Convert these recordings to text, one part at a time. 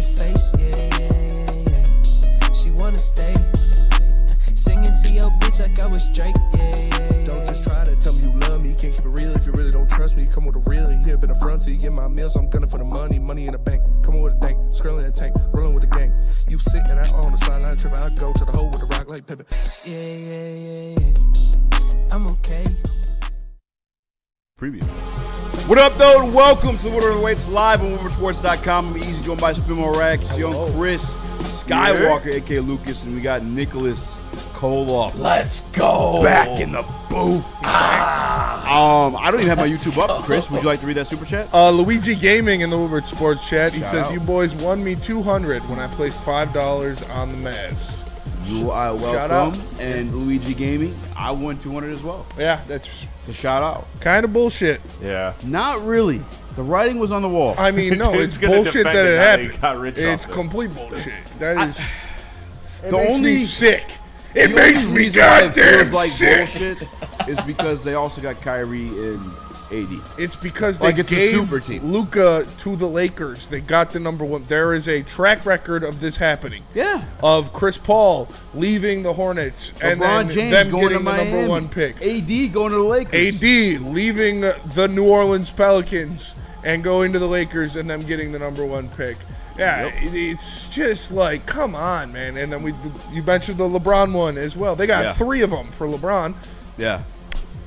face, yeah. She wanna stay. Singing to your bitch like I was Drake, yeah. Don't just try to tell me you love me. Can't keep it real if you really don't trust me. Come with a real, you hip in the front, so you get my meals. I'm gunning for the money in the bank. Come with a dank, skrilling a tank, rolling with the gang. You sitting out on the sideline tripping. I go to the hole with the rock like Pippin. Yeah. I'm okay. Preview. What up, though, and welcome to Woodward Waits live on WoodwardSports.com. I'm easy joined by Spimo Rax, young Chris Skywalker, a.k.a. Lucas, and we got Nicholas Koloff. Let's go. Back in the booth. I don't even have my YouTube up, Chris. Would you like to read that super chat? Luigi Gaming in the Woodward Sports chat. He says, out. you boys won me $200 when I placed $5 on the Mavs. You are Shout welcome. out. And Luigi Gaming, I won 200 as well. Yeah, that's So shout out. kind of bullshit. Yeah. Not really. The writing was on the wall. I mean, no, Dude's it's gonna bullshit defend that it it now that he happened. got rich It's off it. complete bullshit. That is. It The makes only- me sick. It The makes only me reason why it goddamn feels like sick. bullshit is because they also got Kyrie and AD. It's because they Like it's a gave super team. Luka to the Lakers. They got the number one. There is a track record of this happening. Yeah. Of Chris Paul leaving the Hornets and LeBron then James them going to getting the Miami. number one pick. AD going to the Lakers. AD leaving the New Orleans Pelicans and going to the Lakers and them getting the number one pick. Yeah, it's just like, come on, man. And then you mentioned the LeBron one as well. They got 3 of them for LeBron. Yeah.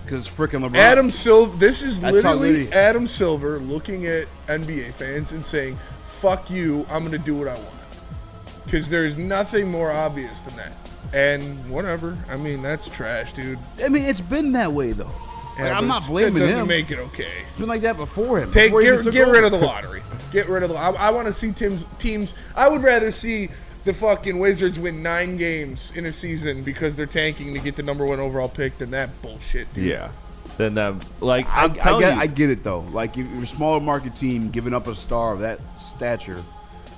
Because freaking LeBron. Adam Silver, this is That's how literally good he- Adam Silver looking at NBA fans and saying, fuck you, I'm going to do what I want. Because there's nothing more obvious than that. And whatever. I mean, that's trash, dude. I mean, it's been that way, though. Like, Yeah, I'm but not blaming That doesn't him. make it okay. It's been like that before him. Get before he even took rid over. of the lottery. Get rid of the. I want to see teams. I would rather see the fucking Wizards win 9 games in a season because they're tanking to get the number 1 overall pick than that bullshit, dude. Yeah. Then them, like, I I'm telling you. I get it, though. Like, if you're a smaller market team giving up a star of that stature,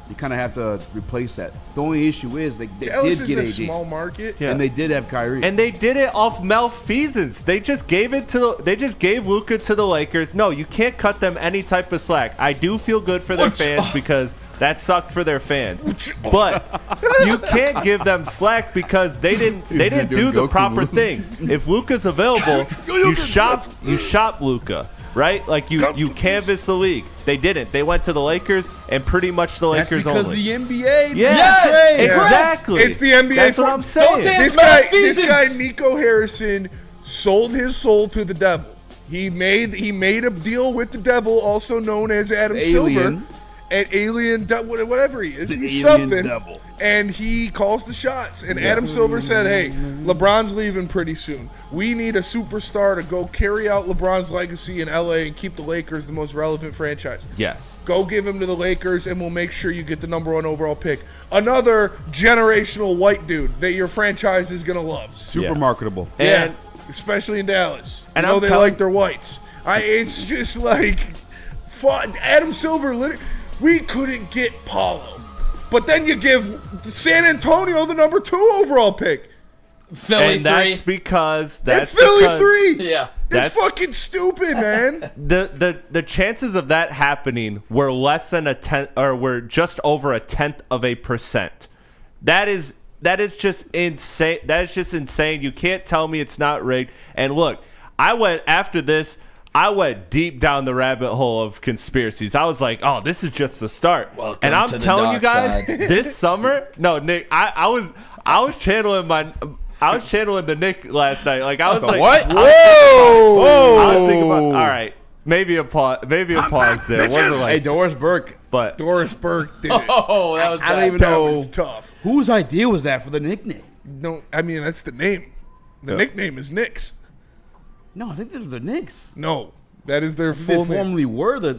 you kind of have to replace that. The only issue is they Dallas did is get a AD. small market. Yeah. And they did have Kyrie. And they did it off malfeasance. They just gave Luka to the Lakers. No, you can't cut them any type of slack. I do feel good for their fans because that sucked for their fans. But you can't give them slack because they didn't do the Goku proper moves. thing. If Luka's available, you shop Luka. Right? Like you canvas the league. They didn't. They went to the Lakers and pretty much the That's Lakers because only. the NBA. Yes, trade. exactly. It's the NBA. That's what I'm saying. This guy, Nico Harrison, sold his soul to the devil. He made a deal with the devil, also known as Adam Silver, Alien. an alien, whatever he is. He's alien something, devil. and he calls the shots. And Adam Silver said, "Hey, LeBron's leaving pretty soon. We need a superstar to go carry out LeBron's legacy in LA and keep the Lakers the most relevant franchise. Yes. Go give him to the Lakers, and we'll make sure you get the number 1 overall pick. Another generational white dude that your franchise is gonna love. Super Yeah. marketable. And Especially in Dallas. And you know I'm they telling- like their whites. It's just like Adam Silver. We couldn't get Paulo, but then you give San Antonio the number 2 overall pick. Philly and 3. that's because That's Philly 3. Yeah. That's That's- fucking stupid, man. the chances of that happening were less than a tenth, or were just over 0.1%. That is just insane. That is just insane. You can't tell me it's not rigged. And look, I went deep down the rabbit hole of conspiracies. I was like, oh, this is just the start. Welcome and I'm to the telling you dark guys, side. this summer, no, Nick, I was channeling the Nick last night. Like I was like, what? I was thinking about, all right, maybe a pause there. It wasn't like, Hey, Doris Burke. but Doris Burke did it. Oh, that was I don't bad. even That know was tough. whose idea was that for the nickname. No, I mean that's the name. The Yeah. nickname is Knicks. No, I think they're the Knicks. No, that is their They full name. formerly were the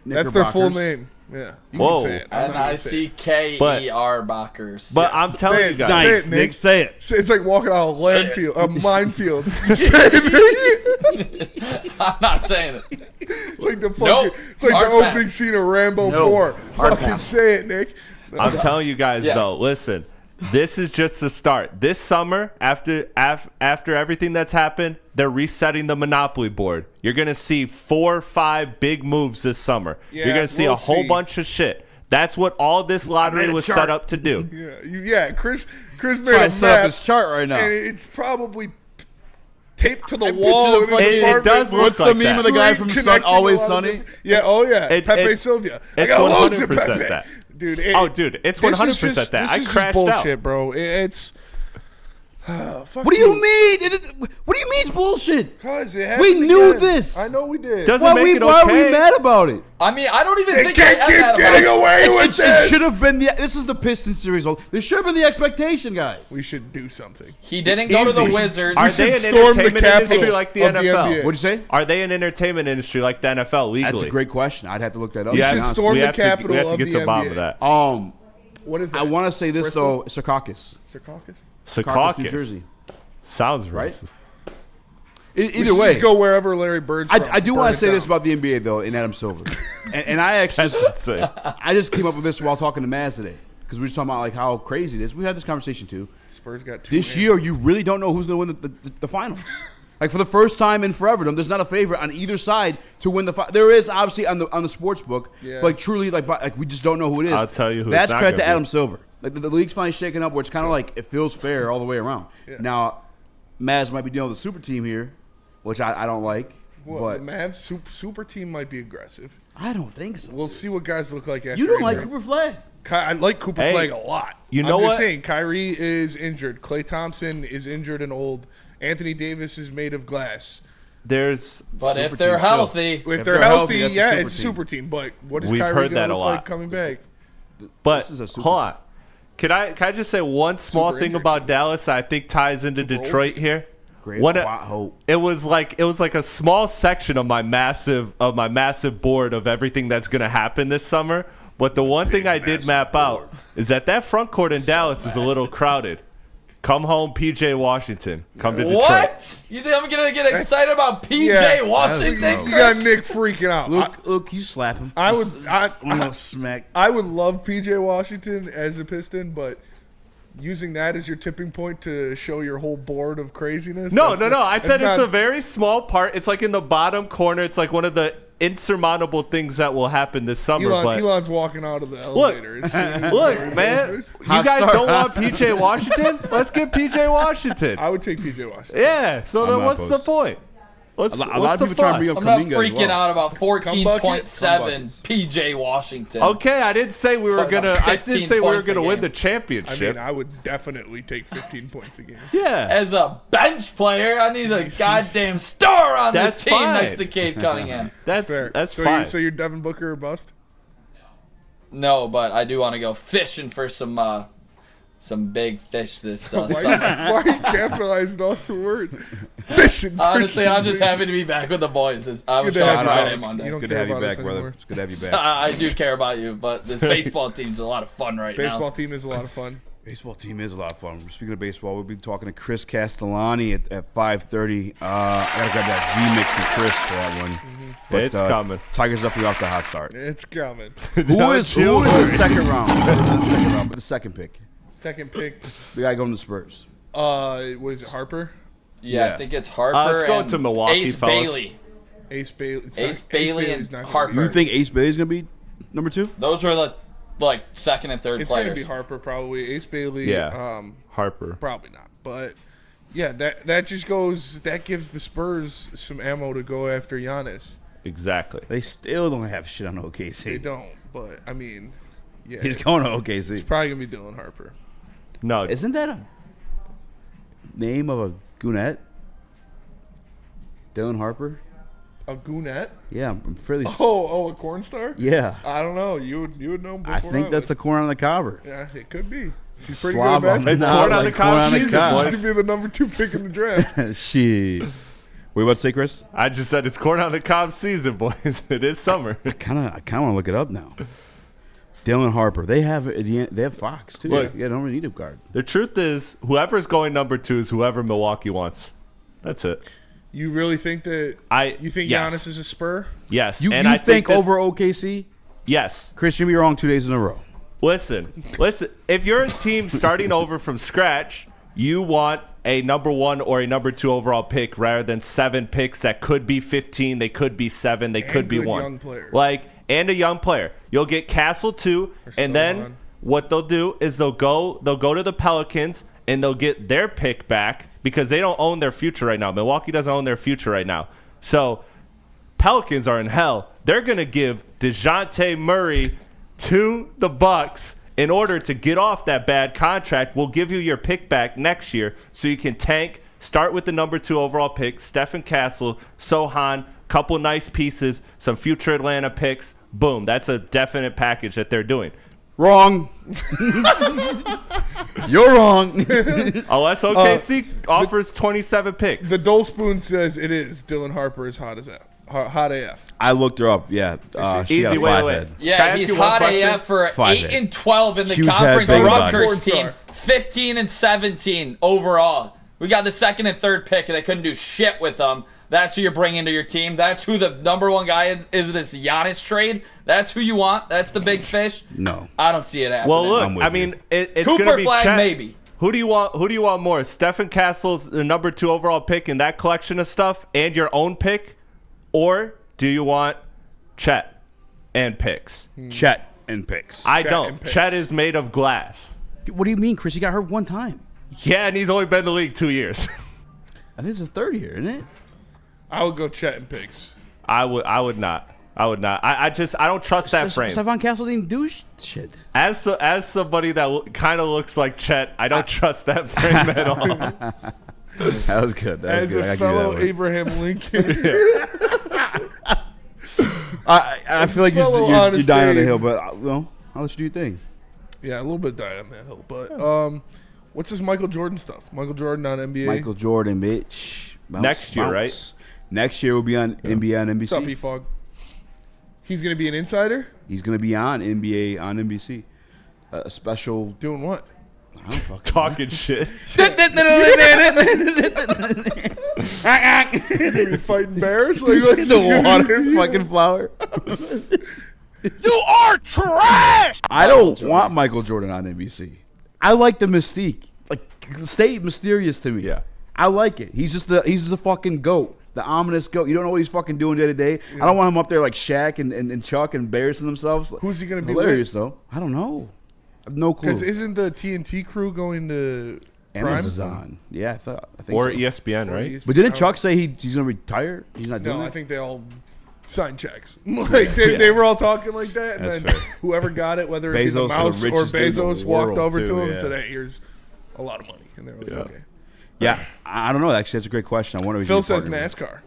That's their full Knickerbockers. name. Yeah, you Whoa. can say it. I'm not gonna say it. N-I-C-K-E-R Bockers. but I'm telling Say you it. guys, Say Nice, it, Nick. Nick. Say it. It's like walking out a landfill, a minefield. Say it, Nick. I'm not saying it. It's like the fucking. Nope. It's like Hard the pass. opening scene of Rambo No. 4. Hard Fucking pass. say it, Nick. I'm telling you guys Yeah. though, listen, this is just the start. This summer, after everything that's happened, they're resetting the Monopoly board. You're gonna see 4 or 5 big moves this summer. Yeah, You're gonna see we'll a whole see. bunch of shit. That's what all this lottery was set up to do. Chris made Trying a to set up map, his chart right now. and it's probably taped to the wall in his It apartment. does look What's the like meme that. of the guy from Connecting Sun a Always lot of Sunny? different- Yeah, Pepe it- Sylvia. I it's got loads of 100% Pepe. that. Dude, It's this is 100% just- that. This I is just crashed bullshit, out. bro. It's fuck What do you mean? What do you mean it's bullshit? Cause it We happened knew again. this. I know we did. Doesn't Why make it are we okay. mad about it? I mean, I don't even They think can't I keep am mad about getting it. away with It this. should have been this is the Pistons series. This should have been the expectation, guys. We should do something. He didn't go to the Easy. Wizards. Are We they an should storm the entertainment capital industry like the of the NFL? NBA. What'd you say? Are they an entertainment industry like the NFL legally? That's a great question. I'd have to look that up. Yeah, should storm we the have capital we have to of get the to the bottom NBA. of that. What is that? I want to say this Bristol? though, Secaucus, Secaucus? Secaucus, New Jersey. Sounds Right? racist. We Either should way, just go wherever Larry Bird's from. I do Burn want it to say this down. about the NBA though, in Adam Silver, and I actually That's insane. I just came up with this while talking to Maz today because we were just talking about like how crazy it is. We had this conversation too. Spurs got 2 This year, you really don't know who's going to win the finals. Like for the first time in forever, there's not a favorite on either side to win the. There is obviously on the sports book, Yeah. but like truly, like we just don't know who it is. I'll tell you who That's it's not credit to gonna be. Adam Silver. Like the league's finally shaking up, where it's kind of like it feels fair all the way around. Yeah. Now, Maz might be dealing with a super team here, which I don't like. Well, but the Mavs super team might be aggressive. I don't think so. We'll see what guys look like after. You don't like injury. Cooper Flag. I like Cooper Hey, Flag a lot. you know I'm just what? saying, Kyrie is injured. Klay Thompson is injured and old. Anthony Davis is made of glass. There's But if Super they're team still. healthy, If they're they're healthy, healthy, that's a yeah, super it's a team. super team. But what is We've Kyrie heard gonna that a look lot. like coming back? But This is a super hold team. on. Can I just say one small Super thing injured. about Dallas that I think ties into Detroit here? Great One- hope. It was like a small section of my massive board of everything that's gonna happen this summer. But the one thing I did map out is that front court in Dallas is a little crowded. Come home, PJ Washington. Come to Detroit. what? You think I'm gonna get excited about PJ Yeah. Washington? You got Nick freaking out. Luke, you slap him. I would. Smack. I would love PJ Washington as a Piston, but using that as your tipping point to show your whole board of craziness. No. that's I said it's not- a very small part. It's like in the bottom corner. It's like one of the insurmountable things that will happen this summer. but Elon's walking out of the elevator. look, man, you guys don't want PJ Washington? Let's get PJ Washington. I would take PJ Washington. Yeah. So I'm then, not what's the opposed. point? What's A lot what's of the people trying to fuss? bring up I'm not Kuminga as freaking well. out about 14.7 Come PJ Washington. Okay, I didn't say we were Putting gonna. up I 15 didn't say we were points a gonna win game. the I championship. mean, I would definitely take 15 points a game. Yeah. As a bench player, I need a goddamn star on That's this team fine. next to Cade Cunningham. That's Fair. that's so fine. So you're Devin Booker or bust? No, but I do want to go fishing for some big fish this Why summer. are you capitalizing all your words? Fishing for Honestly, some I'm just big- happy to be back with the boys. I was Good to have gone you Friday, back. Monday. You don't Good to care have you about us back, brother. anymore. It's good to have you back. I do care about you, but this baseball team's a lot of fun right Baseball now. team is a lot of fun. Baseball team is a lot of fun. Speaking of baseball, we'll be talking to Chris Castelani at 5:30. I gotta grab that V-mix from Chris for that one. But, It's coming. Tigers definitely off the hot start. It's coming. Who is the second round? But the second pick. Second pick. The guy going to Spurs. What is it? Harper? Yeah, Yeah. I think it's Harper. Let's go and to Milwaukee, Ace fellas. Bailey. Ace Bailey. It's Ace not- Bailey Bailey's and not gonna Harper. be- You think Ace Bailey's gonna be number 2? Those are the second and third It's going to players. be Harper probably. Ace Bailey. Yeah. Harper. Probably not. But yeah, that just goes. That gives the Spurs some ammo to go after Giannis. Exactly. They still don't have shit on OKC. They don't. But I mean, yeah, He's going to OKC. it's probably gonna be Dylan Harper. No. Isn't that a name of a Gwinnett? Dylan Harper? A Gwinnett? Yeah, I'm fairly. Oh, a corn star? Yeah, I don't know. You would know. Before I think that's a corn on the cover. Yeah, it could be. She's pretty Slob good at on the basketball. It's knob, corn on the like corn cob the season, cob. boys. She's gonna be the number 2 pick in the draft. Shit. What you about to say, Chris? I just said it's corn on the cob season, boys. It is summer. I kind of want to look it up now. Dylan Harper. They have Fox too. Look. Yeah, they don't really need a guard. The truth is, whoever's going number 2 is whoever Milwaukee wants. That's it. You really think that? You think yes. Giannis is a Spur? Yes. You, and you I think that- over OKC? Yes. Chris, you'll be wrong 2 days in a row. Listen. If you're a team starting over from scratch, you want a number 1 or a number 2 overall pick rather than 7 picks that could be 15, they could be 7, they could be good 1. young players. Like, and a young player. You'll get Castle too, and then what they'll do is they'll go to the Pelicans and they'll get their pick back because they don't own their future right now. Milwaukee doesn't own their future right now. So Pelicans are in hell. They're going to give DeJounte Murray to the Bucks in order to get off that bad contract. We'll give you your pick back next year so you can tank, start with the number 2 overall pick, Stephen Castle, Sohan, couple nice pieces, some future Atlanta picks. Boom. That's a definite package that they're doing. Wrong. You're wrong. Unless OKC offers 27 picks. The Dole Spoon says it is. Dylan Harper is hot as that. Hot AF. I looked her up. Yeah. She got Easy, 5 wait. head. Can I Yeah, ask he's you one hot question? AF for 5 8 head. and 12 in the Huge head, conference. big Rutgers body. team 15 and 17 overall. We got the 2nd and 3rd pick, and they couldn't do shit with them. That's who you're bringing to your team. That's who the number 1 guy is. This Giannis trade. That's who you want. That's the big fish. No. I don't see it happening. Well, look, I'm with I mean, you. it's going to Cooper be Flag, Chet. maybe. Who do you want more? Stephen Castle's the number 2 overall pick in that collection of stuff and your own pick? Or do you want Chet and picks? Chet and picks. I Chet don't. and picks. Chet is made of glass. What do you mean, Chris? You got hurt one time. Yeah, and he's only been in the league 2 years. I think it's the 3rd year, isn't it? I would go Chet and Pigs. I would not. I don't trust that frame. Stephon Castle didn't do shit. As somebody that kind of looks like Chet, I don't trust that frame at all. That was good. That As was good. a I can do that fellow one. Abraham Lincoln. I feel like fellow you're honest dying on the Abe. hill, but I'll let you do your thing. Yeah, a little bit died on that hill. But what's this Michael Jordan stuff? Michael Jordan on NBA. Michael Jordan, bitch. Bounce, Next year, bounce. right? Next year will be on NBA on What's up, NBC. E-Fog? He's going to be an insider? He's gonna be on NBA on NBC. A special. Doing what? I don't fucking Talking shit. Are you fighting bears? Like, what's the water, fucking flower. You are trash. I don't want Michael Jordan on NBC. I like the mystique. Like, stay mysterious to me. Yeah. I like it. He's the fucking goat. The ominous goat. You don't know what he's fucking doing day to day. I don't want him up there like Shaq and Chuck embarrassing themselves. Who's he going to be Hilarious with? though. I don't know. I have no clue. Because isn't the TNT crew going to Prime? Amazon. Yeah, I think Or so. ESPN, right? But didn't Chuck say he's gonna retire? He's not doing No, that? I think they all signed checks. Like they were all talking like that, and That's then fair. whoever got it, whether it be Bezos the is the mouse or richest dude in the Bezos, walked world, over to too, him yeah. and said, "Hey, here's a lot of money," and they were like, Yeah. "Okay." Yeah, I don't know. Actually, that's a great question. I wonder if Phil you says partner with NASCAR.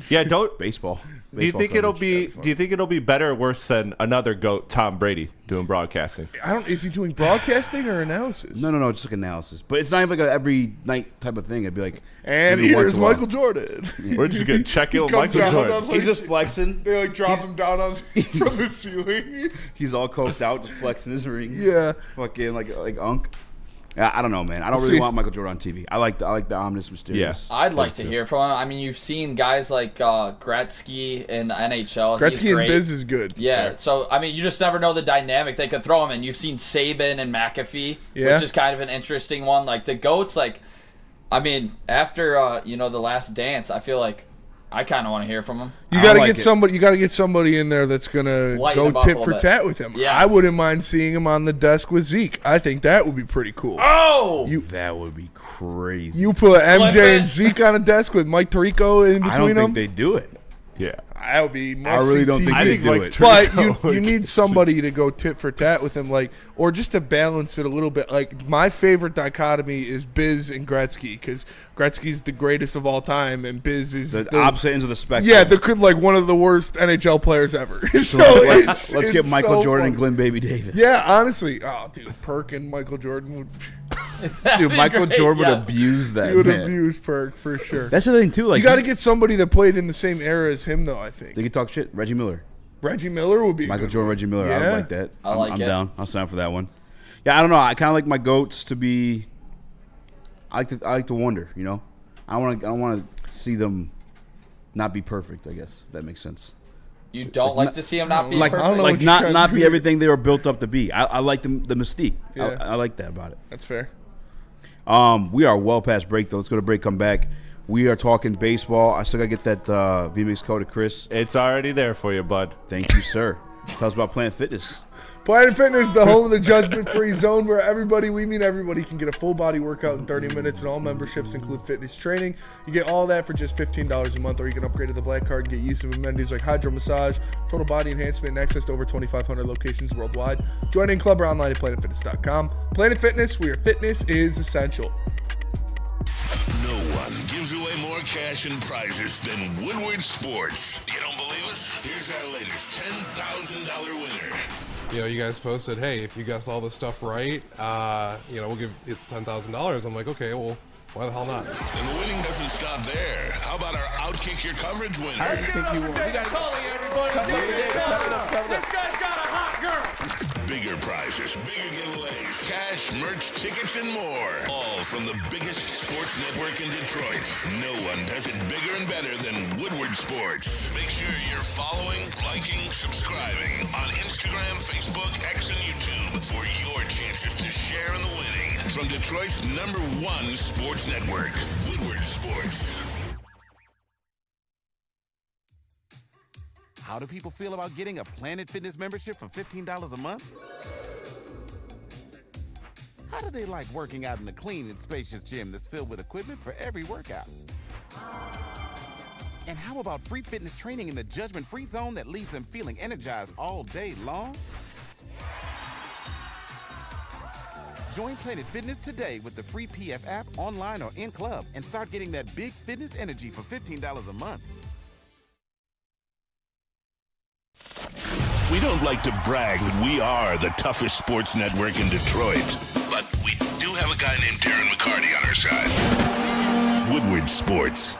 Yeah, don't. baseball. Do you think it'll be? Do you think it'll be better or worse than another goat, Tom Brady, doing broadcasting? I don't. Is he doing broadcasting or analysis? No, just like analysis. But it's not even like a every night type of thing. It'd be like, And maybe once here's in a while. Michael Jordan. We're just gonna check in with Comes Michael down Jordan. on, like, He's just flexing. They like drop him down on from the ceiling. He's all coked out, just flexing his rings. Yeah. fucking like unk. I don't know, man. I don't really See. want Michael Jordan on TV. I like the ominous, mysterious. I'd like to hear from him. I mean, you've seen guys like Gretzky in the NHL. He's Gretzky and great. Biz is good. Yeah, so I mean, you just never know the dynamic they could throw him in. You've seen Saban and McAfee, Yeah. which is kind of an interesting one. Like the goats, like, I mean, after the Last Dance, I feel like I kind of want to hear from him. You I got to like get it. somebody. You got to get somebody in there that's gonna Lighten go him up a tit little for bit. tat with him. Yes. I wouldn't mind seeing him on the desk with Zeke. I think that would be pretty cool. Oh, That would be crazy. You put MJ Flip and it. Zeke on a desk with Mike Tirico in I don't between think them. they do it. Yeah. That would be. I really don't think I they think do Mike it. Tirico But you need somebody to go tit for tat with him, like, or just to balance it a little bit. Like, my favorite dichotomy is Biz and Gretzky, because Gretzky's the greatest of all time, and Biz is The opposite ends of the spectrum. Yeah, they're like one of the worst NHL players ever. So let's it's get Michael so Jordan funny. and Glenn Baby Davis. Yeah, honestly, oh dude, Perk and Michael Jordan would Dude, Michael great, Jordan would yes. abuse that, he would man. abuse Perk for sure. That's the thing, too. Like, You got to get somebody that played in the same era as him, though. I think They could talk shit. Reggie Miller. Reggie Miller would be a Michael good Jordan, one. Reggie Miller. I Yeah. would like that. I like I'm it. down. I'll sign for that one. Yeah, I don't know. I kind of like my goats to be. I like to wonder. You know, I don't want to see them not be perfect. I guess if that makes sense. you don't like to see him not be Like, perfect. I don't know like what you're trying not to be do. everything they were built up to be. I like the mystique. Yeah. I like that about it. That's fair. We are well past break though. Let's go to break. Come back. We are talking baseball. I still got to get that VMix code to Chris. It's already there for you, bud. Thank you, sir. Tell us about Planet Fitness. Planet Fitness, the home of the judgment-free zone where everybody can get a full-body workout in 30 minutes, and all memberships include fitness training. You get all that for just $15 a month, or you can upgrade to the Black Card and get use of amenities like hydro massage, total body enhancement, and access to over 2,500 locations worldwide. Join in club or online at planetfitness.com. Planet Fitness, where fitness is essential. No one gives away more cash and prizes than Woodward Sports. You don't believe us? Here's our latest $10,000 winner. You guys posted, hey, if you guess all this stuff right, we'll give it's $10,000. I'm like, okay, well, why the hell not? And the winning doesn't stop there. How about our Outkick Your Coverage winner? This guy's got a hot girl. Bigger prizes, bigger giveaways, cash, merch, tickets, and more. All from the biggest sports network in Detroit. No one does it bigger and better than Woodward Sports. Make sure you're following, liking, subscribing on Instagram, Facebook, X, and YouTube for your chances to share in the winning. From Detroit's #1 sports network, Woodward Sports. How do people feel about getting a Planet Fitness membership for $15 a month? How do they like working out in a clean and spacious gym that's filled with equipment for every workout? And how about free fitness training in the judgment-free zone that leaves them feeling energized all day long? Join Planet Fitness today with the free PF app, online or in club, and start getting that big fitness energy for $15 a month. We don't like to brag that we are the toughest sports network in Detroit, but we do have a guy named Darren McCarty on our side. Woodward Sports.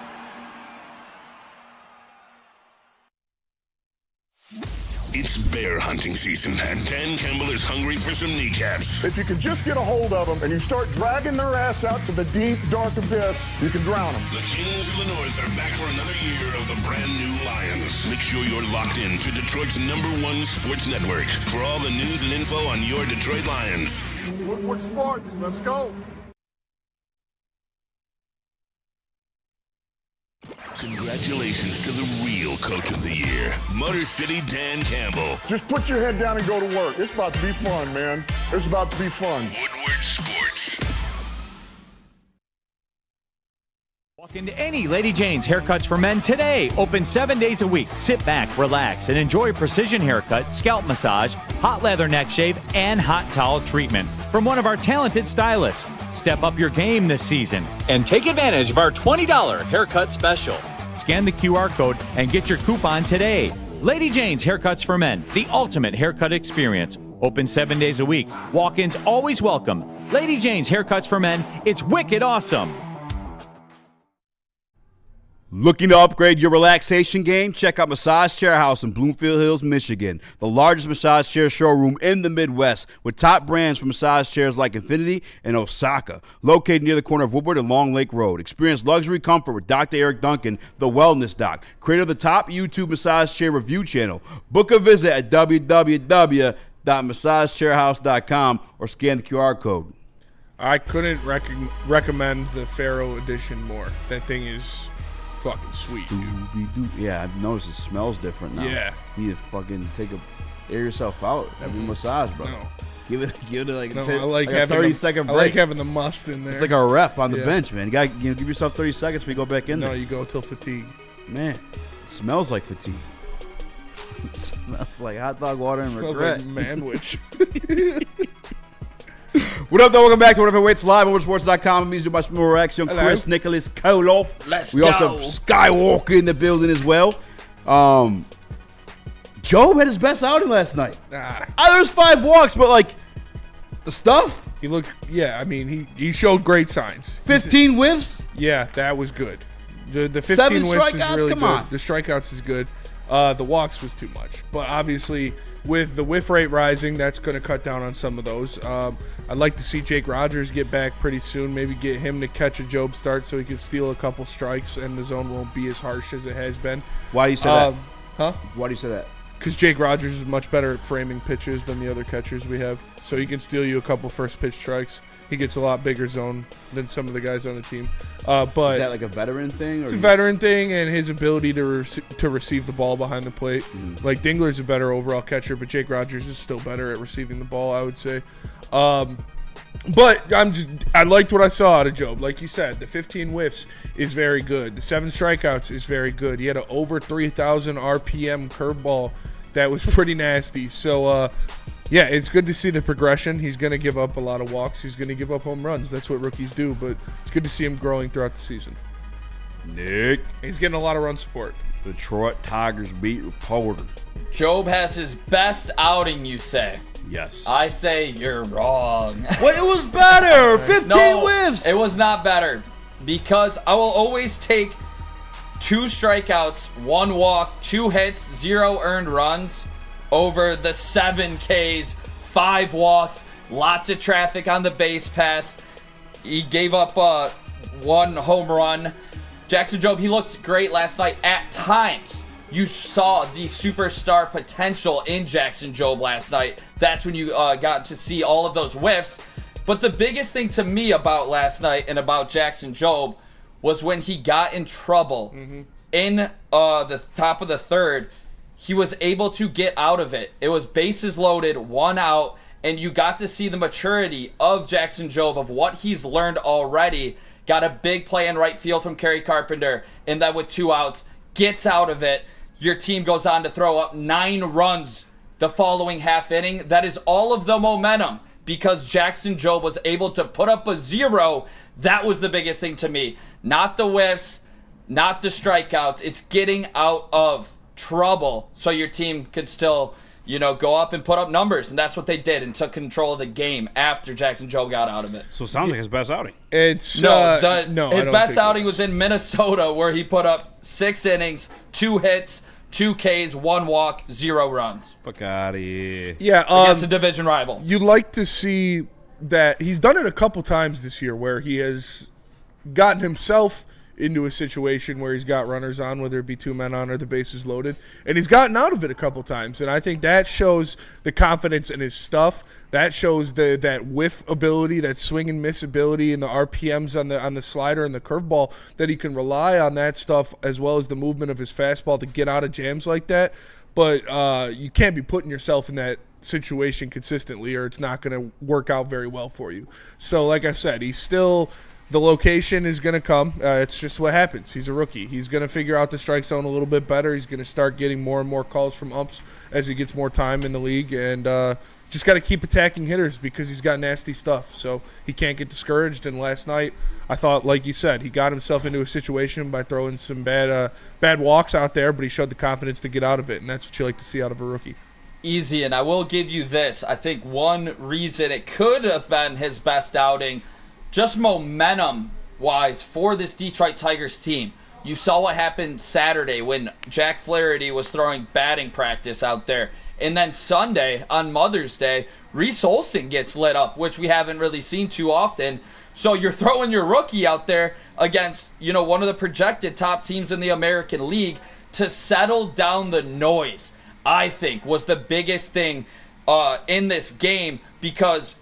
It's bear hunting season, and Dan Campbell is hungry for some kneecaps. If you can just get a hold of them and you start dragging their ass out to the deep, dark abyss, you can drown them. The Kings of the North are back for another year of the brand new Lions. Make sure you're locked in to Detroit's #1 sports network for all the news and info on your Detroit Lions. Woodward Sports, let's go. Congratulations to the real coach of the year, Motor City Dan Campbell. Just put your head down and go to work. It's about to be fun, man. It's about to be fun. Woodward Sports. Walk into any Lady Jane's Haircuts for Men today. Open 7 days a week. Sit back, relax, and enjoy a precision haircut, scalp massage, hot leather neck shave, and hot towel treatment from one of our talented stylists. Step up your game this season and take advantage of our $20 haircut special. Scan the QR code and get your coupon today. Lady Jane's Haircuts for Men, the ultimate haircut experience. Open 7 days a week. Walk-ins always welcome. Lady Jane's Haircuts for Men. It's wicked awesome. Looking to upgrade your relaxation game? Check out Massage Chair House in Bloomfield Hills, Michigan, the largest massage chair showroom in the Midwest, with top brands for massage chairs like Infinity and Osaka. Located near the corner of Woodward and Long Lake Road. Experience luxury comfort with Dr. Eric Duncan, the Wellness Doc, creator of the top YouTube massage chair review channel. Book a visit at www.massagechairhouse.com or scan the QR code. I couldn't recommend the Pharaoh edition more. That thing is fucking sweet, dude. Yeah, I've noticed it smells different now. Yeah. You need to fucking air yourself out every massage, bro. No. Give it like, No, a I like a having 30-second break. I like having the must in there. It's like a rep on the Yeah. bench, man. You got to give yourself 30 seconds before you go back in No, there. you go till fatigue. Man, it smells like fatigue. It smells like hot dog water and Smells regret. like manwich. What up, though? Welcome back to Whatever Waits Live on Woodwardsports.com. I'm Music by Rex, young Hello. Chris, Nicholas, Koloff. Let's we go. also have Skywalker in the building as well. Job had his best outing last night. There's 5 walks, but like the stuff. He looked, I mean, he showed great signs. 15 whiffs. Yeah, that was good. The 15 7 whiffs is strikeouts? really Come good. on. The strikeouts is good. The walks was too much. But obviously, with the whiff rate rising, that's going to cut down on some of those. I'd like to see Jake Rogers get back pretty soon. Maybe get him to catch a Job start so he could steal a couple strikes and the zone won't be as harsh as it has been. Why do you say that? Huh? Why do you say that? because Jake Rogers is much better at framing pitches than the other catchers we have. So he can steal you a couple first pitch strikes. He gets a lot bigger zone than some of the guys on the team. But is that like a veteran thing? Or it's a veteran thing, and his ability to receive the ball behind the plate. Like Dingler's a better overall catcher, but Jake Rogers is still better at receiving the ball, I would say. But I liked what I saw out of Job. Like you said, the 15 whiffs is very good. The 7 strikeouts is very good. He had an over 3,000 RPM curveball that was pretty nasty. So, yeah, it's good to see the progression. He's going to give up a lot of walks. He's going to give up home runs. That's what rookies do. But it's good to see him growing throughout the season. Nick. He's getting a lot of run support. Detroit Tigers beat reporter. Job has his best outing, you say? Yes. I say you're wrong. Well, it was better. 15 whiffs. It was not better because I will always take 2 strikeouts, 1 walk, 2 hits, 0 earned runs over the 7 Ks, 5 walks, lots of traffic on the base pass. He gave up 1 home run. Jackson Jobe, he looked great last night at times. You saw the superstar potential in Jackson Jobe last night. That's when you got to see all of those whiffs. But the biggest thing to me about last night and about Jackson Jobe was when he got in trouble in the top of the third, he was able to get out of it. It was bases loaded, 1 out, and you got to see the maturity of Jackson Jobe, of what he's learned already. Got a big play in right field from Kerry Carpenter, and then with 2 outs, gets out of it. Your team goes on to throw up 9 runs the following half inning. That is all of the momentum because Jackson Jobe was able to put up a 0. That was the biggest thing to me. Not the whiffs, not the strikeouts. It's getting out of trouble so your team could still, go up and put up numbers. And that's what they did and took control of the game after Jackson Jobe got out of it. So it sounds like his best outing. It's his best outing was in Minnesota, where he put up 6 innings, 2 hits, 2 Ks, 1 walk, 0 runs. Fuck out of here. Yeah, against a division rival. You'd like to see that. He's done it a couple times this year where he has gotten himself into a situation where he's got runners on, whether it be 2 men on or the bases loaded, and he's gotten out of it a couple times. And I think that shows the confidence in his stuff. That shows that whiff ability, that swing and miss ability, and the RPMs on the slider and the curveball, that he can rely on that stuff as well as the movement of his fastball to get out of jams like that. But you can't be putting yourself in that situation consistently, or it's not going to work out very well for you. So, like I said, he's still. The location is going to come. It's just what happens. He's a rookie. He's going to figure out the strike zone a little bit better. He's going to start getting more and more calls from umps as he gets more time in the league. And just got to keep attacking hitters because he's got nasty stuff. So he can't get discouraged. And last night, I thought, like you said, he got himself into a situation by throwing some bad walks out there, but he showed the confidence to get out of it. And that's what you like to see out of a rookie. Easy. And I will give you this. I think one reason it could have been his best outing, just momentum-wise, for this Detroit Tigers team. You saw what happened Saturday when Jack Flaherty was throwing batting practice out there. And then Sunday, on Mother's Day, Reese Olson gets lit up, which we haven't really seen too often. So you're throwing your rookie out there against, one of the projected top teams in the American League to settle down the noise, I think, was the biggest thing in this game, because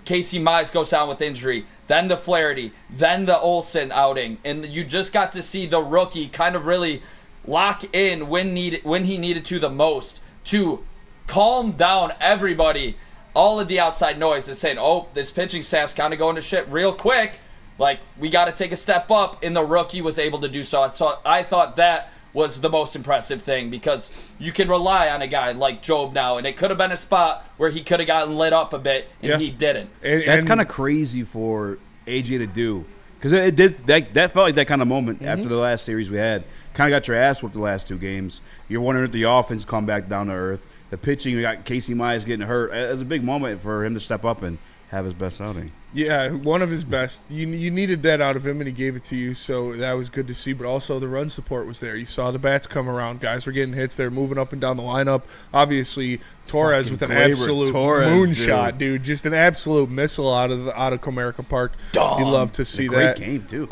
Casey Mize goes down with injury, then the Flaherty, then the Olsen outing, and you just got to see the rookie kind of really lock in when he needed to the most to calm down everybody, all of the outside noise that's saying, oh, this pitching staff's kind of going to shit real quick, like we got to take a step up, and the rookie was able to do so. So I thought that was the most impressive thing, because you can rely on a guy like Jobe now, and it could have been a spot where he could have gotten lit up a bit, and he didn't. That's kind of crazy for AJ to do, because it did that felt like that kind of moment after the last series we had. Kind of got your ass whooped the last 2 games. You're wondering if the offense come back down to earth. The pitching, you got Casey Mize getting hurt. It was a big moment for him to step up and have his best outing. Yeah, one of his best. You needed that out of him, and he gave it to you, so that was good to see. But also the run support was there. You saw the bats come around. Guys were getting hits. They were moving up and down the lineup. Obviously, Torres with an absolute moonshot, dude. Just an absolute missile out of Comerica Park. You love to see that. Great game, too.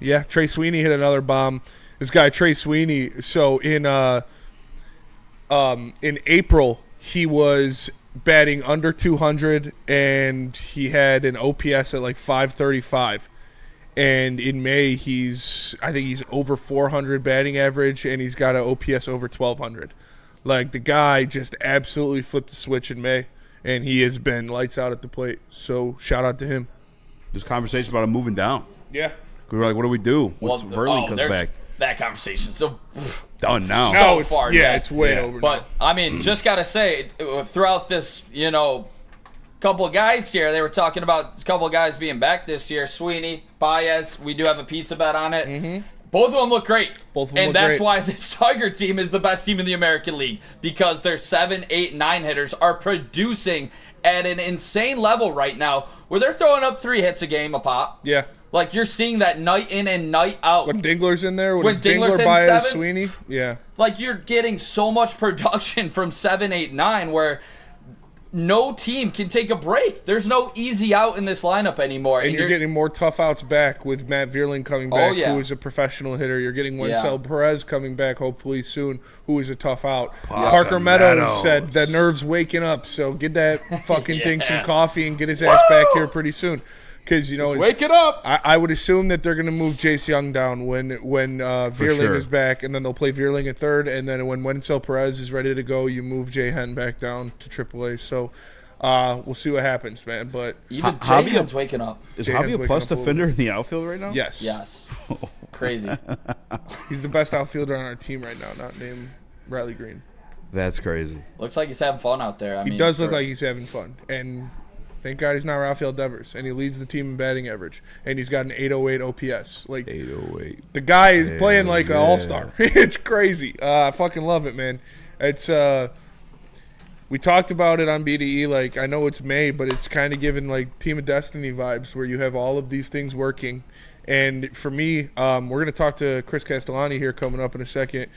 Yeah. Trey Sweeney hit another bomb. This guy, Trey Sweeney, so in in April, he was batting under 200, and he had an OPS at like 535. And in May, I think he's over 400 batting average, and he's got an OPS over 1,200. Like, the guy just absolutely flipped the switch in May, and he has been lights out at the plate. So, shout out to him. There's conversation about him moving down. Yeah. We were like, what do we do once Verlander comes back? That conversation. So done now. No, so far. it's way over. But I mean, just gotta say, throughout this, couple of guys here, they were talking about a couple of guys being back this year. Sweeney, Baez. We do have a pizza bet on it. Mm-hmm. Both of them look great. And that's why this Tiger team is the best team in the American League, because their 7, 8, 9 hitters are producing at an insane level right now, where they're throwing up 3 hits a game a pop. Yeah. Like, you're seeing that night in and night out. When Dingler's in there, when it's Dingler's Dingler, in Baez, 7, Sweeney. Yeah. Like, you're getting so much production from 7, 8, 9 where no team can take a break. There's no easy out in this lineup anymore. And you're getting more tough outs back with Matt Vierling coming back, who is a professional hitter. You're getting Wencel Perez coming back hopefully soon, who is a tough out. Parker Meadows said the nerve's waking up, so get that fucking thing some coffee and get his ass back here pretty soon. Because, wake it up. I would assume that they're going to move Jace Young down when Vierling is back, and then they'll play Vierling at third, and then when Wencel Perez is ready to go, you move Jay Hen back down to AAA. So we'll see what happens, man. But even Jay Hen's waking up. Is Javi a plus defender in the outfield right now? Yes. Crazy. He's the best outfielder on our team right now, not named Riley Green. That's crazy. Looks like he's having fun out there. He does look like he's having fun, and thank God he's not Rafael Devers, and he leads the team in batting average, and he's got an 808 OPS. Like 808. The guy is playing like an all-star. It's crazy. I fucking love it, man. It's we talked about it on BDE. Like, I know it's May, but it's kind of giving like Team of Destiny vibes, where you have all of these things working. And for me, we're gonna talk to Chris Castelani here coming up in a second.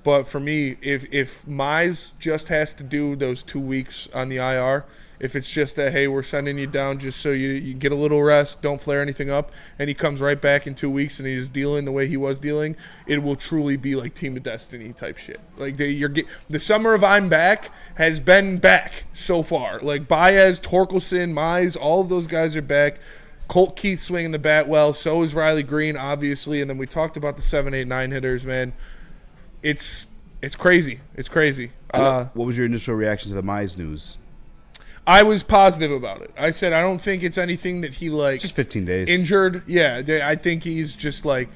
But for me, if Mize just has to do those 2 weeks on the IR, if it's just that, hey, we're sending you down just so you get a little rest, don't flare anything up, and he comes right back in 2 weeks and he's dealing the way he was dealing, it will truly be like Team of Destiny type shit. Like, the summer of I'm back has been back so far. Like, Baez, Torkelson, Mize, all of those guys are back. Colt Keith swinging the bat well. So is Riley Green, obviously. And then we talked about the 7, 8, 9 hitters, man. It's crazy. It's crazy. What was your initial reaction to the Mize news? I was positive about it. I said I don't think it's anything that he just 15 days injured. Yeah, I think he's just like,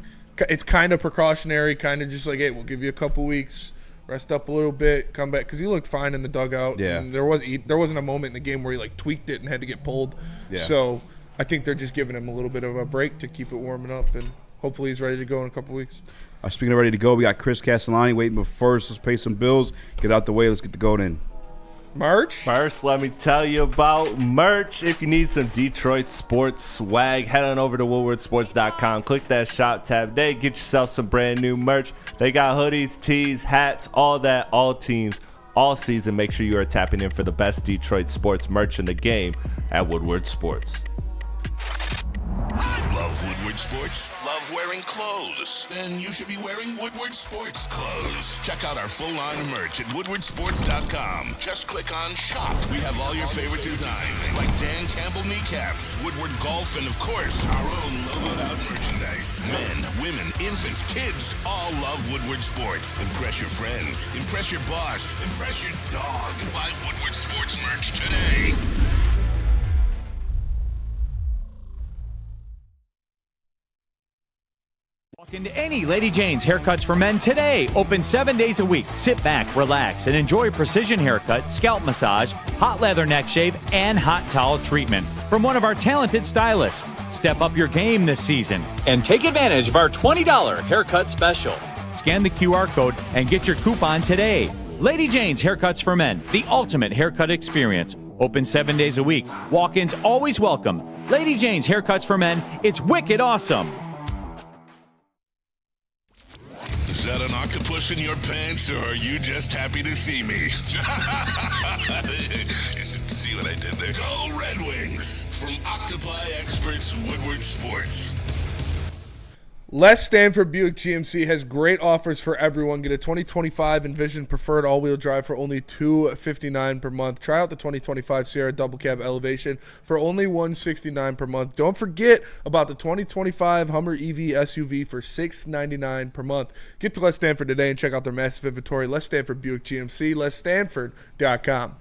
it's kind of precautionary, kind of just like, hey, we'll give you a couple weeks, rest up a little bit, come back, because he looked fine in the dugout. Yeah, and there wasn't a moment in the game where he like tweaked it and had to get pulled. Yeah. So I think they're just giving him a little bit of a break to keep it warming up, and hopefully he's ready to go in a couple weeks. Speaking of ready to go, we got Chris Castelani waiting, but first let's pay some bills, get out the way, let's get the goat in. Merch? First, let me tell you about merch. If you need some Detroit sports swag, head on over to woodwardsports.com. Click that shop tab there. Get yourself some brand new merch. They got hoodies, tees, hats, all that, all teams, all season. Make sure you are tapping in for the best Detroit sports merch in the game at Woodward Sports. Love Woodward Sports? Love wearing clothes? Then you should be wearing Woodward Sports clothes. Check out our full line of merch at woodwardsports.com. Just click on shop. We have all your favorite designs, like Dan Campbell kneecaps, Woodward golf, and of course, our own logoed out merchandise. Men, women, infants, kids, all love Woodward Sports. Impress your friends. Impress your boss. Impress your dog. Buy Woodward Sports merch today. Walk into any Lady Jane's Haircuts for Men today. Open 7 days a week. Sit back, relax, and enjoy precision haircut, scalp massage, hot leather neck shave, and hot towel treatment from one of our talented stylists. Step up your game this season and take advantage of our $20 haircut special. Scan the QR code and get your coupon today. Lady Jane's Haircuts for Men, the ultimate haircut experience. Open 7 days a week. Walk-ins always welcome. Lady Jane's Haircuts for Men, it's wicked awesome. Is that an octopus in your pants, or are you just happy to see me? See what I did there? Go Red Wings! From Octopi Experts Woodward Sports. Les Stanford Buick GMC has great offers for everyone. Get a 2025 Envision Preferred all-wheel drive for only $259 per month. Try out the 2025 Sierra Double Cab Elevation for only $169 per month. Don't forget about the 2025 Hummer EV SUV for $699 per month. Get to Les Stanford today and check out their massive inventory. Les Stanford Buick GMC, lesstanford.com.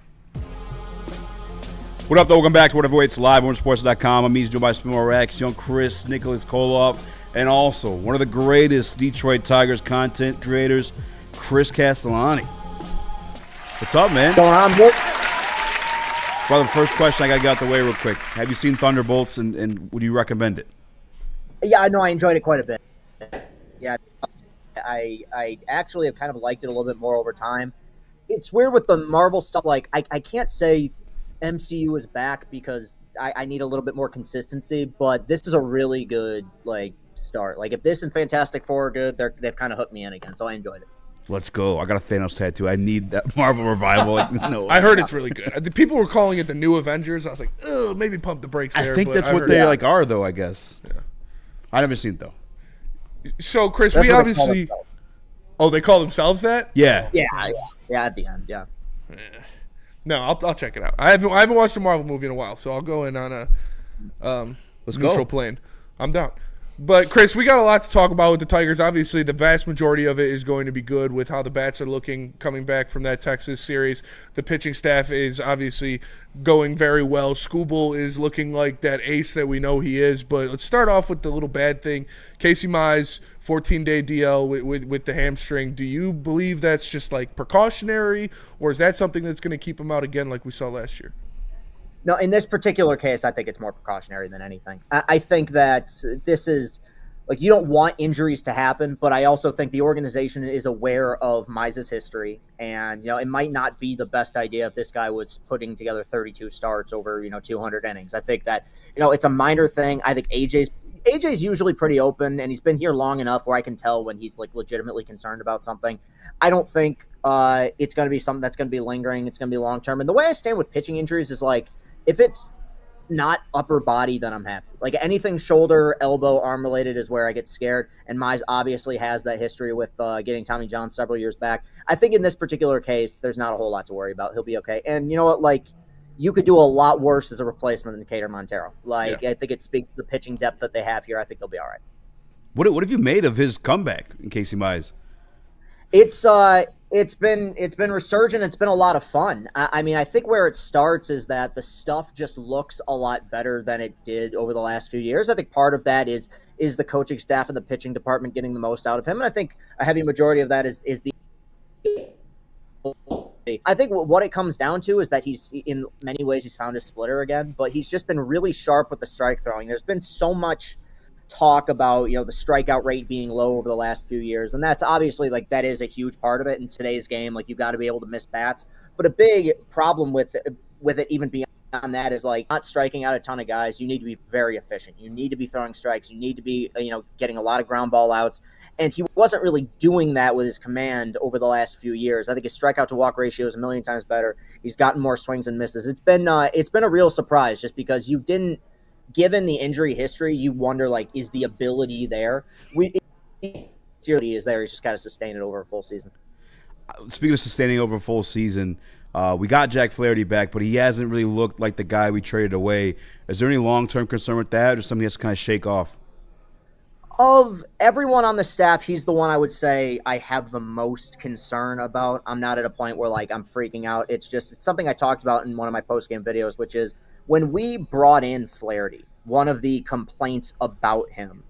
What up, though? Welcome back to Whatever Waits Live on Sports.com. I'm Easy Joe by Spimo Rax, young Chris, Nicholas Koloff, and also one of the greatest Detroit Tigers content creators, Chris Castelani. What's up, man? Going on, boy? Brother, the first question I got to get out the way real quick. Have you seen Thunderbolts, and would you recommend it? Yeah, I know. I enjoyed it quite a bit. Yeah, I actually have kind of liked it a little bit more over time. It's weird with the Marvel stuff. Like, I can't say MCU is back because I need a little bit more consistency, but this is a really good, like, start. Like, if this and Fantastic Four are good, they've kind of hooked me in again, so I enjoyed it. Let's go. I got a Thanos tattoo. I need that Marvel revival. Like, no, I heard it's really good. The people were calling it the new Avengers. I was like, oh, maybe pump the brakes there. I think that's what they are, though, I guess. Yeah. I never seen it, though. So, Chris, That's we what obviously... Oh, they call themselves that? Yeah. Yeah, at the end, yeah. No, I'll check it out. I haven't watched a Marvel movie in a while, so I'll go in on a neutral plane. I'm down. But, Chris, we got a lot to talk about with the Tigers. Obviously, the vast majority of it is going to be good with how the bats are looking coming back from that Texas series. The pitching staff is obviously going very well. Skubal is looking like that ace that we know he is. But let's start off with the little bad thing. Casey Mize, 14-day DL with the hamstring. Do you believe that's just like precautionary, or is that something that's going to keep him out again like we saw last year? No, in this particular case, I think it's more precautionary than anything. I think that this is, like, you don't want injuries to happen, but I also think the organization is aware of Mize's history, and, you know, it might not be the best idea if this guy was putting together 32 starts over, 200 innings. I think that, it's a minor thing. I think AJ's usually pretty open, and he's been here long enough where I can tell when he's, like, legitimately concerned about something. I don't think it's going to be something that's going to be lingering. It's going to be long-term. And the way I stand with pitching injuries is, like, if it's not upper body, then I'm happy. Like, anything shoulder, elbow, arm related is where I get scared. And Mize obviously has that history with getting Tommy John several years back. I think in this particular case, there's not a whole lot to worry about. He'll be okay. And you know what? Like, you could do a lot worse as a replacement than Cater Montero. Like, yeah. I think it speaks to the pitching depth that they have here. I think they'll be all right. What have you made of his comeback in Casey Mize? It's been resurgent. It's been a lot of fun. I mean, I think where it starts is that the stuff just looks a lot better than it did over the last few years. I think part of that is the coaching staff and the pitching department getting the most out of him. And I think a heavy majority of that is the. I think what it comes down to is that he's, in many ways, he's found his splitter again, but he's just been really sharp with the strike throwing. There's been so much talk about, the strikeout rate being low over the last few years. And that's obviously, like, that is a huge part of it in today's game. Like, you've got to be able to miss bats. But a big problem with it even beyond that is, like, not striking out a ton of guys. You need to be very efficient. You need to be throwing strikes. You need to be, getting a lot of ground ball outs. And he wasn't really doing that with his command over the last few years. I think his strikeout to walk ratio is a million times better. He's gotten more swings and misses. It's been a real surprise just because you didn't, given the injury history, you wonder, like, is the ability there? The ability is there. He's just got to sustain it over a full season. Speaking of sustaining over a full season, we got Jack Flaherty back, but he hasn't really looked like the guy we traded away. Is there any long-term concern with that, or something he has to kind of shake off? Of everyone on the staff, he's the one I would say I have the most concern about. I'm not at a point where, like, I'm freaking out. It's something I talked about in one of my post-game videos, which is, when we brought in Flaherty, one of the complaints about him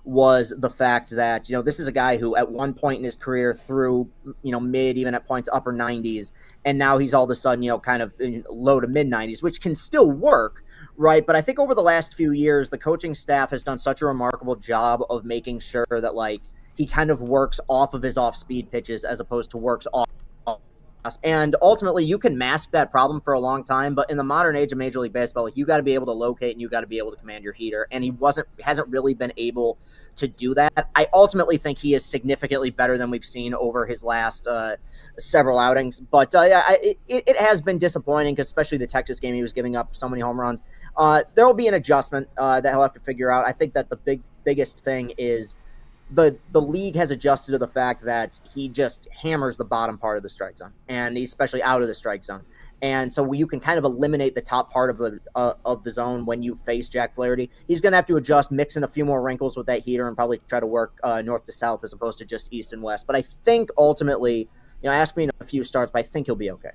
was the fact that, this is a guy who at one point in his career threw, mid, even at points upper 90s, and now he's all of a sudden, kind of in low to mid 90s, which can still work, right? But I think over the last few years, the coaching staff has done such a remarkable job of making sure that, like, he kind of works off of his off-speed pitches as opposed to works off. And ultimately, you can mask that problem for a long time, but in the modern age of Major League Baseball, you got to be able to locate and you got to be able to command your heater. And he hasn't really been able to do that. I ultimately think he is significantly better than we've seen over his last several outings. But it has been disappointing, because especially the Texas game, he was giving up so many home runs. There will be an adjustment that he'll have to figure out. I think that the biggest thing is the league has adjusted to the fact that he just hammers the bottom part of the strike zone, and especially out of the strike zone. And so you can kind of eliminate the top part of the zone when you face Jack Flaherty. He's going to have to adjust, mix in a few more wrinkles with that heater, and probably try to work north to south as opposed to just east and west. But I think ultimately, ask me in a few starts, but I think he'll be okay.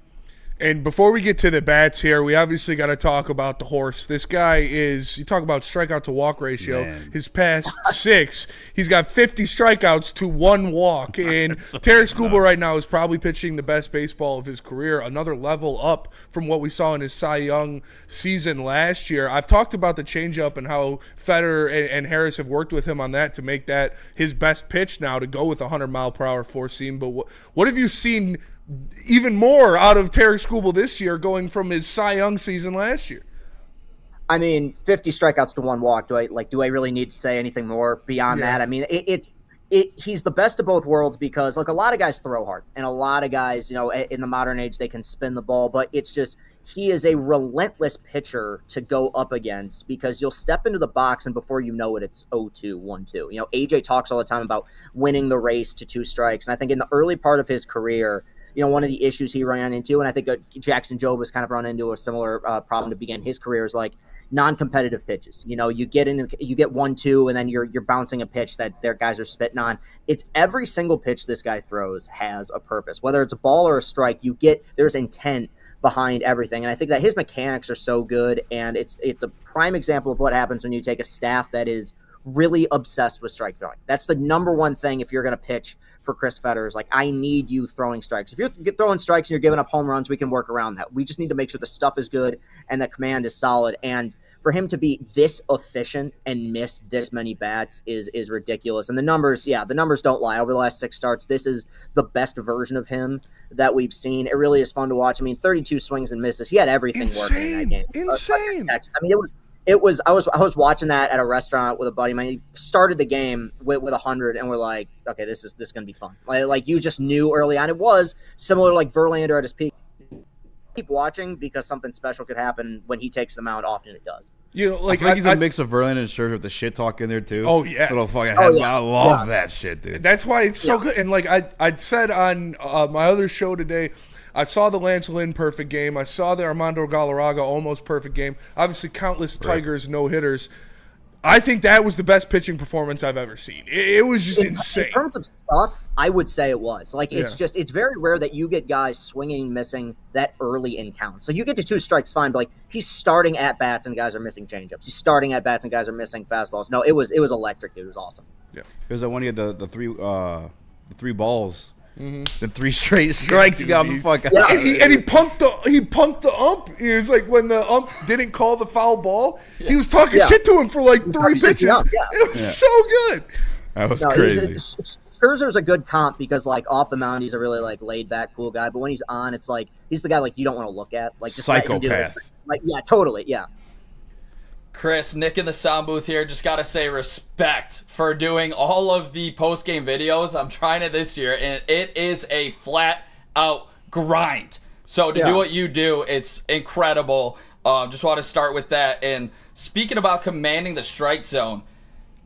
And before we get to the bats here, we obviously got to talk about the horse. This guy you talk about strikeout to walk ratio. Man. His past 6, he's got 50 strikeouts to 1 walk. And Terry Skubal right now is probably pitching the best baseball of his career, another level up from what we saw in his Cy Young season last year. I've talked about the changeup and how Fetter and Harris have worked with him on that to make that his best pitch now, to go with 100-mile-per-hour four-seam. But what have you seen even more out of Terry Skubal this year, going from his Cy Young season last year? I mean, 50 strikeouts to 1 walk. Do I really need to say anything more beyond that? I mean, he's the best of both worlds, because a lot of guys throw hard, and a lot of guys, in the modern age, they can spin the ball, but it's just, he is a relentless pitcher to go up against, because you'll step into the box and before you know it, it's 0-2, 1-2. AJ talks all the time about winning the race to 2 strikes. And I think in the early part of his career, one of the issues he ran into, and I think Jackson Jobe has kind of run into a similar problem to begin his career, is non-competitive pitches. You get 1-2, and then you're bouncing a pitch that their guys are spitting on. It's every single pitch this guy throws has a purpose, whether it's a ball or a strike. There's intent behind everything, and I think that his mechanics are so good, and it's a prime example of what happens when you take a staff that is really obsessed with strike throwing. That's the number one thing if you're going to pitch for Chris Fetter, is I need you throwing strikes. If you're throwing strikes and you're giving up home runs, we can work around that. We just need to make sure the stuff is good and the command is solid. And for him to be this efficient and miss this many bats is ridiculous. And the numbers don't lie. Over the last 6 starts, this is the best version of him that we've seen. It really is fun to watch. I mean, 32 swings and misses. He had everything working in that game. Insane. I mean, I was watching that at a restaurant with a buddy of mine. He started the game with 100, and we're like, okay, this is going to be fun. You just knew early on. It was similar to Verlander at his peak. Keep watching, because something special could happen when he takes the mound. Often it does. I think he's a mix of Verlander and Scherzer with the shit talk in there too. Oh yeah, little fucking headline. I love that shit, dude. That's why it's so good. And I'd said on my other show today, I saw the Lance Lynn perfect game. I saw the Armando Galarraga almost perfect game. Obviously, countless Tigers no-hitters. I think that was the best pitching performance I've ever seen. It was just insane. In terms of stuff, I would say it was. It's very rare that you get guys swinging and missing that early in counts. So you get to 2 strikes, fine, but he's starting at bats and guys are missing changeups. He's starting at bats and guys are missing fastballs. No, it was electric, dude. It was awesome. Yeah, because I wanted the 3 balls. Mm-hmm. The 3 straight strikes, he got the fuck out. Yeah. And he punked the ump. He was when the ump didn't call the foul ball, he was talking shit to him for 3 pitches. It was so good. That was crazy. Scherzer's a good comp because off the mound he's a really laid back, cool guy. But when he's on, it's he's the guy you don't want to look at. Just psychopath. Yeah, totally. Yeah. Chris, Nick in the sound booth here. Just got to say respect for doing all of the post-game videos. I'm trying it this year, and it is a flat-out grind. So to do what you do, it's incredible. Just want to start with that. And speaking about commanding the strike zone,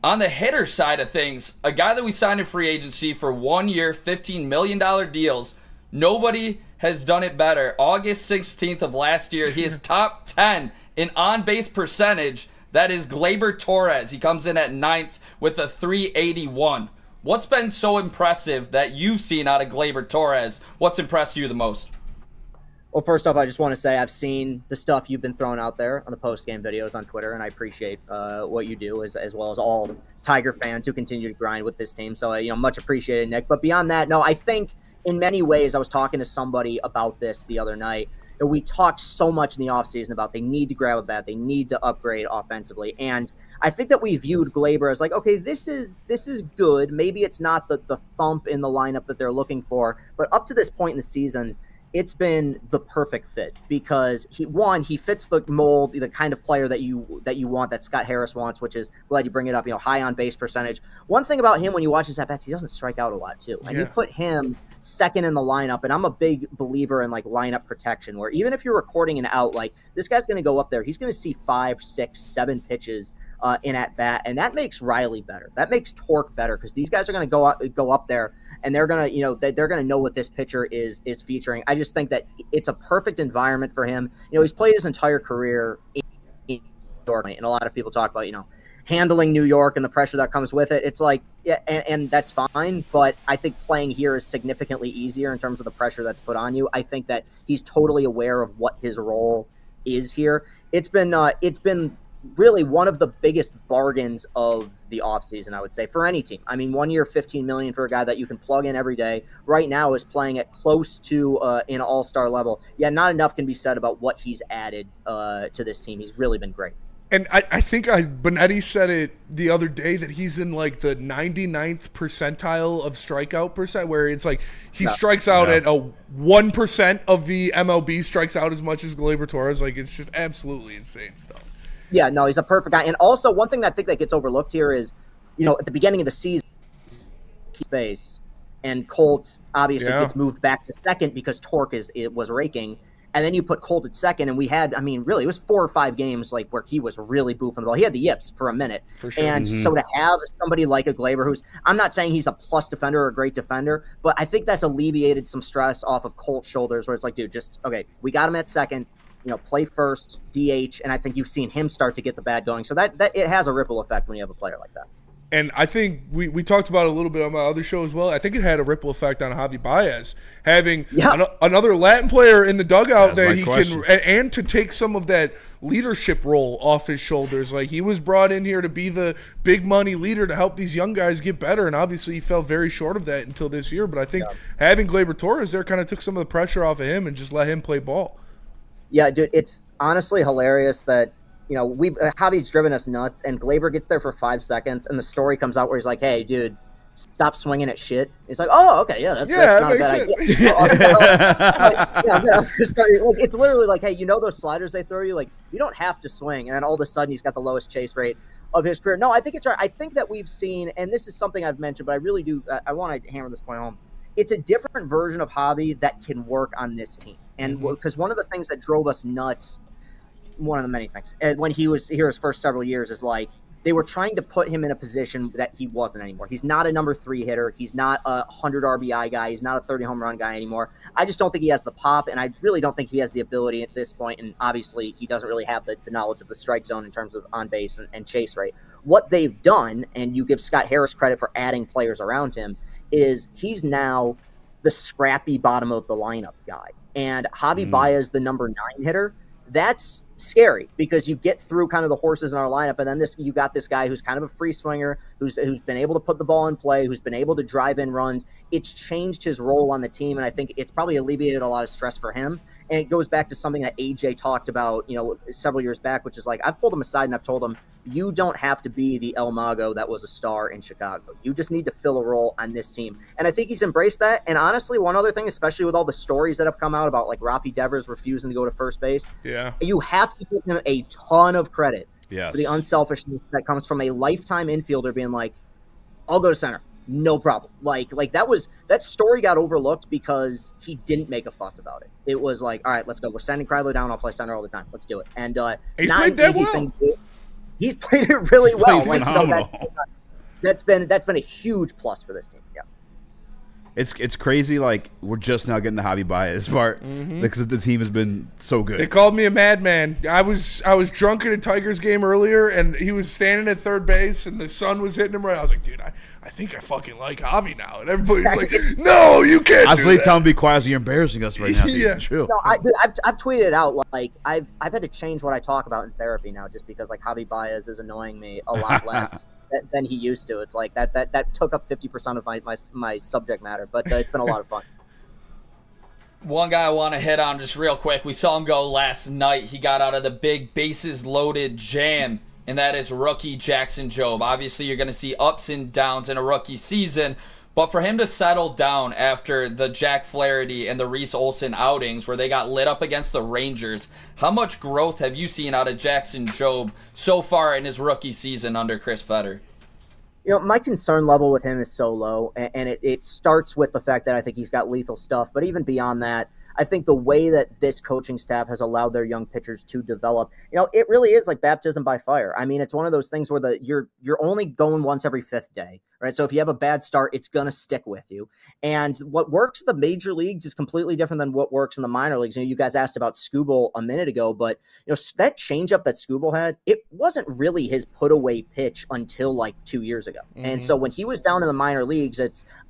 on the hitter side of things, a guy that we signed in free agency for 1 year, $15 million deals, nobody has done it better. August 16th of last year, he is top 10 in on-base percentage. That is Gleyber Torres. He comes in at 9th with a 381. What's been so impressive that you've seen out of Gleyber Torres? What's impressed you the most? Well, first off, I just want to say I've seen the stuff you've been throwing out there on the post-game videos on Twitter, and I appreciate what you do, as well as all Tiger fans who continue to grind with this team. So, much appreciated, Nick. But beyond that, no, I think in many ways, I was talking to somebody about this the other night. We talked so much in the offseason about they need to grab a bat, they need to upgrade offensively. And I think that we viewed Gleyber as okay, this is good. Maybe it's not the thump in the lineup that they're looking for, but up to this point in the season, it's been the perfect fit because he fits the mold, the kind of player that you want, that Scott Harris wants, which is, glad you bring it up, high on base percentage. One thing about him when you watch his at bats, he doesn't strike out a lot too. And you put him second in the lineup, and I'm a big believer in like lineup protection, where even if you're recording an out, like this guy's going to go up there, he's going to see 5, 6, 7 pitches in at bat, and that makes Riley better. That makes Torque better, because these guys are going to go up there, and they're going to they're going to know what this pitcher is featuring. I just think that it's a perfect environment for him. He's played his entire career in New York, and a lot of people talk about handling New York and the pressure that comes with it. It's like, yeah, and that's fine, but I think playing here is significantly easier in terms of the pressure that's put on you. I think that he's totally aware of what his role is here. It's been really one of the biggest bargains of the offseason, I would say, for any team. I mean, 1 year, $15 million for a guy that you can plug in every day right now is playing at close to an all-star level. Yeah, not enough can be said about what he's added to this team. He's really been great. And I think Benetti said it the other day that he's in like the 99th percentile of strikeout percent, where it's like he strikes out at a 1% of the MLB strikes out as much as Gleyber Torres. Like, it's just absolutely insane stuff. Yeah, no, he's a perfect guy. And also, one thing that I think that gets overlooked here is, at the beginning of the season, base, and Colt obviously gets moved back to second because Torque was raking. And then you put Colt at second, and we had, really, it was 4 or 5 games like where he was really boofing the ball. He had the yips for a minute. For sure. And so to have somebody like a Gleyber, who's, I'm not saying he's a plus defender or a great defender, but I think that's alleviated some stress off of Colt's shoulders, where it's like, dude, okay, we got him at second, play first, DH, and I think you've seen him start to get the bat going. So that it has a ripple effect when you have a player like that. And I think we talked about it a little bit on my other show as well. I think it had a ripple effect on Javi Baez, having another Latin player in the dugout that he can, and to take some of that leadership role off his shoulders. Like, he was brought in here to be the big money leader to help these young guys get better, and obviously he fell very short of that until this year. But I think having Gleyber Torres there kind of took some of the pressure off of him and just let him play ball. Yeah, dude, it's honestly hilarious that Javi's driven us nuts, and Gleyber gets there for 5 seconds, and the story comes out where he's like, "Hey, dude, stop swinging at shit." He's like, "Oh, okay, that's not a bad idea." I'm gonna start. Like, it's literally like, "Hey, those sliders they throw you? Like, you don't have to swing." And then all of a sudden, he's got the lowest chase rate of his career. No, I think it's right. I think that we've seen, and this is something I've mentioned, but I really do. I want to hammer this point home. It's a different version of Javi that can work on this team, and because one of the things that drove us nuts. One of the many things when he was here his first several years is like they were trying to put him in a position that he wasn't anymore. He's not a number 3 hitter. He's not a 100 RBI guy. He's not a 30 home run guy anymore. I just don't think he has the pop, and I really don't think he has the ability at this point. And obviously he doesn't really have the knowledge of the strike zone in terms of on base and chase rate. What they've done, and you give Scott Harris credit for adding players around him, is he's now the scrappy bottom of the lineup guy. And Javi Baez, the number 9 hitter, that's scary because you get through kind of the horses in our lineup, and then you got this guy who's kind of a free swinger, who's been able to put the ball in play, who's been able to drive in runs. It's changed his role on the team, and I think it's probably alleviated a lot of stress for him. And it goes back to something that AJ talked about, several years back, which is like, I've pulled him aside and I've told him, you don't have to be the El Mago that was a star in Chicago. You just need to fill a role on this team. And I think he's embraced that. And honestly, one other thing, especially with all the stories that have come out about like Rafi Devers refusing to go to first base, you have to give him a ton of credit for the unselfishness that comes from a lifetime infielder being like, I'll go to center. No problem. Like that story got overlooked because he didn't make a fuss about it. It was like, all right, let's go. We're sending Kryler down. I'll play center all the time. Let's do it. And he's played that well. He's played it really well. Like, so that's been a huge plus for this team. Yeah. It's crazy. Like, we're just now getting the Javi Baez part because the team has been so good. They called me a madman. I was drunk at a Tigers game earlier, and he was standing at third base, and the sun was hitting him right. I was like, dude, I think I fucking like Javi now. And everybody's like, no, you can't. I was like, tell him be quiet. You're embarrassing us right now. Yeah, true. No, I've tweeted it out. Like I've had to change what I talk about in therapy now, just because like Javi Baez is annoying me a lot less than he used to. It's like that took up 50% of my subject matter, but it's been a lot of fun. One guy I want to hit on just real quick. We saw him go last night. He got out of the big bases loaded jam, and that is rookie Jackson Jobe. Obviously, you're going to see ups and downs in a rookie season, but for him to settle down after the Jack Flaherty and the Reese Olson outings where they got lit up against the Rangers, how much growth have you seen out of Jackson Jobe so far in his rookie season under Chris Fetter? My concern level with him is so low, and it starts with the fact that I think he's got lethal stuff. But even beyond that, I think the way that this coaching staff has allowed their young pitchers to develop, it really is like baptism by fire. I mean, it's one of those things where you're only going once every fifth day, right? So if you have a bad start, it's going to stick with you. And what works in the major leagues is completely different than what works in the minor leagues. You guys asked about Skubal a minute ago, but that changeup that Skubal had, it wasn't really his put away pitch until like 2 years ago. Mm-hmm. And so when he was down in the minor leagues,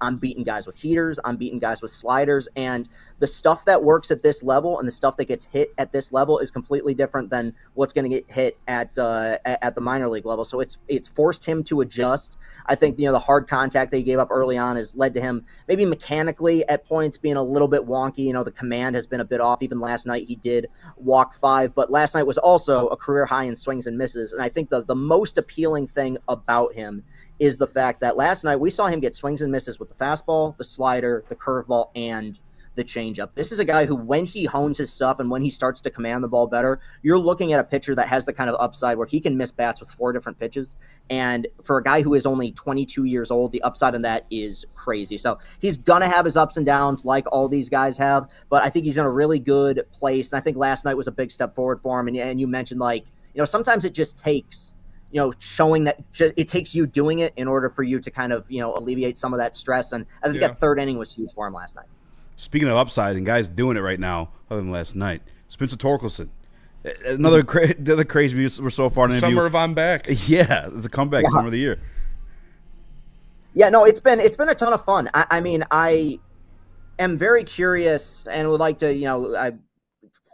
I'm beating guys with heaters, I'm beating guys with sliders, and the stuff that works at this level and the stuff that gets hit at this level is completely different than what's going to get hit at the minor league level. So it's forced him to adjust. I think the hard contact that he gave up early on has led to him maybe mechanically at points being a little bit wonky. The command has been a bit off. Even last night he did walk 5, but last night was also a career high in swings and misses. And I think the most appealing thing about him is the fact that last night we saw him get swings and misses with the fastball, the slider, the curveball, and the changeup. This is a guy who, when he hones his stuff and when he starts to command the ball better, you're looking at a pitcher that has the kind of upside where he can miss bats with 4 different pitches. And for a guy who is only 22 years old, the upside on that is crazy. So he's going to have his ups and downs like all these guys have, but I think he's in a really good place. And I think last night was a big step forward for him. And you mentioned, sometimes it just takes showing that it takes you doing it in order for you to kind of, alleviate some of that stress. And I think that third inning was huge for him last night. Speaking of upside and guys doing it right now, other than last night, Spencer Torkelson, another crazy we're so far in the summer of I'm back. Yeah, it's a comeback summer of the year. Yeah, no, it's been a ton of fun. I mean, I am very curious and would like to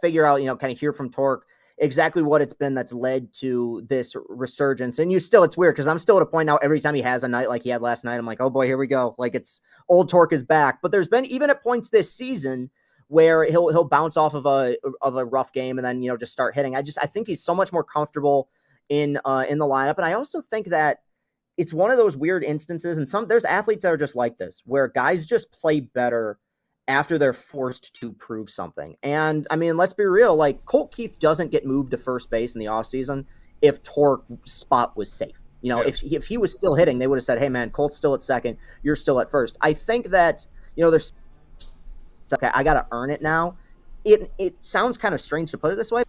figure out kind of hear from Torque exactly what it's been that's led to this resurgence. And it's weird because I'm still at a point now, every time he has a night like he had last night, I'm like, oh boy, here we go. Like, it's old Torque is back. But there's been even at points this season where he'll bounce off of a rough game and then, just start hitting. I think he's so much more comfortable in the lineup. And I also think that it's one of those weird instances, and there's athletes that are just like this, where guys just play better after they're forced to prove something. And I mean, let's be real, like Colt Keith doesn't get moved to first base in the offseason if Torque's spot was safe. If he was still hitting, they would have said, hey man, Colt's still at second, you're still at first. I think that, there's okay, I got to earn it now. It sounds kind of strange to put it this way.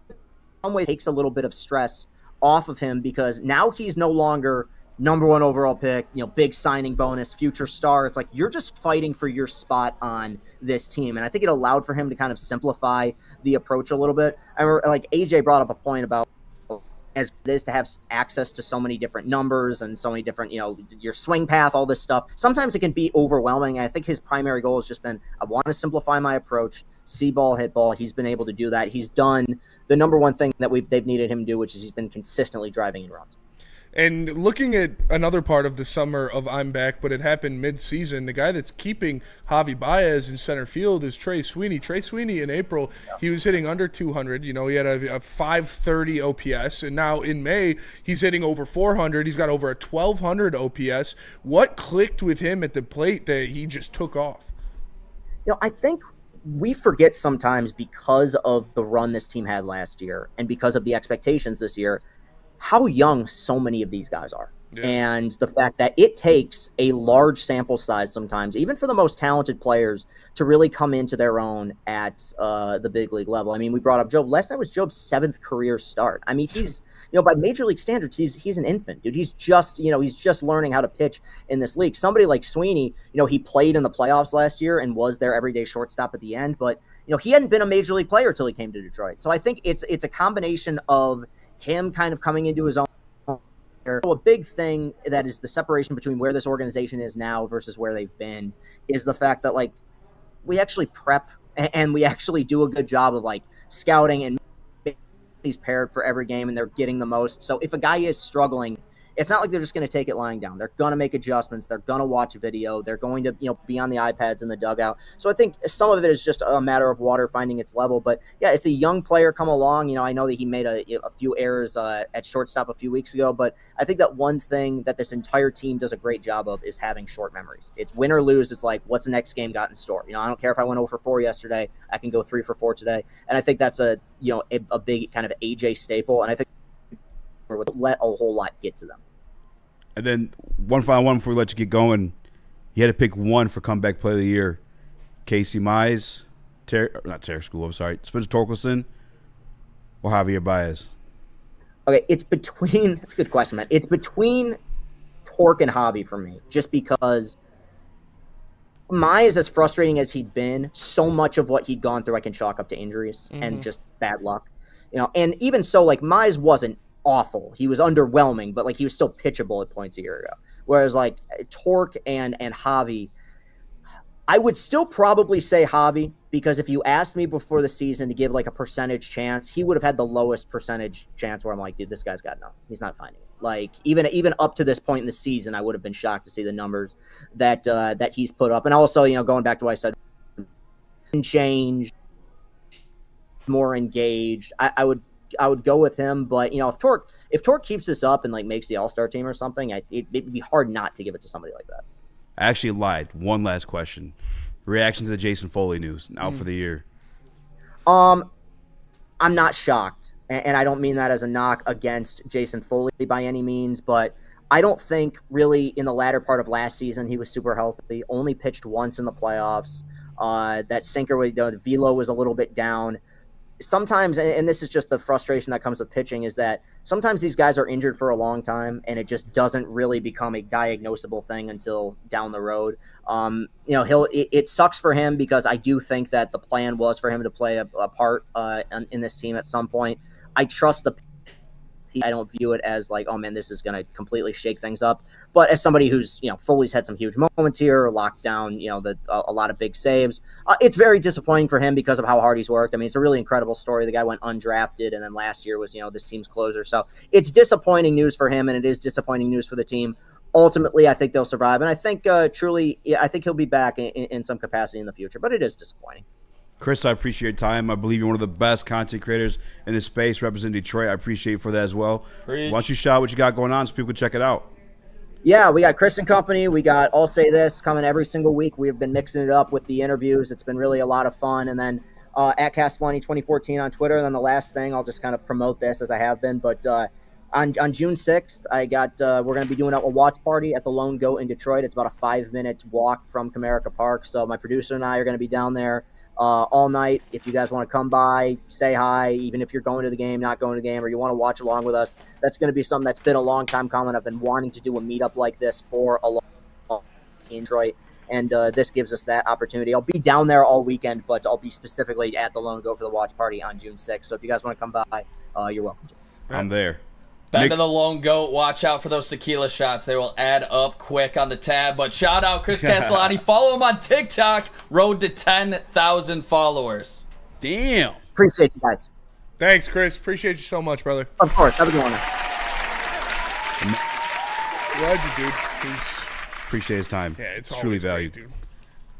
In some ways, it takes a little bit of stress off of him because now he's no longer number 1 overall pick, big signing bonus, future star. It's like you're just fighting for your spot on this team. And I think it allowed for him to kind of simplify the approach a little bit. I remember, like, AJ brought up a point about as it is to have access to so many different numbers and so many different, your swing path, all this stuff. Sometimes it can be overwhelming. And I think his primary goal has just been, I want to simplify my approach, see ball, hit ball. He's been able to do that. He's done the number 1 thing that they've needed him to do, which is he's been consistently driving in runs. And looking at another part of the summer of I'm back, but it happened mid-season, the guy that's keeping Javi Baez in center field is Trey Sweeney. Trey Sweeney in April, he was hitting under 200. He had a 530 OPS, and now in May, he's hitting over 400. He's got over a 1,200 OPS. What clicked with him at the plate that he just took off? I think we forget sometimes because of the run this team had last year and because of the expectations this year, how young so many of these guys are. Yeah. And the fact that it takes a large sample size sometimes, even for the most talented players, to really come into their own at the big league level. I mean, we brought up Job. Last night was Job's 7th career start. I mean, he's, by major league standards, he's an infant, dude. He's just learning how to pitch in this league. Somebody like Sweeney, he played in the playoffs last year and was their everyday shortstop at the end, but he hadn't been a major league player until he came to Detroit. So I think it's a combination of him kind of coming into his own. A big thing that is the separation between where this organization is now versus where they've been is the fact that, like, we actually prep and we actually do a good job of, like, scouting and he's paired for every game and they're getting the most. So if a guy is struggling, it's not like they're just going to take it lying down. They're going to make adjustments. They're going to watch a video. They're going to, be on the iPads in the dugout. So I think some of it is just a matter of water finding its level. But yeah, it's a young player come along. I know that he made a few errors at shortstop a few weeks ago, but I think that one thing that this entire team does a great job of is having short memories. It's win or lose. It's like, what's the next game got in store? I don't care if I went 0 for 4 yesterday. I can go 3 for 4 today. And I think that's a big kind of AJ staple. And I think let a whole lot get to them. And then one final one before we let you get going. You had to pick one for comeback player of the year. Casey Mize, Spencer Torkelson, or Javier Baez. Okay, it's between. That's a good question, man. It's between Torque and Javi for me, just because Mize, as frustrating as he'd been, so much of what he'd gone through I can chalk up to injuries and just bad luck. And even so, like, Mize wasn't awful. He was underwhelming, but like he was still pitchable at points a year ago. Whereas like Torque and Javi, I would still probably say Javi, because if you asked me before the season to give like a percentage chance, he would have had the lowest percentage chance where I'm like, dude, this guy's got no. He's not finding it. Like even up to this point in the season, I would have been shocked to see the numbers that he's put up. And also, going back to what I said, change, more engaged. I would go with him, but if Torque keeps this up and like makes the All-Star team or something, it'd be hard not to give it to somebody like that. I actually lied. One last question. Reaction to the Jason Foley news, out for the year. I'm not shocked, and I don't mean that as a knock against Jason Foley by any means, but I don't think really in the latter part of last season he was super healthy. Only pitched once in the playoffs. That sinker, the velo was a little bit down. Sometimes, and this is just the frustration that comes with pitching, is that sometimes these guys are injured for a long time and it just doesn't really become a diagnosable thing until down the road. It sucks for him, because I do think that the plan was for him to play a part in this team at some point. I trust I don't view it as like, oh man, this is going to completely shake things up. But as somebody who's, Foley's had some huge moments here, locked down, a lot of big saves. It's very disappointing for him because of how hard he's worked. I mean, it's a really incredible story. The guy went undrafted, and then last year was, this team's closer. So it's disappointing news for him, and it is disappointing news for the team. Ultimately, I think they'll survive. And I think I think he'll be back in some capacity in the future, but it is disappointing. Chris, I appreciate your time. I believe you're one of the best content creators in this space representing Detroit. I appreciate you for that as well. Preach. Why don't you shout what you got going on so people can check it out? Yeah, we got Chris and Company. We got I'll Say This coming every single week. We have been mixing it up with the interviews. It's been really a lot of fun. And then at Castelani 2014 on Twitter. And then the last thing, I'll just kind of promote this as I have been. But on June 6th, we're going to be doing a watch party at the Lone Goat in Detroit. It's about a 5-minute walk from Comerica Park. So my producer and I are going to be down there all night. If you guys want to come by, say hi, even if you're going to the game, not going to the game, or you want to watch along with us, that's going to be something that's been a long time coming. I've been wanting to do a meetup like this for a long time in Detroit, and this gives us that opportunity. I'll be down there all weekend, but I'll be specifically at the Lone Goat for the watch party on June 6th. So if you guys want to come by, you're welcome to. I'm there. Back to the Lone Goat. Watch out for those tequila shots. They will add up quick on the tab. But shout out Chris Castelani. Follow him on TikTok. Road to 10,000 followers. Damn. Appreciate you guys. Thanks, Chris. Appreciate you so much, brother. Of course. Have a good one. Legend, dude. Appreciate his time. Yeah, it's truly always valued. great, dude.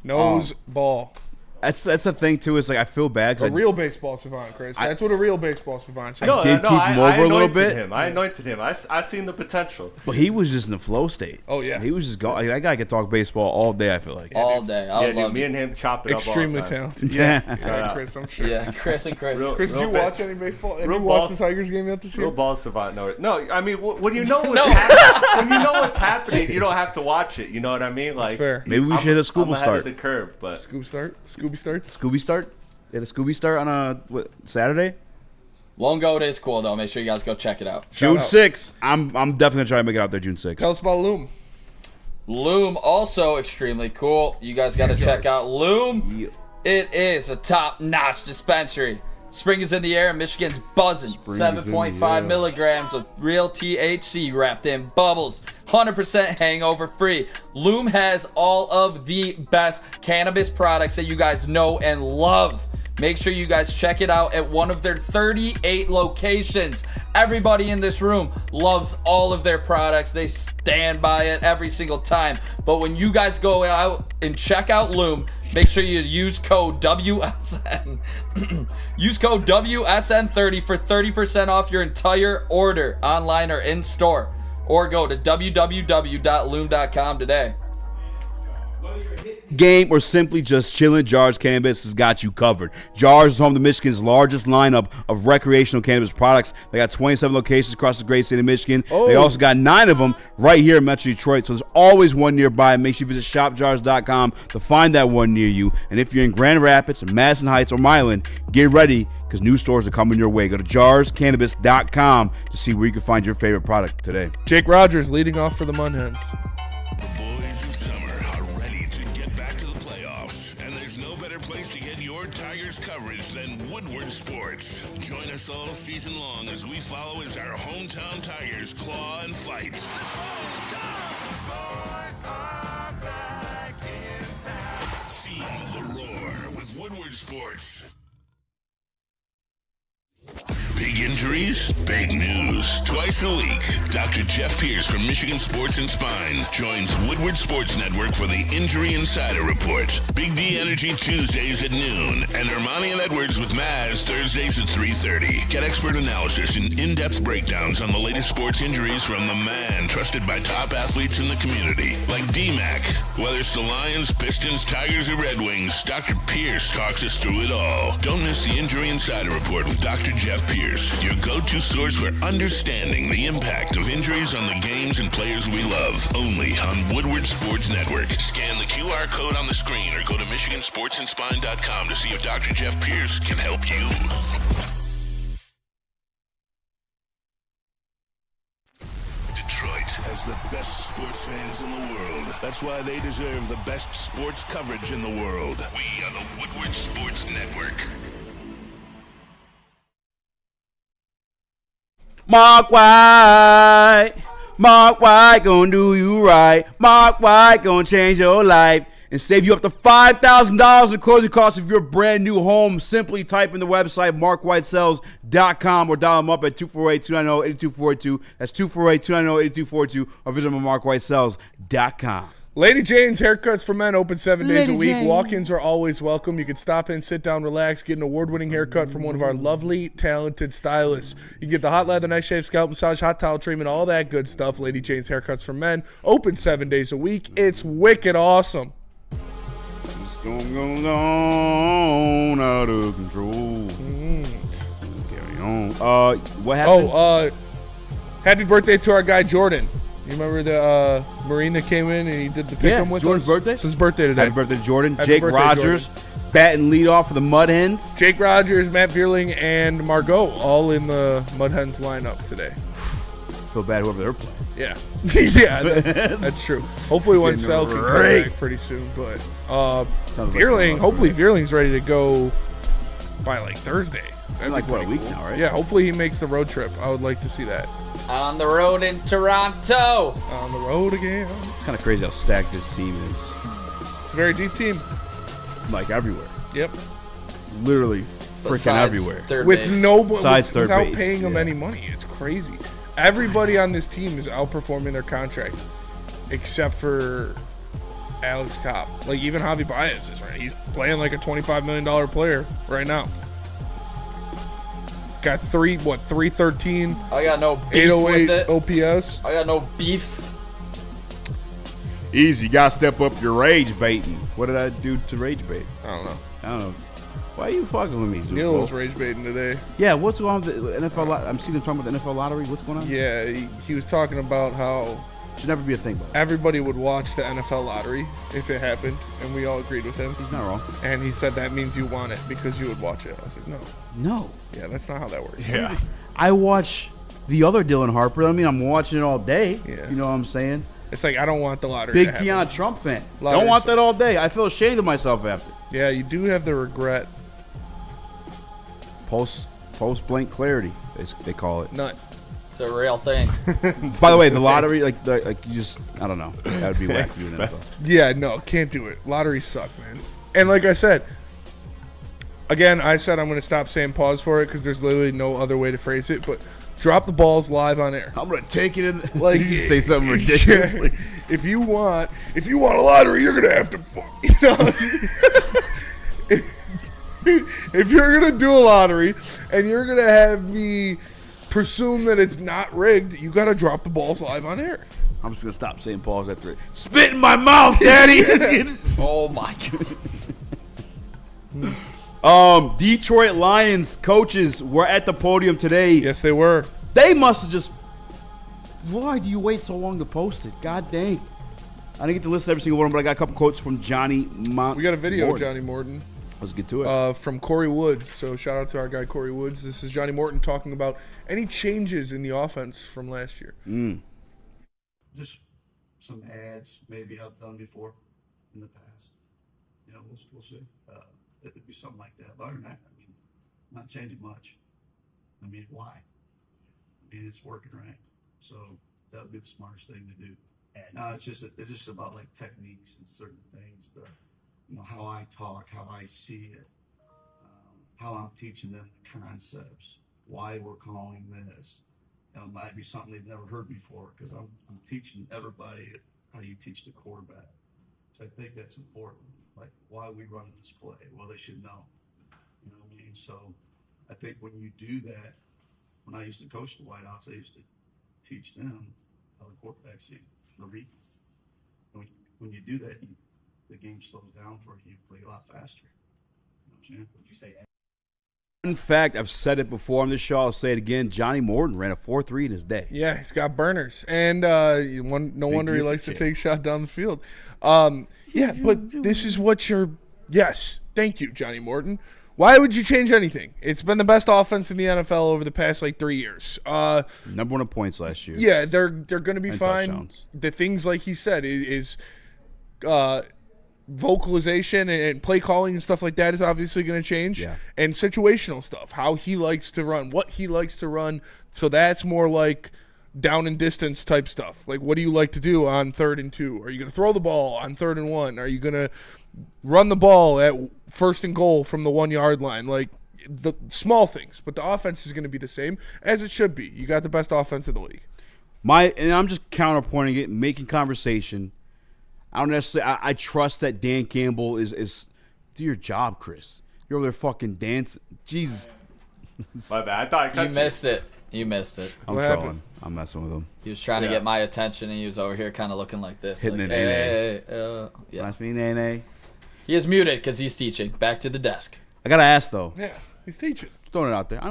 Nose ball. That's the thing too. Is like I feel bad. A real baseball savant, Chris. That's what a real baseball savant says. I did keep him over a little bit. I anointed him. I seen the potential. But he was just in the flow state. Oh yeah, he was just going. That guy could talk baseball all day. I feel like all day. I love me and him chop it extremely up all the time. talented. Yeah, Chris, I'm sure. Yeah, Chris and Chris. Chris, did you watch any baseball? Have you watched the Tigers game yet this year? Real ball savant. No. I mean, when you know what's happening, when you know what's happening, you don't have to watch it. You know what I mean? Like, that's fair. Maybe we should hit a Scooby start. I'm ahead of the curve, but Scooby starts. Scooby start. Did a Scooby start on Saturday? Lone Goat is cool though. Make sure you guys go check it out. June 6th. I'm definitely gonna try to make it out there June 6th. Tell us about Loom. Loom also extremely cool. You guys got to check out Loom. Yeah. It is a top-notch dispensary. Spring is in the air and Michigan's buzzing. 7.5 milligrams of real THC wrapped in bubbles. 100% hangover free. Loom has all of the best cannabis products that you guys know and love. Make sure you guys check it out at one of their 38 locations. Everybody in this room loves all of their products. They stand by it every single time. But when you guys go out and check out Loom, make sure you use code WSN. Use code WSN30 for 30% off your entire order, online or in store. Or go to www.loom.com today. Game or simply just chilling, Jars Cannabis has got you covered. Jars is home to Michigan's largest lineup of recreational cannabis products. They got 27 locations across the great state of Michigan. They also got 9 of them right here in Metro Detroit, so there's always one nearby. Make sure you visit shopjars.com to find that one near you. And if you're in Grand Rapids, Madison Heights, or Milan, get ready because new stores are coming your way. Go to jarscannabis.com to see where you can find your favorite product today. Jake Rogers leading off for the Mudhens. The boys of summer are ready to get back to the playoffs, and there's no better place to get your Tigers coverage than Woodward Sports. Join us all season long as we follow as our hometown Tigers claw and fight. This ball is gone. Boys are back in town. Feel the roar with Woodward Sports. Big injuries, big news. Twice a week, Dr. Jeff Pierce from Michigan Sports and Spine joins Woodward Sports Network for the Injury Insider Report. Big D Energy Tuesdays at noon, and Ermanni and Edwards with Maz Thursdays at 3:30. Get expert analysis and in-depth breakdowns on the latest sports injuries from the man trusted by top athletes in the community, like D-Mac. Whether it's the Lions, Pistons, Tigers, or Red Wings, Dr. Pierce talks us through it all. Don't miss the Injury Insider Report with Dr. Jeff Pierce, your go-to source for understanding the impact of injuries on the games and players we love. Only on Woodward Sports Network. Scan the QR code on the screen or go to MichiganSportsandSpine.com to see if Dr. Jeff Pierce can help you. Detroit has the best sports fans in the world. That's why they deserve the best sports coverage in the world. We are the Woodward Sports Network. Mark White gonna do you right. Mark White gonna change your life and save you up to $5,000 in the closing costs of your brand new home. Simply type in the website markwhitesells.com or dial them up at 248-290-8242. That's 248-290-8242 or visit them at markwhitesells.com. Lady Jane's Haircuts for Men open 7 days a week. Walk-ins are always welcome. You can stop in, sit down, relax, get an award-winning haircut from one of our lovely, talented stylists. You can get the hot leather, nice shave, scalp massage, hot towel treatment, all that good stuff. Lady Jane's Haircuts for Men open 7 days a week. It's wicked awesome. It's going on out of control. Carry on. What happened? Happy birthday to our guy Jordan. You remember the Marine that came in and he did the pick-em with Jordan's us? birthday? It's his birthday today. Happy birthday to Jordan. Happy Jake birthday, Rogers, batting leadoff for the Mudhens. Jake Rogers, Matt Vierling, and Margot all in the Mudhens lineup today. Feel bad whoever they're playing. Yeah. Yeah, that's true. Hopefully one cell can come back pretty soon. But Vierling, hopefully Vierling's ready to go by like Thursday. That'd like be what, a pretty week now, right? Yeah, hopefully he makes the road trip. I would like to see that. On the road in Toronto. On the road again. It's kind of crazy how stacked this team is. It's a very deep team. Like everywhere. Yep. Literally freaking everywhere. With no, Besides third without base, paying them any money. It's crazy. Everybody on this team is outperforming their contract, except for Alex Cobb. Like even Javi Baez is right. He's playing like a $25 million player right now. Got 313. I got no beef with it. OPS. I got no beef. Easy, you gotta step up your rage baiting. What did I do to rage bait? I don't know. Why are you fucking with me, Zuko? Neil was rage baiting today. Yeah, what's going on with the NFL? I'm seeing them talking about the NFL lottery. What's going on? Yeah, he was talking about how should never be a thing, but everybody would watch the NFL lottery if it happened, and we all agreed with him. He's not wrong. And he said that means you want it because you would watch it. I was like, no. No. Yeah, that's not how that works. Yeah. I watch the other Dylan Harper. I mean, I'm watching it all day. Yeah. You know what I'm saying? It's like, I don't want the lottery Big to happen. Tiana Trump fan. Lottery Don't want that all day. I feel ashamed of myself after. Yeah, you do have the regret. Post blank clarity, they call it. Nut. It's a real thing. By the way, the lottery, like you just, I don't know. That would be whack to do in NFL. Yeah, no, can't do it. Lotteries suck, man. And like I said, again, I said I'm going to stop saying pause for it because there's literally no other way to phrase it, but drop the balls live on air. I'm going to take it in. Like, you just say something ridiculous. Yeah, if you want a lottery, you're going to have to, if you're going to do a lottery and you're going to have me presume that it's not rigged, you got to drop the balls live on air. I'm just gonna stop saying pause after it. Spit in my mouth, Daddy. Oh my God. Detroit Lions coaches were at the podium today. Yes, they were. They must have just. Why do you wait so long to post it? God dang. I didn't get to listen to every single one, but I got a couple quotes from Johnny We got a video of Johnny Morton. Let's get to it. From Corey Woods. So shout out to our guy Corey Woods. This is Johnny Morton talking about any changes in the offense from last year. Just some ads maybe I've done before in the past. You know, we'll see. It would be something like that. But other than that, I mean, not changing much. I mean, why? I mean, it's working right. So that would be the smartest thing to do. No, it's just about like techniques and certain things. How I talk, how I see it, how I'm teaching them the concepts, why we're calling this. It might be something they've never heard before because I'm teaching everybody how you teach the quarterback. So I think that's important. Like why we run this play. Well, they should know. You know what I mean? So I think when you do that, when I used to coach the Whiteouts, I used to teach them how the quarterback see the reads. And when you do that, the game slows down for you. You play a lot faster. You know what I'm saying? Would you say? In fact, I've said it before on this show. I'll say it again. Johnny Morton ran a 4.3 in his day. Yeah, he's got burners. And no wonder he likes to take shot down the field. Yeah, but this is what you're – yes, thank you, Johnny Morton. Why would you change anything? It's been the best offense in the NFL over the past, 3 years. Number one in points last year. Yeah, they're going to be fine. Touchdowns. The things, like he said, is vocalization and play calling and stuff like that is obviously going to change. Yeah. And situational stuff, how he likes to run, what he likes to run. So that's more like down and distance type stuff. Like, what do you like to do on 3rd and 2? Are you going to throw the ball on 3rd and 1? Are you going to run the ball at 1st and goal from the 1 yard line? Like, the small things. But the offense is going to be the same as it should be. You got the best offense in the league. And I'm just counterpointing it, making conversation. I don't necessarily. I trust that Dan Campbell is do your job, Chris. You're over there fucking dancing. Jesus. My bad. I thought I cut You missed it. You missed it. I'm trolling. I'm messing with him. He was trying to get my attention, and he was over here kind of looking like this. Hitting like, an yeah. That's me, Nene. He is muted because he's teaching. Back to the desk. I got to ask, though. Yeah, he's teaching. Just throwing it out there.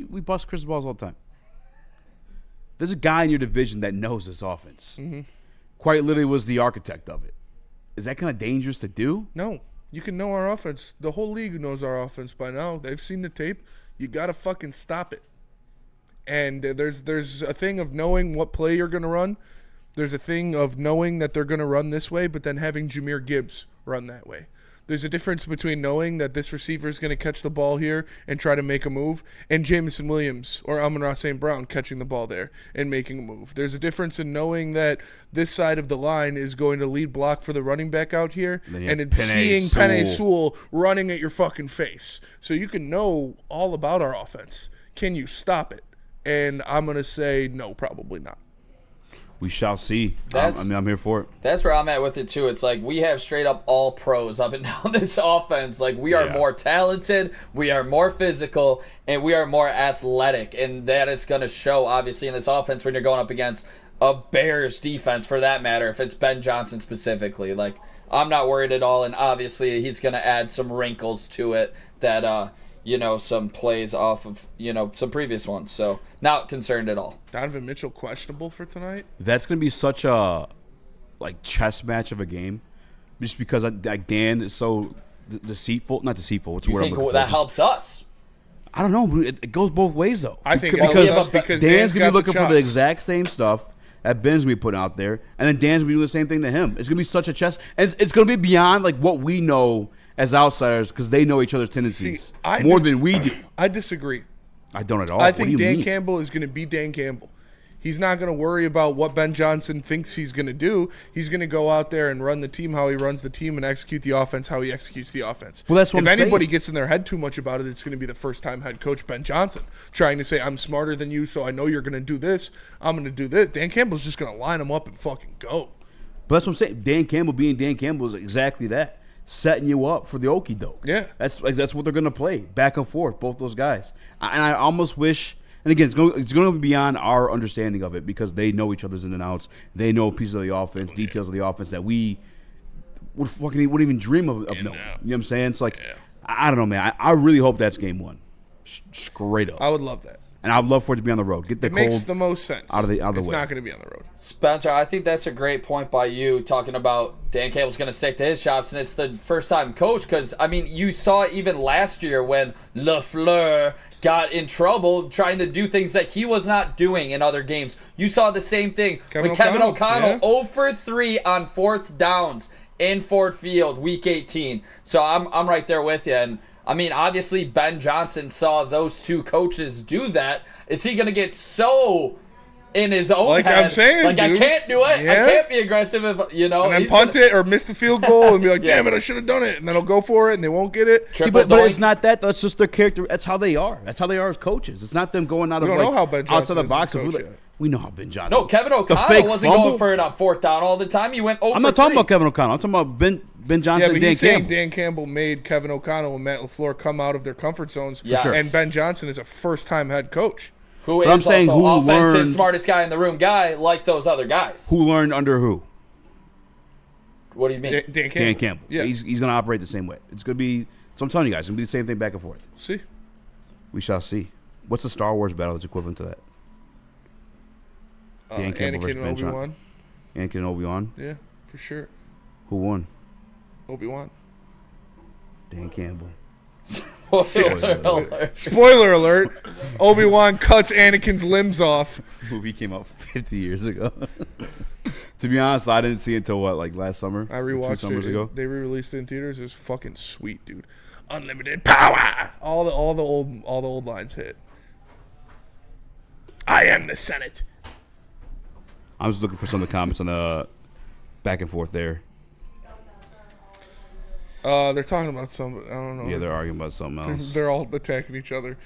We bust Chris balls all the time. There's a guy in your division that knows this offense. Mm-hmm. Quite literally was the architect of it. Is that kind of dangerous to do? No. You can know our offense. The whole league knows our offense by now. They've seen the tape. You got to fucking stop it. And there's a thing of knowing what play you're going to run. There's a thing of knowing that they're going to run this way, but then having Jahmyr Gibbs run that way. There's a difference between knowing that this receiver is going to catch the ball here and try to make a move, and Jameson Williams or Amon-Ra St. Brown catching the ball there and making a move. There's a difference in knowing that this side of the line is going to lead block for the running back out here, and it's seeing Penei Sewell running at your fucking face. So you can know all about our offense. Can you stop it? And I'm going to say no, probably not. We shall see. I'm here for it. That's where I'm at with it, too. It's like we have straight up all pros up and down this offense. Like, we are more talented, we are more physical, and we are more athletic. And that is going to show, obviously, in this offense when you're going up against a Bears defense, for that matter, if it's Ben Johnson specifically. Like, I'm not worried at all. And obviously, he's going to add some wrinkles to it that, some plays off of, some previous ones. So, not concerned at all. Donovan Mitchell questionable for tonight? That's going to be such a, chess match of a game. Just because, Dan is so deceitful. Not deceitful. What's the word I'm looking for? That helps us? I don't know. It goes both ways, though. I think because Dan's going to be looking for the exact same stuff that Ben's going to be putting out there. And then Dan's going to be doing the same thing to him. It's going to be such a chess. And it's going to be beyond, what we know as outsiders, because they know each other's tendencies more than we do. I disagree. I don't at all. I think Dan Campbell is going to be Dan Campbell. He's not going to worry about what Ben Johnson thinks he's going to do. He's going to go out there and run the team how he runs the team and execute the offense how he executes the offense. Well, that's what if I'm anybody saying. Gets in their head too much about it, it's going to be the first-time head coach Ben Johnson trying to say, I'm smarter than you, so I know you're going to do this. I'm going to do this. Dan Campbell's just going to line them up and fucking go. But that's what I'm saying. Dan Campbell being Dan Campbell is exactly that. Setting you up for the okie doke. Yeah. That's what they're going to play, back and forth, both those guys. And I almost wish, And again, it's going to be beyond our understanding of it because they know each other's in and outs. They know pieces of the offense, details of the offense that we wouldn't even dream of knowing. You know what I'm saying? It's like, I don't know, man. I really hope that's game one. Straight up. I would love that. And I'd love for it to be on the road. Get the it cold makes the most sense. out of the way. It's not going to be on the road. Spencer, I think that's a great point by you talking about Dan Campbell's going to stick to his chops, and it's the first time coach because, I mean, you saw even last year when LaFleur got in trouble trying to do things that he was not doing in other games. You saw the same thing with Kevin O'Connell, 0 for 3 on 4th downs in Ford Field, Week 18. So I'm right there with you, and I mean, obviously, Ben Johnson saw those two coaches do that. Is he going to get so in his own head? I'm saying, like, dude. I can't do it. Yeah. I can't be aggressive if, you know. And then punt it or miss the field goal and be like, damn it, I should have done it. And then he'll go for it and they won't get it. See, but it's not that. That's just their character. That's how they are. That's how they are as coaches. It's not them going out of know how Ben Johnson outside the box. is as coach yet. We know how Ben Johnson. No, Kevin O'Connell wasn't going for it on 4th down all the time. He went over. I'm not talking about Kevin O'Connell. I'm talking about Ben Johnson Yeah, but and Dan he's saying Campbell. Dan Campbell made Kevin O'Connell and Matt LaFleur come out of their comfort zones. Yeah. Sure. And Ben Johnson is a first-time head coach. Who But I'm is saying also who offensive, learned- smartest guy in the room guy like those other guys. Who learned under who? What do you mean? Dan Campbell. Dan Campbell. Yeah. He's going to operate the same way. It's going to be. So I'm telling you guys, it's going to be the same thing back and forth. See? We shall see. What's the Star Wars battle that's equivalent to that? Dan Campbell Anakin versus and Ben Johnson. Obi-Wan. Anakin and Obi-Wan. Yeah, for sure. Who won? Obi-Wan. Dan Campbell. Spoiler alert. Obi-Wan cuts Anakin's limbs off. Movie came out 50 years ago. To be honest, I didn't see it until what, like last summer? I 2 rewatched summers it. ago. They re-released it in theaters. It was fucking sweet, dude. Unlimited power. All the old lines hit. I am the Senate. I was looking for some of the comments on the back and forth there. They're talking about something. I don't know. Yeah, they're arguing about something else. They're all attacking each other.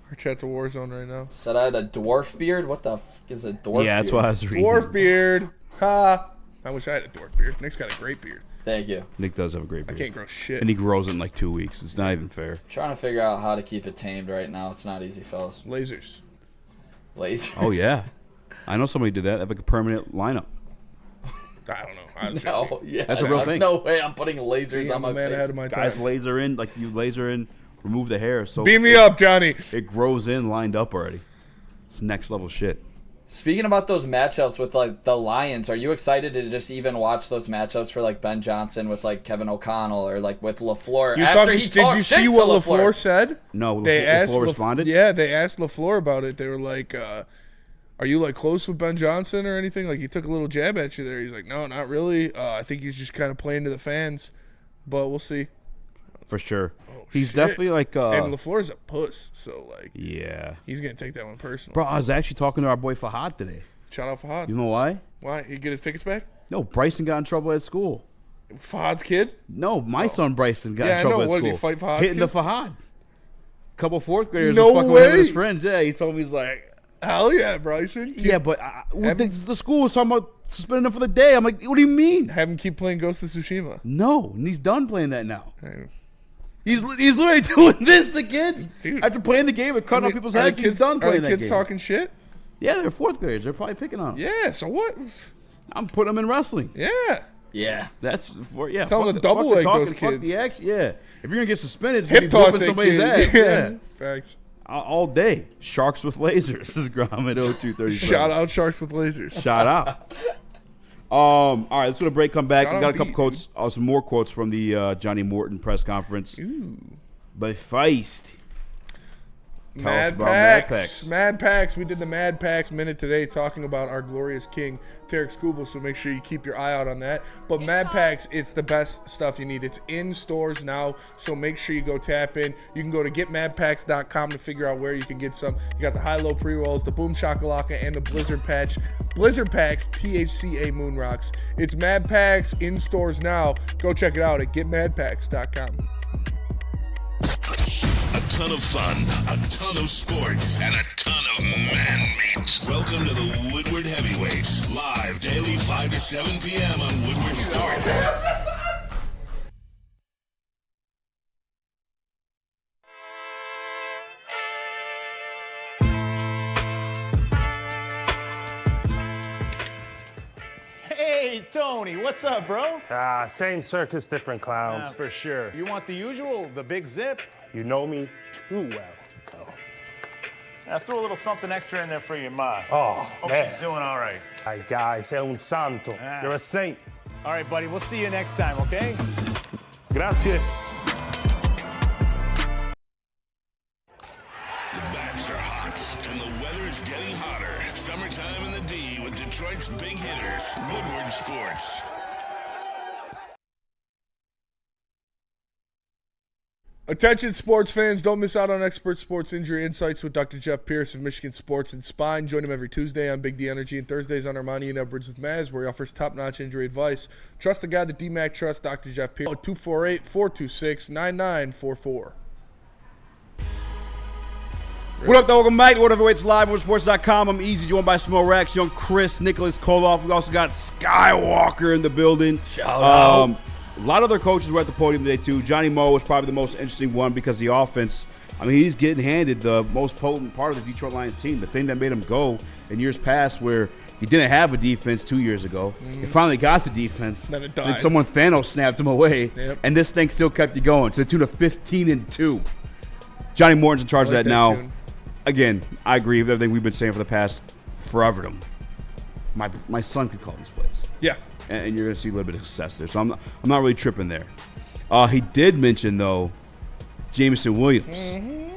Our chat's a war zone right now. Said I had a dwarf beard? What the f is a dwarf beard? Yeah, that's what I was reading. Dwarf beard. Ha. I wish I had a dwarf beard. Nick's got a great beard. Thank you. Nick does have a great I beard. can't grow shit. And he grows it in like 2 weeks. It's not even fair. Trying to figure out how to keep it tamed right now. It's not easy, fellas. Lasers. Lasers. Oh, yeah. I know somebody did that. They have like a permanent lineup. I don't know. I was No, joking. yeah, That's a real thing. No way I'm putting lasers Yeah, on I'm my a man face. ahead of my Guys time. laser in, like you laser in, remove the hair. So Beam me up, Johnny. It grows in, lined up already. It's next level shit. Speaking about those matchups with like the Lions, are you excited to just even watch those matchups for like Ben Johnson with like Kevin O'Connell or like with LaFleur? Did you see what LaFleur said? No, They asked LaFleur responded? Yeah, they asked LaFleur about it. They were like, are you like close with Ben Johnson or anything? Like he took a little jab at you there. He's like, no, not really. I think he's just kind of playing to the fans, but we'll see. For sure. Oh, He's shit. definitely like and LaFleur's a puss, so like yeah. he's gonna take that one personal. Bro, I was actually talking to our boy Fahad today. Shout out Fahad. You know why? Why? He get his tickets back? No, Bryson got in trouble at school. Fahad's kid? No, my son Bryson got Yeah, I in trouble know. at What, school. did he fight Fahad's Hitting the kid? Fahad. Couple fourth graders No were fucking with him and way. his friends. Yeah, he told me he's like, Hell yeah, Bryson. yeah, but the school was talking about suspending him for the day. I'm like, what do you mean? Have him keep playing Ghost of Tsushima. No, and he's done playing that now. Hey, He's literally doing this to kids. Dude. After playing the game and cutting off people's are the heads, he's done Are playing the that kids game. talking shit? Yeah, they're fourth graders. They're probably picking on him. Yeah, so what? I'm putting them in wrestling. Yeah. Yeah. That's for yeah. Tell fuck them to the- fuck double the leg talking, those fuck kids. the action. Yeah. If you're gonna get suspended, it's gonna Hip be whooping toss that somebody's kid. ass. Yeah. Facts. All day. Sharks with lasers. This is Gromit 0237. Shout out Sharks with Lasers. Shout out. All right, let's go to break. Come back. Shout We out got a couple Beat. quotes. Some more quotes from the Johnny Morton press conference. Ooh. By Feist. Tell us Mad about Mad Packs. Packs. Mad Packs. We did the Mad Packs minute today talking about our glorious king, Tarek Skubal, so make sure you keep your eye out on that. But Mad Packs, it's the best stuff you need. It's in stores now, so make sure you go tap in. You can go to getmadpacks.com to figure out where you can get some. You got the high-low pre-rolls, the Boom Shakalaka, and the Blizzard Patch. Blizzard Packs, THCA Moon Rocks. It's Mad Packs in stores now. Go check it out at getmadpacks.com. A ton of fun, a ton of sports, and a ton of man meat. Welcome to the Woodward Heavyweights, live daily 5 to 7 p.m. on Woodward Sports. Hey, Tony, what's up, bro? Same circus, different clowns. For sure. You want the usual, the big zip? You know me too well. I threw a little something extra in there for your ma. Oh, Hope man. she's doing all right. Ay, guy, sei un santo. You're a saint. All right, buddy, we'll see you next time, okay? Grazie. The bats are hot, and the weather's getting hotter. Summertime in the D with Detroit's big hitters, Woodward Sports. Attention sports fans, don't miss out on expert sports injury insights with Dr. Jeff Pierce of Michigan Sports and Spine. Join him every Tuesday on Big D Energy and Thursdays on Ermanni and Edwards with Maz, where he offers top-notch injury advice. Trust the guy that DMAC trusts, Dr. Jeff Pierce. 248-426-9944. What up, though? Welcome back to World Heavyweights Live on Sports.com. I'm Easy, joined by Small Rex, young Chris, Nicholas Koloff. We also got Skywalker in the building. Shout out. A lot of other coaches were at the podium today, too. Johnny Moe was probably the most interesting one because the offense, I mean, he's getting handed the most potent part of the Detroit Lions team, the thing that made him go in years past where he didn't have a defense 2 years ago. He finally got the defense. Then it died. And someone Thanos snapped him away. Yep. And this thing still kept you going to the tune of 15-2. Johnny Morton's in charge of that now. Tune. Again, I agree with everything we've been saying for the past forever. My son could call these plays. Yeah. And you're going to see a little bit of success there. So I'm not really tripping there. He did mention, though, Jameson Williams and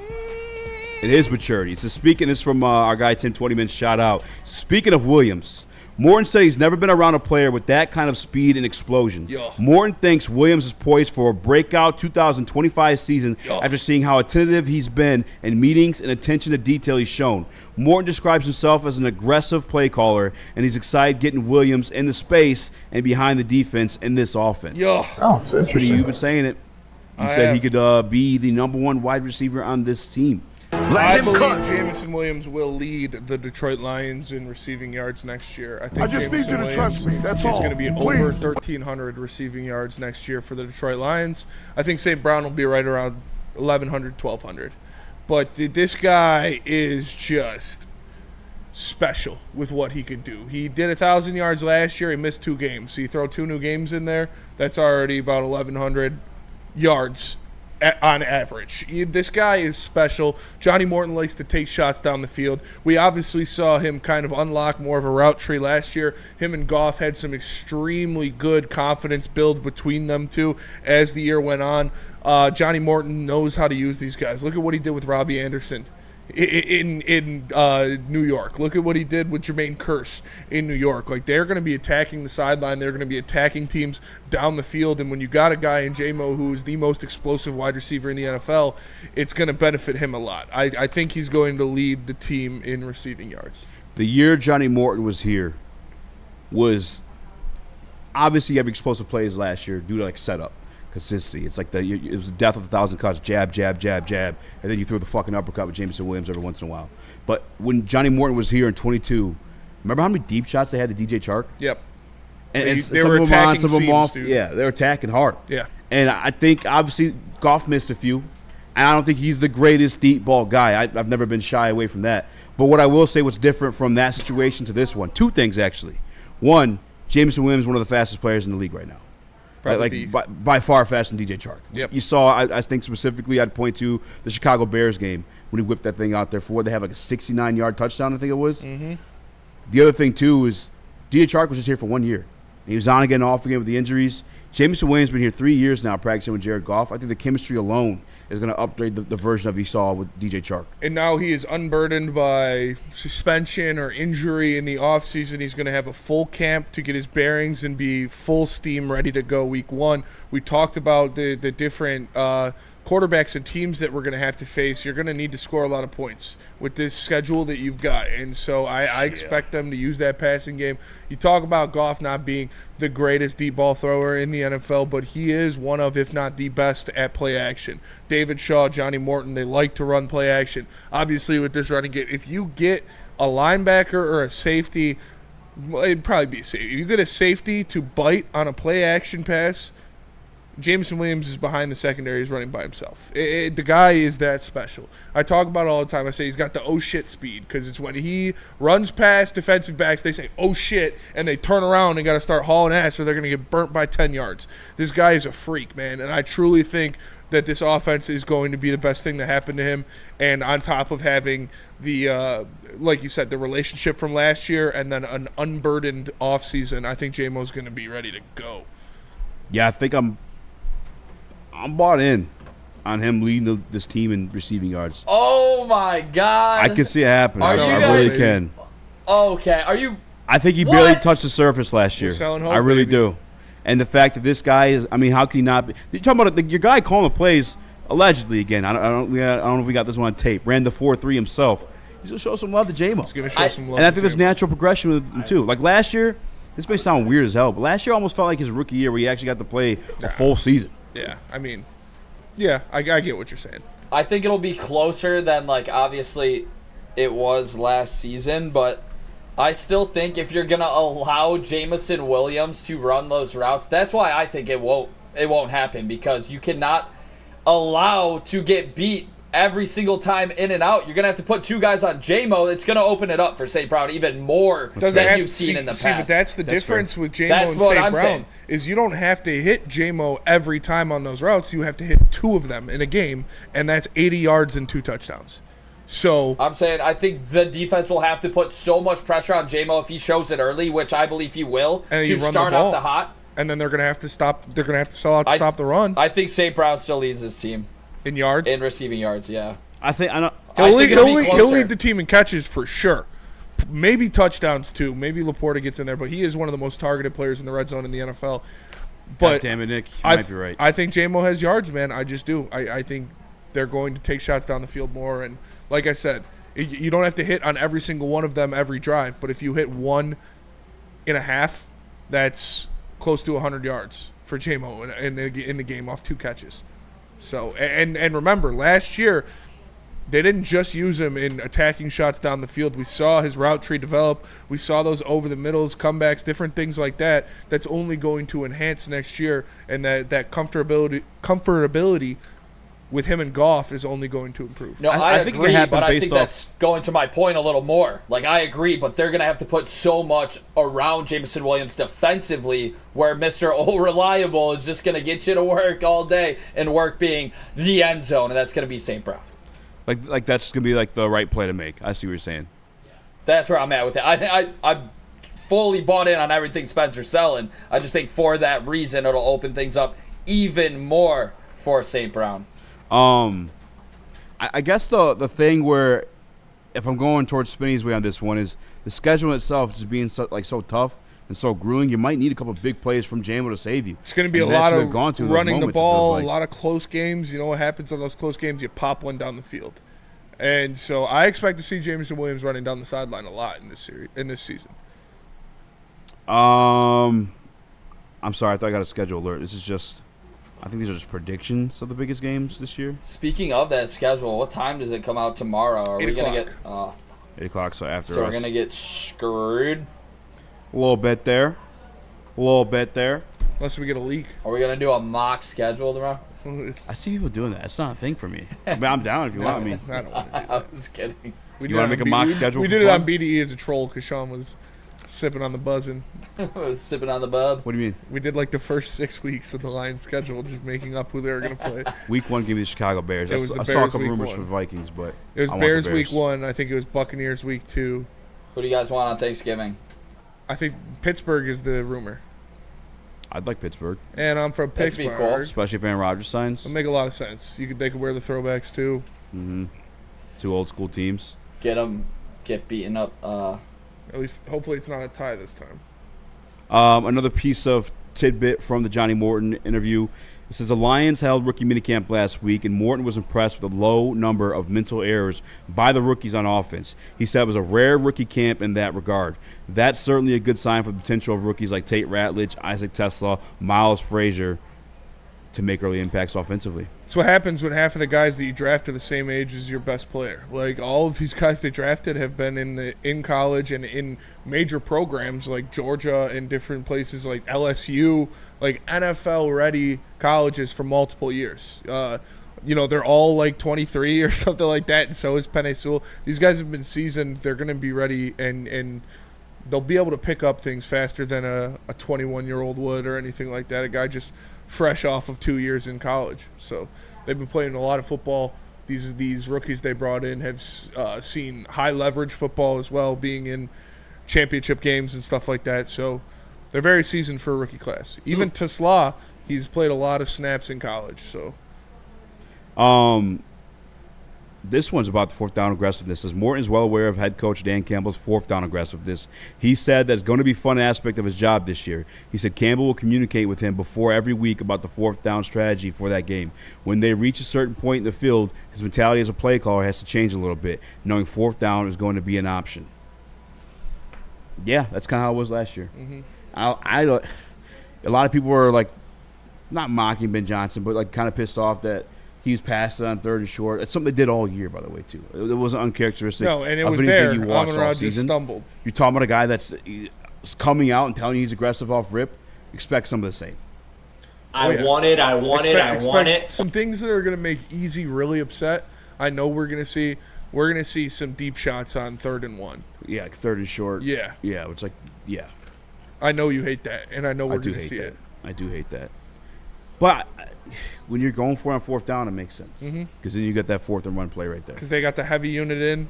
his maturity. So speaking, this is from our guy Tim 20 Minutes, shout out. Speaking of Williams, Morton said he's never been around a player with that kind of speed and explosion. Yo. Morton thinks Williams is poised for a breakout 2025 season after seeing how attentive he's been in meetings and attention to detail he's shown. Morton describes himself as an aggressive play caller, and he's excited getting Williams into space and behind the defense in this offense. Yo. Oh, it's interesting. You've been saying it. You said he could be the number one wide receiver on this team. I believe Jameson Williams will lead the Detroit Lions in receiving yards next year. I think I just need Jameson you to trust Williams me. That's is all. going to be Please. over 1,300 receiving yards next year for the Detroit Lions. I think St. Brown will be right around 1,100, 1,200. But this guy is just special with what he could do. He did 1,000 yards last year. He missed 2 games. So you throw 2 new games in there, that's already about 1,100 yards on average. This guy is special. Johnny Morton likes to take shots down the field. We obviously saw him kind of unlock more of a route tree last year. Him and Goff had some extremely good confidence build between them two as the year went on. Johnny Morton knows how to use these guys. Look at what he did with Robbie Anderson in New York. Look at what he did with Jermaine Kearse in New York. Like, they're going to be attacking the sideline. They're going to be attacking teams down the field. And when you got a guy in J-Mo who is the most explosive wide receiver in the NFL, it's going to benefit him a lot. I think he's going to lead the team in receiving yards. The year Johnny Morton was here was obviously every explosive plays last year due to like setup. Consistency. It's like it was the death of 1,000 cuts. Jab, jab, jab, jab, and then you throw the fucking uppercut with Jameson Williams every once in a while. But when Johnny Morton was here in 22, remember how many deep shots they had to DJ Chark? Yep. And They were attacking seams, dude. Yeah, they were attacking hard. Yeah. And I think obviously Goff missed a few, and I don't think he's the greatest deep ball guy. I've never been shy away from that. But what I will say, what's different from that situation to this one, 2 things actually. One, Jameson Williams is one of the fastest players in the league right now. Like by far faster than DJ Chark. Yep. You saw, I think specifically, I'd point to the Chicago Bears game when he whipped that thing out there for they have like a 69-yard touchdown, I think it was. Mm-hmm. The other thing too is DJ Chark was just here for 1 year. He was on again, off again with the injuries. Jameson Williams has been here 3 years now practicing with Jared Goff. I think the chemistry alone is going to upgrade the version of he saw with DJ Chark. And now he is unburdened by suspension or injury in the offseason. He's going to have a full camp to get his bearings and be full steam ready to go week 1. We talked about the different quarterbacks and teams that we're going to have to face. You're going to need to score a lot of points with this schedule that you've got. And so I expect them to use that passing game. You talk about Goff not being the greatest deep ball thrower in the NFL, but he is one of, if not the best at play action. David Shaw, Johnny Morton, they like to run play action. Obviously with this running game, if you get a linebacker or a safety, well, it'd probably be a safety. If you get a safety to bite on a play action pass, Jameson Williams is behind the secondary. He's running by himself. The guy is that special. I talk about it all the time. I say he's got the oh shit speed because it's when he runs past defensive backs, they say oh shit, and they turn around and got to start hauling ass or they're going to get burnt by 10 yards. This guy is a freak, man, and I truly think that this offense is going to be the best thing that happened to him. And on top of having the, like you said, the relationship from last year and then an unburdened offseason, I think J-Mo's going to be ready to go. Yeah, I think I'm bought in on him leading this team in receiving yards. Oh, my God. I can see it happening. Are you I guys, really can. Okay. Are you? I think he What? barely touched the surface last year. We're selling hope, I really baby. do. And the fact that this guy is, I mean, how can he not be? You're talking about your guy calling the plays, allegedly, again. I don't know if we got this one on tape. Ran the 4-3 himself. He's going to show some love to J-Mo. He's going to show some love And I to think there's J-Mo. natural progression with him, too. Like last year, this may sound weird as hell, but last year almost felt like his rookie year where he actually got to play a full season. Yeah, I mean, yeah, I get what you're saying. I think it'll be closer than, like, obviously it was last season, but I still think if you're going to allow Jameson Williams to run those routes, that's why I think it won't happen, because you cannot allow to get beat every single time in and out. You're going to have to put two guys on J-Mo. It's going to open it up for St. Brown even more than you've seen in the past. But that's the difference with J-Mo That's and what St. I'm Brown saying. is you don't have to hit J-Mo every time on those routes. You have to hit 2 of them in a game, and that's 80 yards and 2 touchdowns. So I'm saying I think the defense will have to put so much pressure on J-Mo if he shows it early, which I believe he will, and to you run start the ball, out the hot. and then they're going to have to stop. They're going to have to sell out to stop the run I think St. Brown still leads this team in yards, in receiving yards. Yeah, I think he'll lead closer. the team in catches for sure. Maybe touchdowns too. Maybe Laporta gets in there, but he is one of the most targeted players in the red zone in the NFL. But God damn it, Nick, you might be right. I think J-Mo has yards, man. I just do. I think they're going to take shots down the field more, and like I said, you don't have to hit on every single one of them every drive, but if you hit 1.5, that's close to 100 yards for J-Mo in the game off 2 catches. So and remember, last year they didn't just use him in attacking shots down the field. We saw his route tree develop. We saw those over the middles, comebacks, different things like that. That's only going to enhance next year, and that comfortability with him and Goff is only going to improve. No, I think it agree, happened but I based think off- that's going to my point a little more. Like, I agree, but they're going to have to put so much around Jameson Williams defensively where Mr. Reliable is just going to get you to work all day, and work being the end zone, and that's going to be St. Brown. Like that's going to be like the right play to make. I see what you're saying. That's where I'm at with it. I'm fully bought in on everything Spencer's selling. I just think for that reason it'll open things up even more for St. Brown. I guess the thing where, if I'm going towards Spinney's way on this one, is the schedule itself just being so tough and so grueling. You might need a couple of big plays from J-Mo to save you. It's going to be And a that's lot what of they've gone to in those running the moments, it ball, feels a like. lot of close games. You know what happens on those close games? You pop one down the field. And so I expect to see Jameson Williams running down the sideline a lot in this season. I'm sorry, I thought I got a schedule alert. This is just, I think these are just predictions of the biggest games this year. Speaking of that schedule, what time does it come out tomorrow? Are 8 we going to o'clock. get 8 o'clock, so after so us. we're going to get screwed? A little bit there. Unless we get a leak. Are we going to do a mock schedule tomorrow? I see people doing that. It's not a thing for me. I mean, I'm down if you want me. I don't want to do I that. was kidding. You want to make a mock schedule We for did it fun? on BDE as a troll because Sean was sipping on the buzzing. Sipping on the bub. What do you mean? We did like the first 6 weeks of the Lions schedule, just making up who they were going to play. Week 1 gave me the Chicago Bears. It was the I saw a Bears couple week rumors 1. for Vikings, but It was I want the Bears week 1. I think it was Buccaneers week 2. Who do you guys want on Thanksgiving? I think Pittsburgh is the rumor. I'd like Pittsburgh, And I'm from That'd be Pittsburgh. cool. especially if Aaron Rodgers signs. It'll make a lot of sense. They could wear the throwbacks too. Mm-hmm. 2 old school teams. Get beaten up. At least, hopefully, it's not a tie this time. Another piece of tidbit from the Johnny Morton interview. It says the Lions held rookie minicamp last week, and Morton was impressed with the low number of mental errors by the rookies on offense. He said it was a rare rookie camp in that regard. That's certainly a good sign for the potential of rookies like Tate Ratledge, Isaac Tesla, Miles Frazier. to make early impacts offensively. That's what happens when half of the guys that you draft are the same age as your best player. Like, all of these guys they drafted have been in college and in major programs like Georgia and different places like LSU, like NFL-ready colleges for multiple years. They're all like 23 or something like that, and so is Penei Sewell. These guys have been seasoned. They're going to be ready, and they'll be able to pick up things faster than a 21-year-old would or anything like that, a guy just fresh off of 2 years in college. So they've been playing a lot of football. These rookies they brought in have seen high leverage football as well, being in championship games and stuff like that. So they're very seasoned for a rookie class. Even Tesla, he's played a lot of snaps in college. So this one's about the fourth down aggressiveness. As Morton is well aware of head coach Dan Campbell's fourth down aggressiveness. He said that's going to be a fun aspect of his job this year. He said Campbell will communicate with him before every week about the fourth down strategy for that game. When they reach a certain point in the field, his mentality as a play caller has to change a little bit, knowing fourth down is going to be an option. Yeah, that's kind of how it was last year. Mm-hmm. A lot of people were like, not mocking Ben Johnson, but like kind of pissed off that he was passing on third and short. It's something they did all year, by the way, too. It wasn't uncharacteristic. No, and it of was anything there. you watched all Amon-Ra just season. stumbled. You're talking about a guy that's coming out and telling you he's aggressive off rip. Expect some of the same. I want it. Some things that are going to make Easy really upset. I know we're going to see. We're going to see some deep shots on 3rd and 1. Yeah, like third and short. Yeah. Yeah, it's like, yeah. I know you hate that, and I know we're going to see that. it. I do hate that. But when you're going for it on fourth down, it makes sense. Because then you get that 4th and 1 play right there. Because they got the heavy unit in.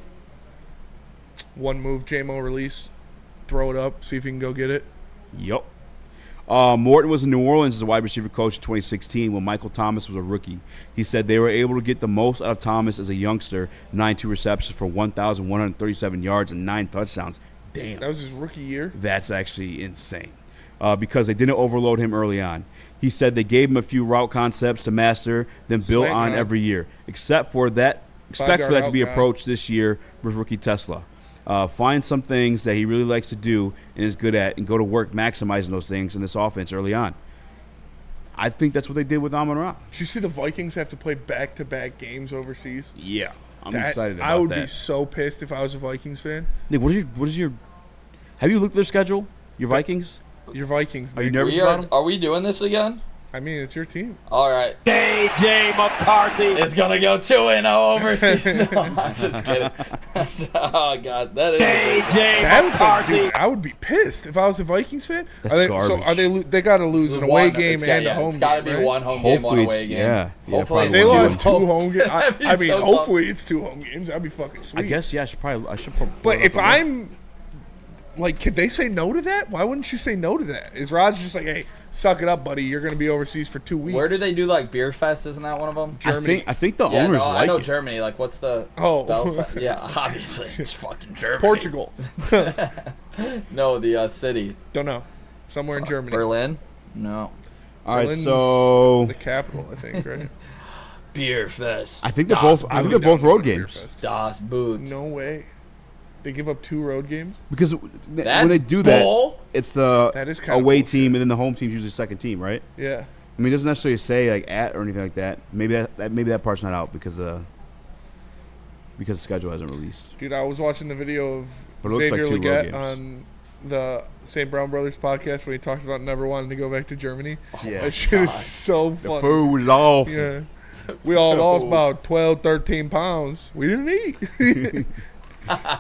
One move, JMO release. Throw it up, see if you can go get it. Yep. Morton was in New Orleans as a wide receiver coach in 2016 when Michael Thomas was a rookie. He said they were able to get the most out of Thomas as a youngster, 92 receptions for 1,137 yards and 9 touchdowns. Damn. That was his rookie year? That's actually insane. Because they didn't overload him early on. He said they gave him a few route concepts to master, then built on every year. Expect for that to be approached this year with rookie Tesla. Find some things that he really likes to do and is good at, and go to work maximizing those things in this offense early on. I think that's what they did with Amon-Ra. Did you see the Vikings have to play back-to-back games overseas? Yeah, I'm excited about that. I would be so pissed if I was a Vikings fan. Nick, what is your? Have you looked at their schedule? Your Vikings? Your Vikings. Are you nervous about them? Are we doing this again? I mean, it's your team. All right. J.J. McCarthy is going to go 2-0 overseas. No, I'm just kidding. Oh, God. That is J.J. McCarthy. Dude, I would be pissed if I was a Vikings fan. That's garbage. So are they got to lose an away game and a home game, It's got to be one home game, one away game. Yeah. Hopefully if they lost 2 home games. I mean, so hopefully it's 2 home games. That'd be fucking sweet. I guess, yeah, I should probably. But if I'm, like, could they say no to that? Why wouldn't you say no to that? Is Rod's just like, hey, suck it up, buddy. You're going to be overseas for 2 weeks. Where do they do, like, Beer Fest? Isn't that one of them? Germany. I think the owners like it. I know Germany. Like, what's the... Oh. Belfast? Yeah, obviously. It's fucking Germany. Portugal. No, the city. Don't know. Somewhere in Germany. Berlin? No. All right, Berlin's so the capital, I think, right? Beer Fest. I think they're both. I think they're both road games. Das Boot. No way. They give up 2 road games? Because when they do that, it's the That is kinda away bullshit. team, and then the home team's usually second team, right? Yeah. I mean, it doesn't necessarily say like at or anything like that. Maybe that part's not out because the schedule hasn't released. Dude, I was watching the video of But it looks Xavier like 2 road Legette games. on the St. Brown Brothers podcast when he talks about never wanting to go back to Germany. Yeah. That shit is so funny. The food is off. Yeah. We all lost about 12, 13 pounds. We didn't eat.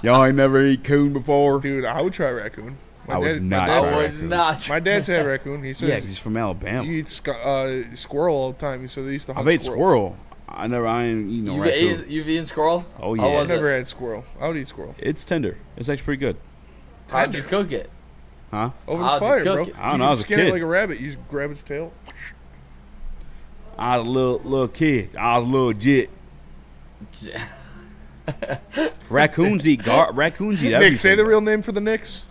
Y'all ain't never eat coon before? Dude, I would try raccoon. I would not dad's try a raccoon. My dad's had raccoon. He says Yeah, 'cause he's from Alabama. he eats squirrel all the time. He said they used to hunt I've ate squirrel. I ain't eaten no raccoon. You've eaten squirrel? Oh, How yeah. was I've never it? had squirrel. I would eat squirrel. It's tender. It's actually pretty good. How'd you cook it? Huh? Over How'd the you fire, cook bro. it? I don't You know, I can was a skin it kid. like a rabbit. You just grab its tail. I was a little kid. I was a little jit. Raccoons eat everything. Nick, say the real name for the Knicks.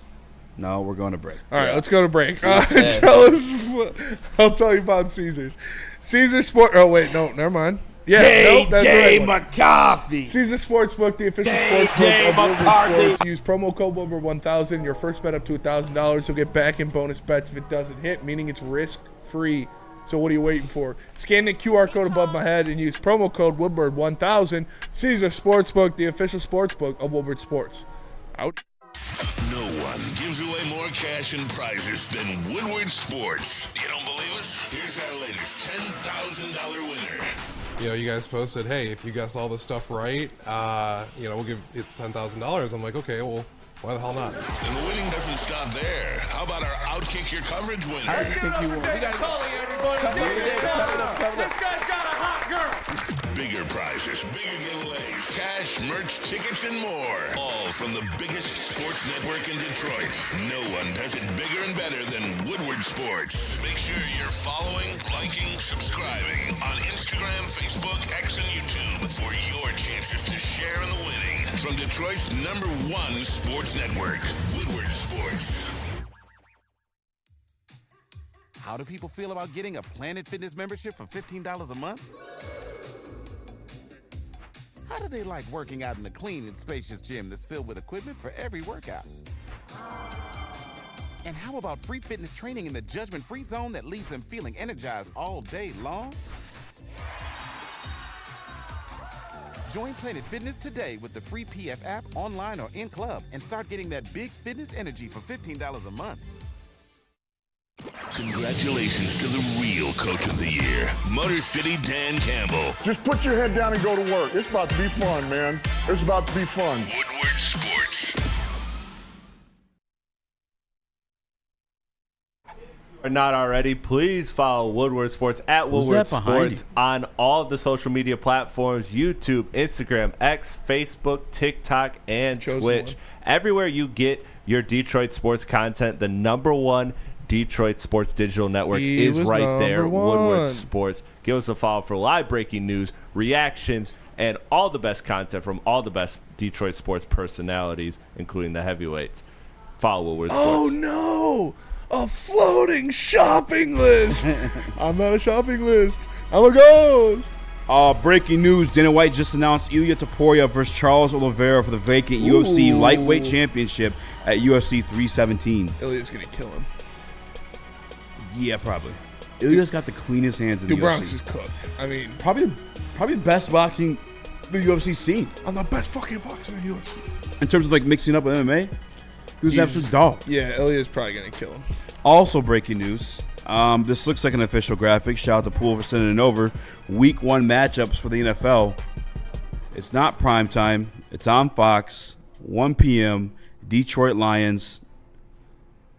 No, we're going to break. All right, let's go to break. Tell Yes. us. I'll tell you about Caesars. Caesars Sport. Oh wait, no, never mind. Yeah, nope, that's the right one. McCarthy. Caesar Sportsbook, the official J.J. sportsbook of Woodward McCarthy. Sports. Use promo code number 1000. Your first bet up to $1,000. You'll get back in bonus bets if it doesn't hit, meaning it's risk-free So what are you waiting for? Scan the QR code above my head and use promo code Woodward1000. Caesar Sportsbook, the official sportsbook of Woodward Sports. Out. No one gives away more cash and prizes than Woodward Sports. You don't believe us? Here's our latest $10,000 winner. You know, you guys posted, hey, if you guess all this stuff right, we'll give it's $10,000. I'm like, okay, well, why the hell not? And the winning doesn't stop there. How about our Outkick Your Coverage winner? I think you won. This guy's got a hot girl. Bigger prizes, bigger giveaways, cash, merch, tickets, and more. All from the biggest sports network in Detroit. No one does it bigger and better than Woodward Sports. Make sure you're following, liking, subscribing on Instagram, Facebook, X, and YouTube for your chances to share in the winning. From Detroit's #1 sports network, Woodward Sports. How do people feel about getting a Planet Fitness membership for $15 a month? How do they like working out in a clean and spacious gym that's filled with equipment for every workout? And how about free fitness training in the judgment-free zone that leaves them feeling energized all day long? Join Planet Fitness today with the free PF app, online or in club, and start getting that big fitness energy for $15 a month. Congratulations to the real Coach of the Year, Motor City Dan Campbell. Just put your head down and go to work. It's about to be fun, man. It's about to be fun. Woodward Sports. Are not already, please follow Woodward Sports at Woodward Sports on all the social media platforms: YouTube, Instagram, X, Facebook, TikTok, and Twitch. Everywhere you get your Detroit sports content, the #1 Detroit Sports Digital Network is right there, Woodward Sports. Give us a follow for live breaking news, reactions, and all the best content from all the best Detroit sports personalities, including the heavyweights. Follow Woodward Sports. Oh, no! A floating shopping list! I'm not a shopping list. I'm a ghost! Breaking news, Dana White just announced Ilya Topuria versus Charles Oliveira for the vacant UFC lightweight championship at UFC 317. Ilya's going to kill him. Yeah, probably. Ilya's got the cleanest hands in the UFC. Bronx is cooked. I mean, probably best boxing the UFC seen. I'm the best fucking boxer in UFC. In terms of like mixing up with MMA, he was an absolute dog. Yeah, Ilya's probably going to kill him. Also breaking news, this looks like an official graphic. Shout out to Poole for sending it over. Week 1 matchups for the NFL. It's not prime time. It's on Fox, 1 p.m. Detroit Lions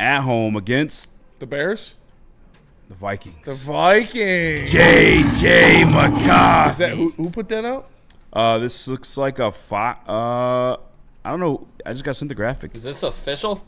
at home against the Bears? The Vikings. The Vikings. J.J. McCarthy. Is that who put that out? This looks like a I don't know. I just got sent the graphic. Is this official?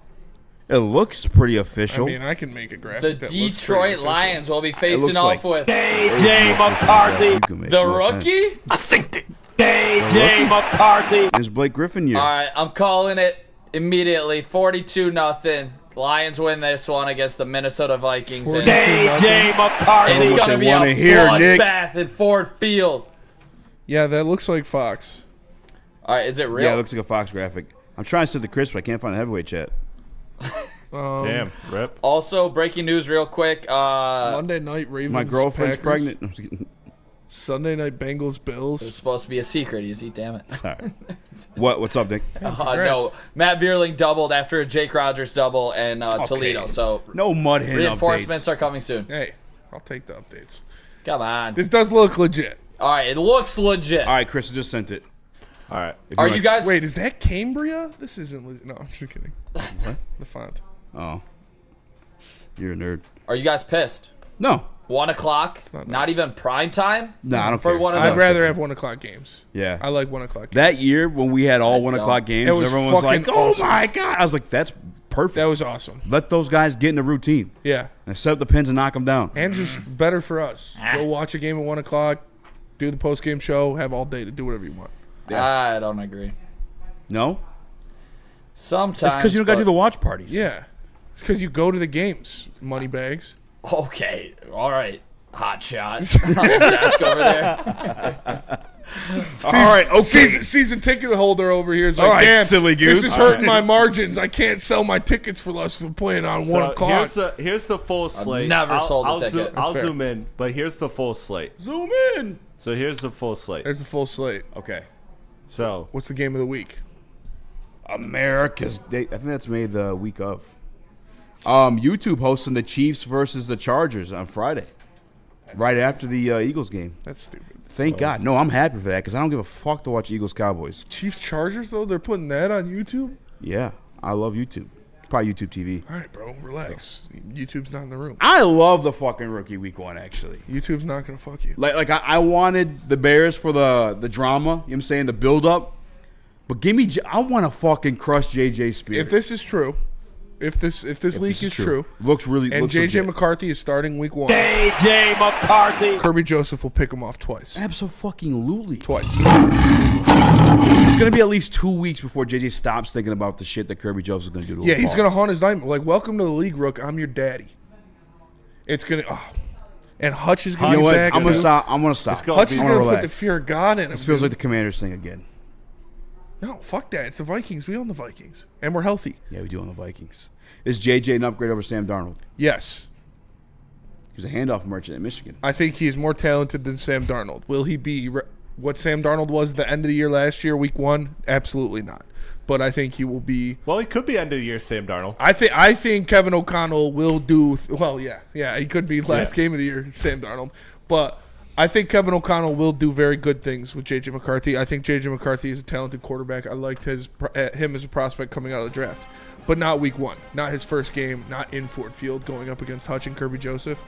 It looks pretty official. I mean, I can make a graphic. The Detroit Lions will be facing off with J.J. McCarthy. The rookie? I think J.J. McCarthy. It's Blake Griffin year. All right, I'm calling it immediately. 42-0. Lions win this one against the Minnesota Vikings. J.J. McCarthy. It's going to be a bloodbath in Ford Field. Yeah, that looks like Fox. All right, is it real? Yeah, it looks like a Fox graphic. I'm trying to send the Chris, but I can't find the heavyweight chat. Damn, rip. Also, breaking news real quick. Monday night Ravens. My girlfriend's Packers. pregnant. Sunday night Bengals Bills. It's supposed to be a secret, Easy. Damn it. Sorry. What's up, Nick? No, Matt Vierling doubled after a Jake Rogers double and Toledo. So no mud hit reinforcements updates. are coming soon. Hey, I'll take the updates. Come on. This does look legit. All right, it looks legit. All right, Chris, I just sent it. All right. Are you guys? Wait, is that Cambria? This isn't legit. No, I'm just kidding. What? The font. Oh. You're a nerd. Are you guys pissed? No. 1 o'clock? Not even prime time? No, I don't for care. One of I'd those? rather have 1 o'clock games. Yeah. I like 1 o'clock games. That year when we had all 1 o'clock games, It was everyone was like, fucking oh awesome. my God. I was like, that's perfect. That was awesome. Let those guys get in the routine. Yeah. And set up the pins and knock them down. And just better for us. Go watch a game at 1 o'clock, do the post-game show, have all day to do whatever you want. I don't agree. No? Sometimes. That's because you don't got to do the watch parties. Yeah. It's because you go to the games, money bags. Okay. All right. Hot shot on the desk over there. All right, okay. Season ticket holder over here is like, All right, damn, silly goose. this is hurting my margins. I can't sell my tickets for less for playing on 1 o'clock. Here's the full slate. Never sold a ticket. I'll zoom in, but here's the full slate. Zoom in. So here's the full slate. There's the full slate. Okay. So What's the game of the week? America's Day. I think that's made the week of. YouTube hosting the Chiefs versus the Chargers on Friday, right after the Eagles game. That's stupid. Thank God. No, I'm happy for that because I don't give a fuck to watch Eagles Cowboys. Chiefs Chargers though, they're putting that on YouTube. Yeah, I love YouTube. Probably YouTube TV. All right, bro, relax. YouTube's not in the room. I love the fucking rookie week 1 actually. YouTube's not gonna fuck you. Like I wanted the Bears for the drama. You know what I'm saying, the build up. But give me. I want to fucking crush JJ Spears. If this is true, if this leak is true, looks really. And looks JJ legit. McCarthy is starting week 1. JJ McCarthy. Kirby Joseph will pick him off twice. Absolutely. Twice. It's going to be at least 2 weeks before JJ stops thinking about the shit that Kirby Joseph's going to do to him. Yeah, he's going to haunt his nightmare. Like, welcome to the league, Rook. I'm your daddy. It's going to. And Hutch is going to be back. I'm going to stop. I'm going to stop. Hutch is going to put the fear of God in him. This feels like the Commanders thing again. No, fuck that. It's the Vikings. We own the Vikings. And we're healthy. Yeah, we do own the Vikings. Is JJ an upgrade over Sam Darnold? Yes. He was a handoff merchant at Michigan. I think he's more talented than Sam Darnold. Will he be what Sam Darnold was at the end of the year last year, week 1? Absolutely not. But I think he will be. Well, he could be end of the year Sam Darnold. I think Kevin O'Connell will do. Well, yeah, he could be last game of the year Sam Darnold. But I think Kevin O'Connell will do very good things with J.J. McCarthy. I think J.J. McCarthy is a talented quarterback. I liked him as a prospect coming out of the draft. But not week 1. Not his first game. Not in Ford Field going up against Hutch and Kirby Joseph.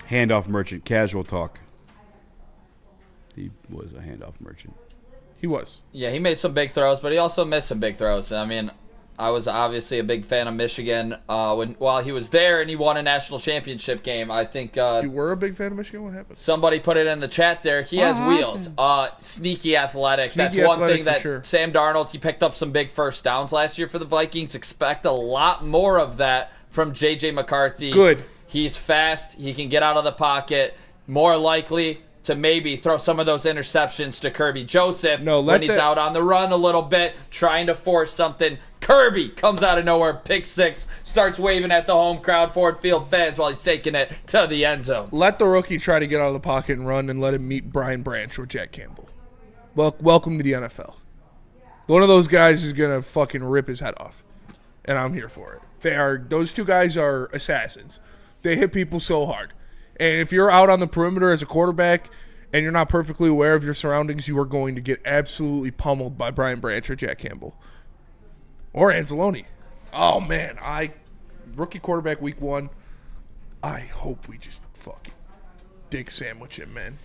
Handoff merchant. Casual talk. He was a handoff merchant. He was. Yeah, he made some big throws, but he also missed some big throws. I mean, I was obviously a big fan of Michigan while he was there and he won a national championship game. I think you were a big fan of Michigan. What happened? Somebody put it in the chat there. He has wheels. Sneaky athletic. That's one thing that Sam Darnold, he picked up some big first downs last year for the Vikings. Expect a lot more of that from J.J. McCarthy. Good. He's fast. He can get out of the pocket. More likely to maybe throw some of those interceptions to Kirby Joseph when he's out on the run a little bit, trying to force something. Kirby comes out of nowhere, pick 6, starts waving at the home crowd, Ford Field fans while he's taking it to the end zone. Let the rookie try to get out of the pocket and run and let him meet Brian Branch or Jack Campbell. Welcome to the NFL. One of those guys is going to fucking rip his head off, and I'm here for it. Those two guys are assassins. They hit people so hard. And if you're out on the perimeter as a quarterback and you're not perfectly aware of your surroundings, you are going to get absolutely pummeled by Brian Branch or Jack Campbell. Or Anzalone. Oh, man. Rookie quarterback week 1. I hope we just fucking dick sandwich him, man.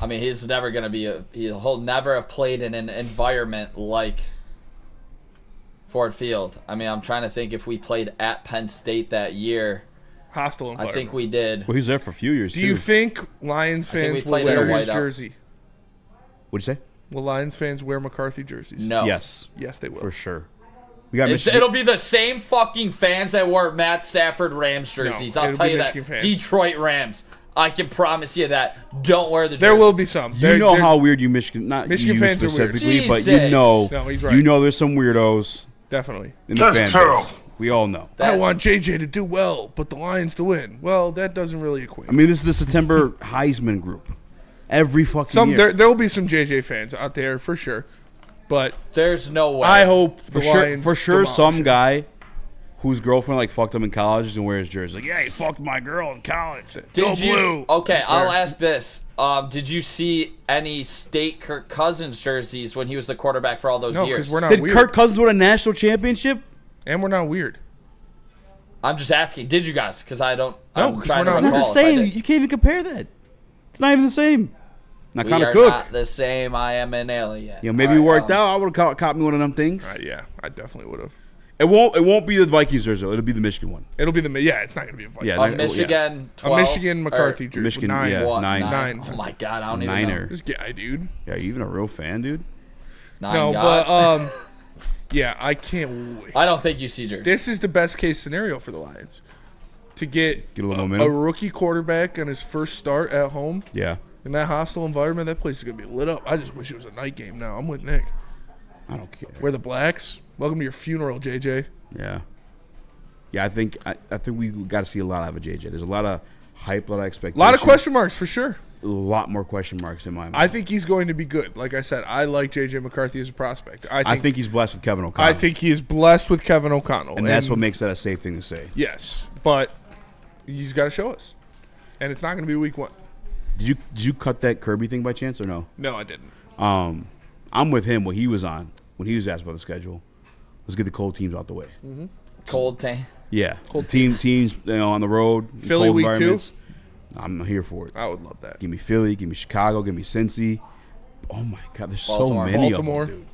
I mean, he's never going to be he'll never have played in an environment like Ford Field. I mean, I'm trying to think if we played at Penn State that year. Hostile environment. I think we did. Well, he was there for a few years, Do you think Lions fans will wear his jersey? What'd you say? Will Lions fans wear McCarthy jerseys? No. Yes. Yes, they will. For sure. We got It'll be the same fucking fans that wore Matt Stafford Rams jerseys. I'll tell you that. Fans. Detroit Rams. I can promise you that. Don't wear the jersey. There will be some. You know how weird Michigan fans specifically, are weird. but you know, no, he's right. You know there's some weirdos. Definitely. In the fan base. We all know. I want JJ to do well, but the Lions to win. Well, that doesn't really equate. I mean, this is the September Heisman group. Every fucking year. There will be some JJ fans out there for sure, but there's no way. I hope for sure some guy whose girlfriend like fucked him in college is gonna wear his jersey. Like, yeah, he fucked my girl in college. Go blue. Okay, I'll ask this. Did you see any State Kirk Cousins jerseys when he was the quarterback for all those years? No, because we're not weird. Did Kirk Cousins win a national championship? And we're not weird. I'm just asking. Did you guys? Because I don't. No, I'm trying to it's not the same. You can't even compare that. It's not even the same. Not kind of cook. Not the same. I am an alien. You know, maybe it worked out. I would have caught me one of them things. Yeah, I definitely would have. It won't be the Vikings jersey. It'll be the Michigan one. It'll be it's not gonna be a Vikings. Yeah, Michigan. 12, a Michigan McCarthy jersey. Michigan, 9. yeah, 9. Oh my God, I don't even know. This guy, dude. Yeah, you even a real fan, dude? But yeah, I can't wait. I don't think you see jersey. This is the best case scenario for the Lions. to get a little a momentum. rookie quarterback on his first start at home. Yeah. In that hostile environment, that place is going to be lit up. I just wish it was a night game now. I'm with Nick. I don't care. We're the Blacks. Welcome to your funeral, JJ. Yeah. Yeah, I think we got to see a lot out of JJ. There's a lot of hype, a lot of expectations. A lot of question marks for sure. A lot more question marks in my mind. I think he's going to be good. Like I said, I like JJ McCarthy as a prospect. I think he's blessed with Kevin O'Connell. I think he is blessed with Kevin O'Connell. And that's what makes that a safe thing to say. Yes, but he's got to show us. And it's not going to be week 1. Did you cut that Kirby thing by chance or no? No, I didn't. I'm with him what he was on when he was asked about the schedule. Let's get the cold teams out the way. Mm-hmm. Cold tank. Yeah. Cold teams on the road. Philly cold week 2. I'm here for it. I would love that. Give me Philly, give me Chicago, give me Cincy. Oh my God, there's Baltimore. so many Baltimore. of them, dude.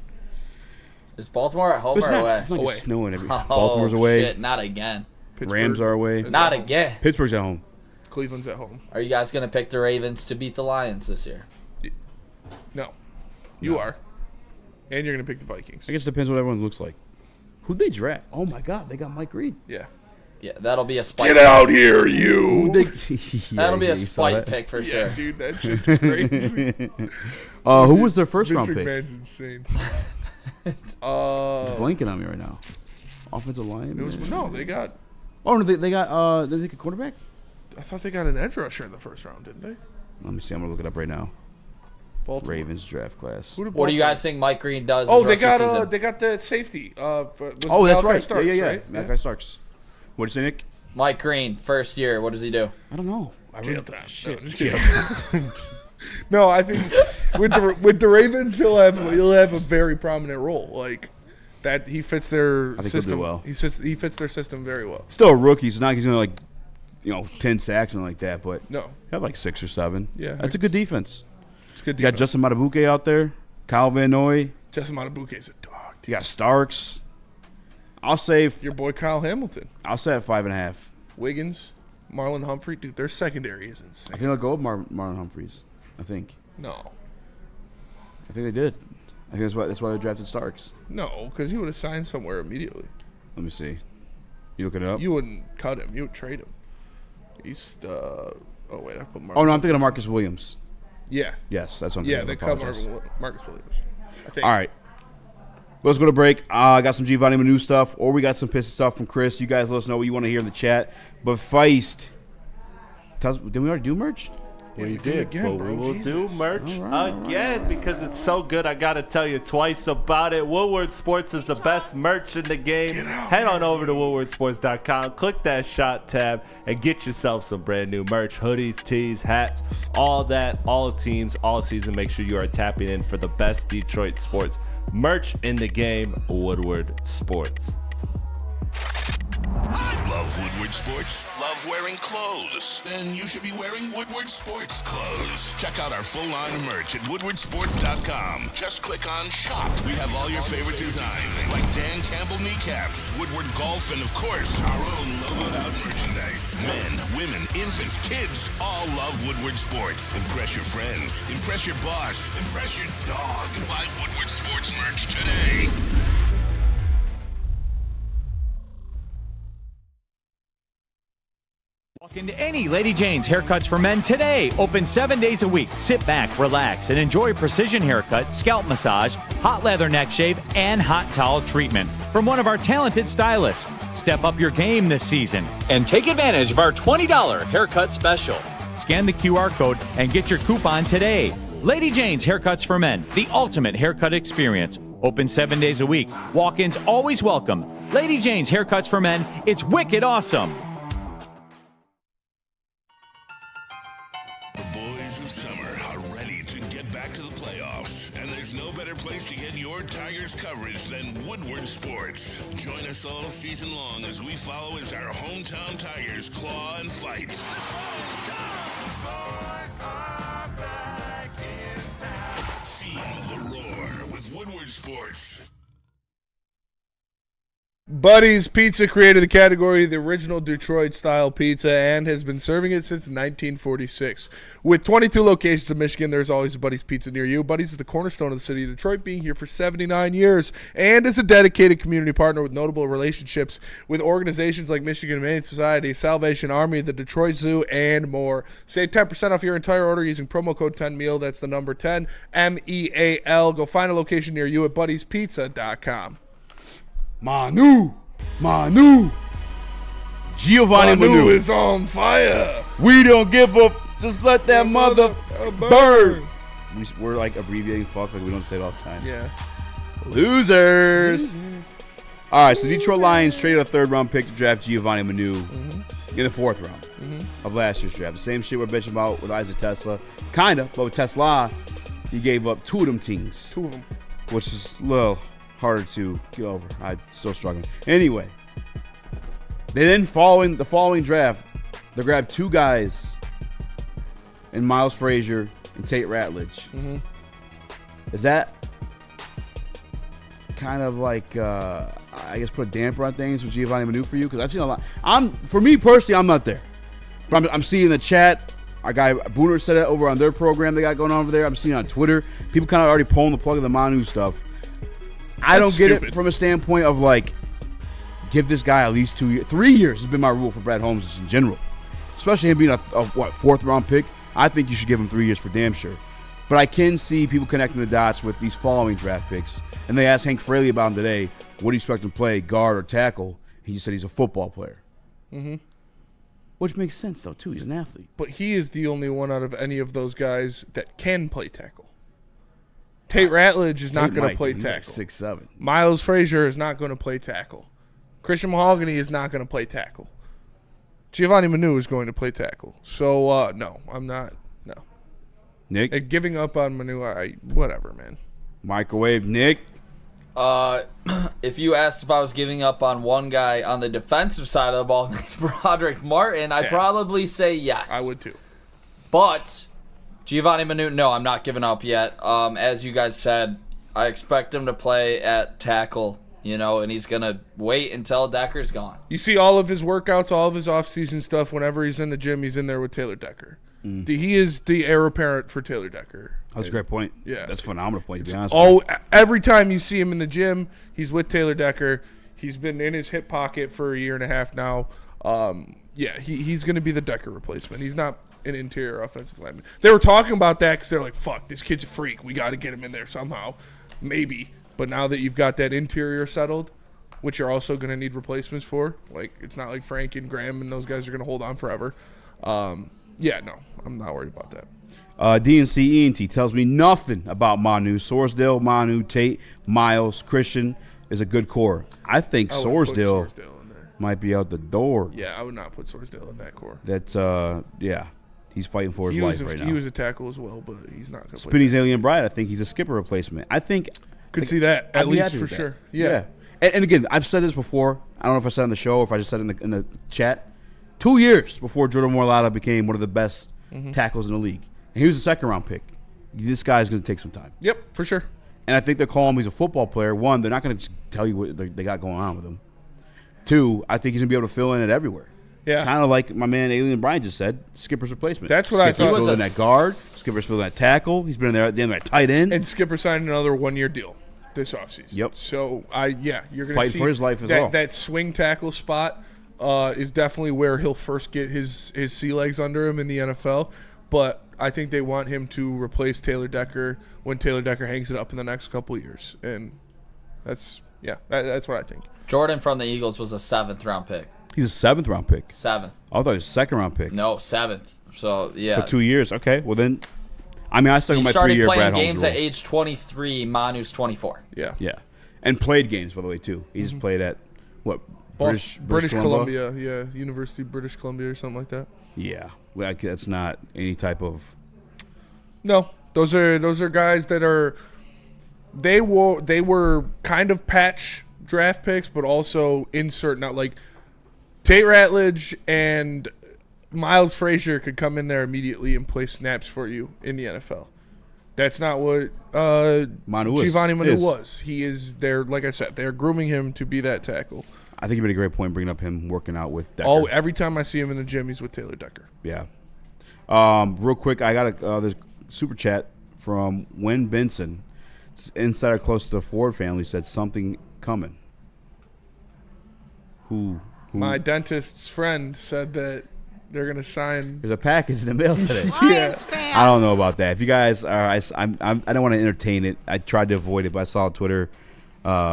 Is Baltimore at home or away? It's not just snowing every. Oh, Baltimore's away. Shit, not again. Rams are away. Not again. Pittsburgh's at home. Cleveland's at home. Are you guys going to pick the Ravens to beat the Lions this year? No. You are. And you're going to pick the Vikings. I guess it depends what everyone looks like. Who'd they draft? Oh my God, they got Mike Reed. Yeah. Yeah, that'll be a spike. Get out here, you. That'll be a spike pick for sure. Yeah, dude, that shit's crazy. Who was their first round pick? Vince McMahon's insane. It's blanking on me right now. Offensive line. They got. Oh no, they got. Did they get a quarterback? I thought they got an edge rusher in the first round, didn't they? Let me see. I'm gonna look it up right now. Baltimore. Ravens draft class. What do you guys think Mike Green does? Oh, his they rookie got season? they got the safety. Oh, that's right. Starks, yeah. right? Malachi Starks. What did you say, Nick? Mike Green, first year. What does he do? I don't know. Jail time. Shit. No, I think with the Ravens, he'll have a very prominent role. Like that, he fits their I think system. he'll do well. He fits their system very well. Still a rookie, so not he's gonna 10 sacks and like that, but no, he'll have like 6 or 7. Yeah, that's a good defense. It's good. You got Justin Matabuke out there, Kyle Van Noy. Justin Matabuke's a dog. You got Starks. I'll say your boy Kyle Hamilton. I'll say at 5.5. Wiggins, Marlon Humphrey, dude, their secondary is insane. I think I'll go with Marlon Humphreys. I think. No. I think they did. I think that's why they drafted Starks. No, because he would have signed somewhere immediately. Let me see. You looking it up? You wouldn't cut him. You would trade him. He's oh wait, I put Marcus. Oh no, I'm thinking of Marcus Williams. Yeah. Yes, that's what I'm Yeah, thinking. they cut Marcus Williams. I think. All right. Let's go to break. I got some Giovanni Manu stuff, or we got some Pistons stuff from Chris. You guys let us know what you want to hear in the chat. But Feist, did we already do merch? Yeah, we did, but we will do merch again because it's so good. I got to tell you twice about it. Woodward Sports is the best merch in the game. Head on over to woodwardsports.com, click that shot tab, and get yourself some brand new merch. Hoodies, tees, hats, all that, all teams, all season. Make sure you are tapping in for the best Detroit sports merch in the game, Woodward Sports. Love Woodward Sports? Love wearing clothes? Then you should be wearing Woodward Sports clothes. Check out our full line of merch at woodwardsports.com. Just click on shop. We have all your favorite designs, like Dan Campbell kneecaps, Woodward golf, and of course, our own logoed out merchandise. Men, women, infants, kids, all love Woodward Sports. Impress your friends. Impress your boss. Impress your dog. Buy Woodward Sports merch today. Walk into any Lady Jane's Haircuts for Men today. Open 7 days a week. Sit back, relax, and enjoy precision haircut, scalp massage, hot leather neck shave, and hot towel treatment from one of our talented stylists. Step up your game this season and take advantage of our $20 haircut special. Scan the QR code and get your coupon today. Lady Jane's Haircuts for Men, the ultimate haircut experience. Open 7 days a week. Walk-ins always welcome. Lady Jane's Haircuts for Men, it's wicked awesome. The boys of summer are ready to get back to the playoffs, and there's no better place to get your Tigers coverage than Woodward Sports. Join us all season long as we follow as our hometown Tigers claw and fight. Feel the roar with Woodward Sports. Buddy's Pizza created the category the original Detroit-style pizza and has been serving it since 1946. With 22 locations in Michigan, there's always a Buddy's Pizza near you. Buddy's is the cornerstone of the city of Detroit, being here for 79 years, and is a dedicated community partner with notable relationships with organizations like Michigan Humane Society, Salvation Army, the Detroit Zoo, and more. Save 10% off your entire order using promo code 10MEAL. That's the number 10, MEAL. Go find a location near you at buddie'spizza.com. Manu. Giovanni Manu is on fire. We don't give up. Just let that mother burn. We're like abbreviating fuck like we don't say it all the time. Yeah. Losers. All right, so the Detroit Lions traded a third-round pick to draft Giovanni Manu in the fourth round of last year's draft. The same shit we're bitching about with Isaac Tesla. Kind of, but with Tesla, he gave up two of them teams. Two of them. Which is a little harder to get over. I'm still struggling. Anyway, they then the following draft, they grabbed two guys in Miles Frazier and Tate Ratledge. Is that kind of like, I guess, put a damper on things with Giovanni Manu for you? Because I've seen a lot. For me personally, I'm not there. But I'm seeing the chat. Our guy Booner said it over on their program they got going on over there. I'm seeing it on Twitter. People kind of already pulling the plug of the Manu stuff. I don't get it from a standpoint of like, give this guy at least 2 years. 3 years has been my rule for Brad Holmes in general. Especially him being a fourth round pick. I think you should give him 3 years for damn sure. But I can see people connecting the dots with these following draft picks. And they asked Hank Fraley about him today. What do you expect him to play, guard or tackle? He said he's a football player. Which makes sense, though, too. He's an athlete. But he is the only one out of any of those guys that can play tackle. Tate Ratledge is not going to play tackle. He's like 6'7". Miles Frazier is not going to play tackle. Christian Mahogany is not going to play tackle. Giovanni Manu is going to play tackle. So, no, I'm not. No. Nick? Giving up on Manu, whatever, man. Microwave, Nick? If you asked if I was giving up on one guy on the defensive side of the ball, Broderick Martin, I'd probably say yes. I would too. But Giovanni Manu, no, I'm not giving up yet. As you guys said, I expect him to play at tackle, and he's going to wait until Decker's gone. You see all of his workouts, all of his off-season stuff, whenever he's in the gym, he's in there with Taylor Decker. He is the heir apparent for Taylor Decker. That's a great point. Yeah. That's a phenomenal point, to be honest with you. Every time you see him in the gym, he's with Taylor Decker. He's been in his hip pocket for a year and a half now. He's going to be the Decker replacement. He's not an interior offensive lineman. They were talking about that because they're like, fuck, this kid's a freak. We got to get him in there somehow. Maybe. But now that you've got that interior settled, which you're also going to need replacements for, like it's not like Frank and Graham and those guys are going to hold on forever. No, I'm not worried about that. DNC ENT tells me nothing about Manu. Sorsdale, Manu, Tate, Miles, Christian is a good core. I think Sorsdale might be out the door. Yeah, I would not put Sorsdale in that core. That's, he's fighting for his life right now. He was a tackle as well, but he's not going to play. Spinny's Alien Bride, I think he's a skipper replacement. I think. Could see that, at least for sure. Yeah. And again, I've said this before. I don't know if I said it on the show or if I just said it in the chat. 2 years before Jordan Morlata became one of the best tackles in the league. And he was a second-round pick. This guy's going to take some time. Yep, for sure. And I think they're calling him he's a football player. One, they're not going to just tell you what they got going on with him. Two, I think he's going to be able to fill in it everywhere. Yeah. Kind of like my man Alien Brian just said, skipper's replacement. That's what I thought. Skipper's filling that guard. Skipper's filling that tackle. He's been in there at the end of that tight end. And Skipper signed another one-year deal this offseason. Yep. So, you're going to fighting see for his life as well. That swing tackle spot is definitely where he'll first get his sea legs under him in the NFL. But I think they want him to replace Taylor Decker when Taylor Decker hangs it up in the next couple of years. And that's what I think. Jordan from the Eagles was a 7th-round pick. He's a 7th-round pick. 7th. I thought he was a second-round pick. No, 7th. So, yeah. So 2 years. Okay, well then, I stuck in my 3-year Brad Holmes He started playing games rule. at age 23. Manu's 24. Yeah. Yeah. And played games, by the way, too. He just played at, what, British Columbia. Yeah, University of British Columbia or something like that. Yeah. Well, that's not any type of... No. Those are guys that are... They were kind of patch draft picks, but also not like Tate Ratledge and Miles Frazier could come in there immediately and play snaps for you in the NFL. That's not what Giovanni Manu was. He is there, like I said, they're grooming him to be that tackle. I think you made a great point bringing up him working out with Decker. Oh, every time I see him in the gym, he's with Taylor Decker. Yeah. Real quick, I got this super chat from Win Benson. Insider close to the Ford family said something coming. Who? My dentist's friend said that they're going to sign. There's a package in the mail today. Yeah. I don't know about that. If you guys are, I don't want to entertain it. I tried to avoid it, but I saw on Twitter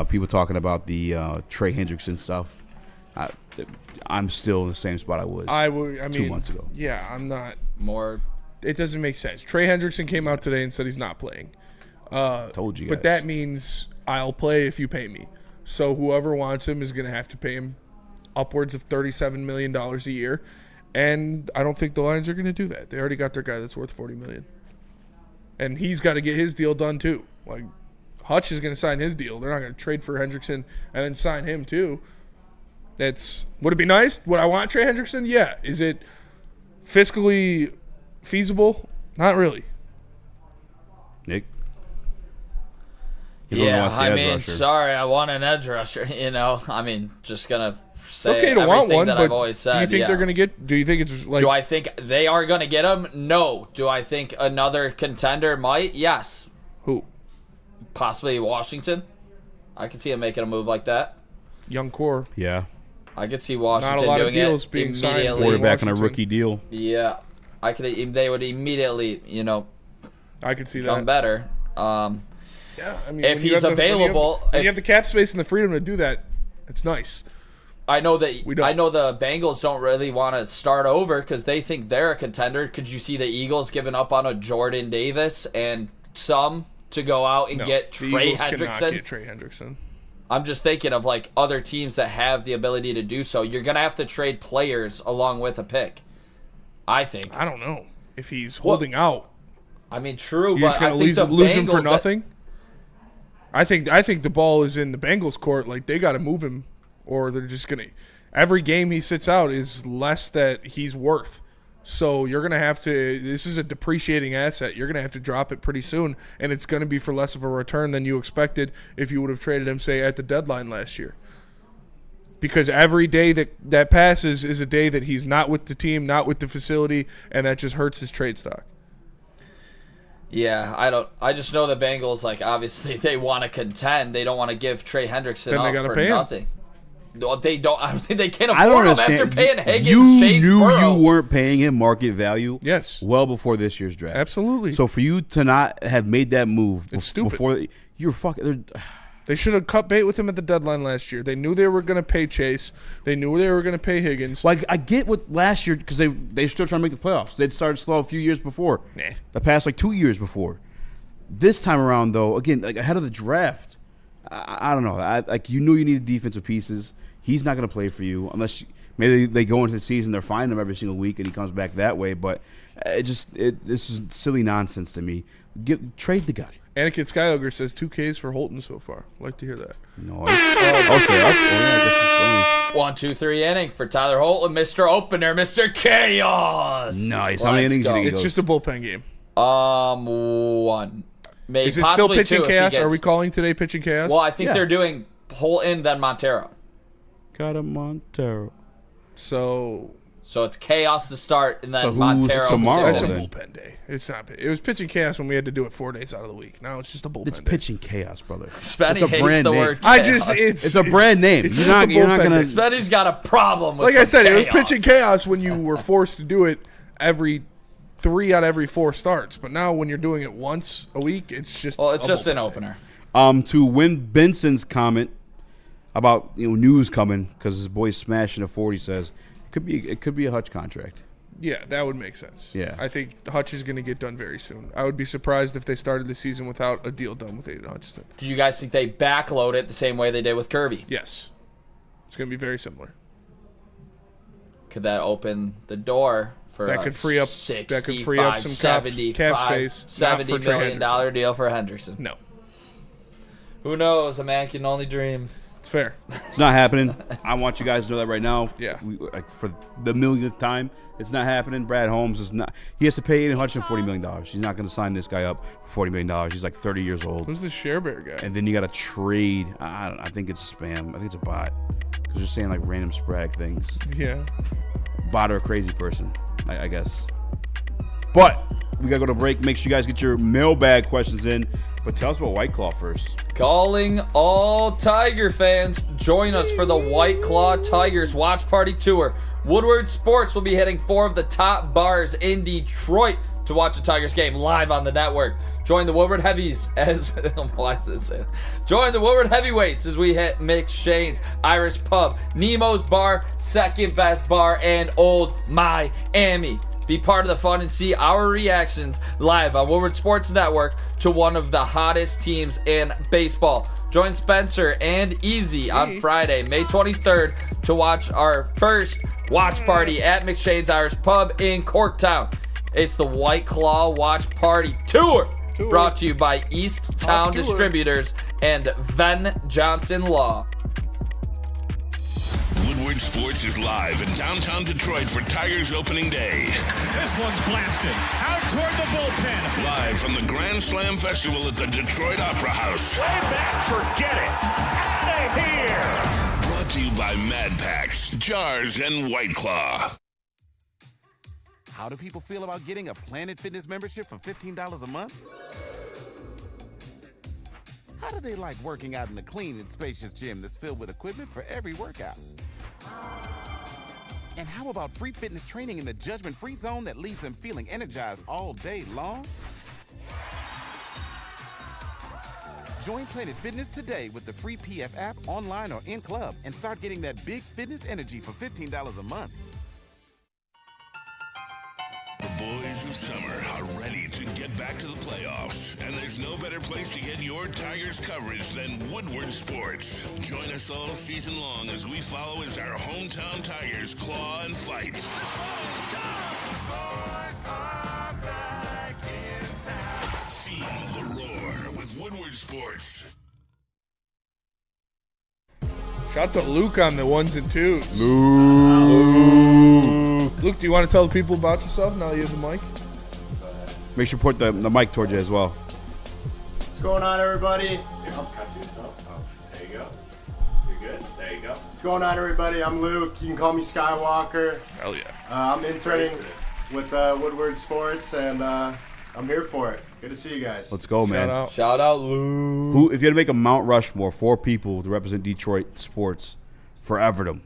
people talking about the Trey Hendrickson stuff. I'm still in the same spot I was 2 months ago. Yeah, I'm not. More. It doesn't make sense. Trey Hendrickson came out today and said he's not playing. Told you guys. But that means I'll play if you pay me. So whoever wants him is going to have to pay him upwards of $37 million a year. And I don't think the Lions are going to do that. They already got their guy that's worth $40 million. And he's got to get his deal done too. Like, Hutch is going to sign his deal. They're not going to trade for Hendrickson and then sign him too. Would it be nice? Would I want Trey Hendrickson? Yeah. Is it fiscally feasible? Not really. Nick? Yeah, I mean, sorry, I want an edge rusher. Just gonna say it's okay to want one, that but I've always said. Do you think they're gonna get? Do you think it's like? Do I think they are gonna get him? No. Do I think another contender might? Yes. Who? Possibly Washington. I could see him making a move like that. Young core. Yeah. I could see Washington Not a lot doing of deals it being signed. immediately. Quarterback on a rookie deal. Yeah, they would immediately, I could see become that. better. Yeah, I mean, if he's available, when you have the cap space and the freedom to do that, it's nice. I know the Bengals don't really want to start over because they think they're a contender. Could you see the Eagles giving up on a Jordan Davis and some to go out and get Trey Hendrickson? Get Trey Hendrickson. I'm just thinking of like other teams that have the ability to do so. You're gonna have to trade players along with a pick. I think. I don't know if he's holding out. I mean, true, You're but just I gonna think lose him for nothing. I think the ball is in the Bengals' court. Like, they got to move him, or they're just gonna. Every game he sits out is less that he's worth. So you're gonna have to. This is a depreciating asset. You're gonna have to drop it pretty soon, and it's gonna be for less of a return than you expected if you would have traded him, say, at the deadline last year. Because every day that passes is a day that he's not with the team, not with the facility, and that just hurts his trade stock. Yeah, I just know the Bengals, like, obviously they want to contend. They don't want to give Trey Hendrickson Then they gotta up pay for him. nothing. No, they don't. I don't think they can I don't afford him understand. after paying Higgins, You Shane knew Burrow. you weren't paying him market value. Yes. Well before this year's draft. Absolutely. So for you to not have made that move, It's stupid. Before you're fucking. They should have cut bait with him at the deadline last year. They knew they were going to pay Chase. They knew they were going to pay Higgins. Like, I get what last year, because they still trying to make the playoffs. They'd started slow a few years before. Nah. The past, 2 years before. This time around, though, again, ahead of the draft, I don't know. You knew you needed defensive pieces. He's not going to play for you unless maybe they go into the season, they're finding him every single week, and he comes back that way. But this is silly nonsense to me. Trade the guy. Anakin Skyogre says 2Ks for Holton so far. I'd like to hear that. No. Okay. I guess 1, 2, 3 inning for Tyler Holton, Mr. Opener, Mr. Chaos. Nice. How many innings do you think he It's goes? just a bullpen game. 1. Maybe Is it still possibly pitching 2 if he chaos? gets- Are we calling today pitching chaos? Well, I think Yeah. they're doing Holton then Montero. Got a Montero. So it's chaos to start and then So who's Montero. tomorrow that's a then? bullpen day. It's not. It was pitching chaos when we had to do it 4 days out of the week. Now it's just a bullpen It's day. pitching chaos, brother. Spenny It's a hates brand the name. word I chaos. just It's a brand name. It's You're just not a going bullpen to. day. Spenny's got a problem with Like I some said, it was chaos. pitching chaos when you were forced to do it every 3 out of every 4 starts. But now when you're doing it once a week, it's just Well, it's a just an bullpen opener. To Win Benson's comment about news coming because his boy's smashing a 40 says it could be a Hutch contract. Yeah, that would make sense. Yeah. I think Hutch is going to get done very soon. I would be surprised if they started the season without a deal done with Aiden Hutchinson. Do you guys think they backload it the same way they did with Kirby? Yes. It's going to be very similar. Could that open the door for That a could free up some cap space. Not for $70 Trey million Hendrickson. deal for Hendrickson? No. Who knows? A man can only dream. It's fair. It's not happening. I want you guys to know that right now. Yeah. For the millionth time, it's not happening. Brad Holmes is not. He has to pay Aiden Hutchinson $40 million. He's not going to sign this guy up for $40 million. He's like 30 years old. Who's the Share Bear guy? And then you got to trade. I think it's spam. I think it's a bot. Because they're saying like random sporadic things. Yeah. Bot or a crazy person, I guess. But we got to go to break. Make sure you guys get your mailbag questions in. But tell us about White Claw first. Calling all Tiger fans, join us for the White Claw Tigers Watch Party Tour. Woodward Sports will be hitting 4 of the top bars in Detroit to watch the Tigers game live on the network. Join the Woodward Heavies as Join the Woodward Heavyweights as we hit McShane's, Irish Pub, Nemo's Bar, Second Best Bar, and Old Miami. Be part of the fun and see our reactions live on Woodward Sports Network to one of the hottest teams in baseball. Join Spencer and Easy on Friday, May 23rd to watch our first watch party at McShane's Irish Pub in Corktown. It's the White Claw Watch Party Tour. Brought to you by East Town Distributors and Venn Johnson Law. Woodward Sports is live in downtown Detroit for Tigers opening day. This one's blasted out toward the bullpen. Live from the Grand Slam Festival at the Detroit Opera House. Way back, forget it. Out of here. Brought to you by Mad Packs, Jars, and White Claw. How do people feel about getting a Planet Fitness membership for $15 a month? How do they like working out in a clean and spacious gym that's filled with equipment for every workout? And how about free fitness training in the judgment-free zone that leaves them feeling energized all day long? Join Planet Fitness today with the free PF app, online or in club, and start getting that big fitness energy for $15 a month. The boys of summer are ready to get back to the playoffs, and there's no better place to get your Tigers coverage than Woodward Sports. Join us all season long as we follow as our hometown Tigers claw and fight. Feel the roar with Woodward Sports. Shout out to Luke on the 1s and 2s. Luke, do you want to tell the people about yourself now you have the mic? Make sure you put the mic towards you as well. What's going on, everybody? There you go. You're good. There you go. What's going on, everybody? I'm Luke. You can call me Skywalker. Hell yeah. I'm interning with Woodward Sports, and I'm here for it. Good to see you guys. Let's go, man. Shout out, Luke. Who, if you had to make a Mount Rushmore, 4 people to represent Detroit sports for Everdom,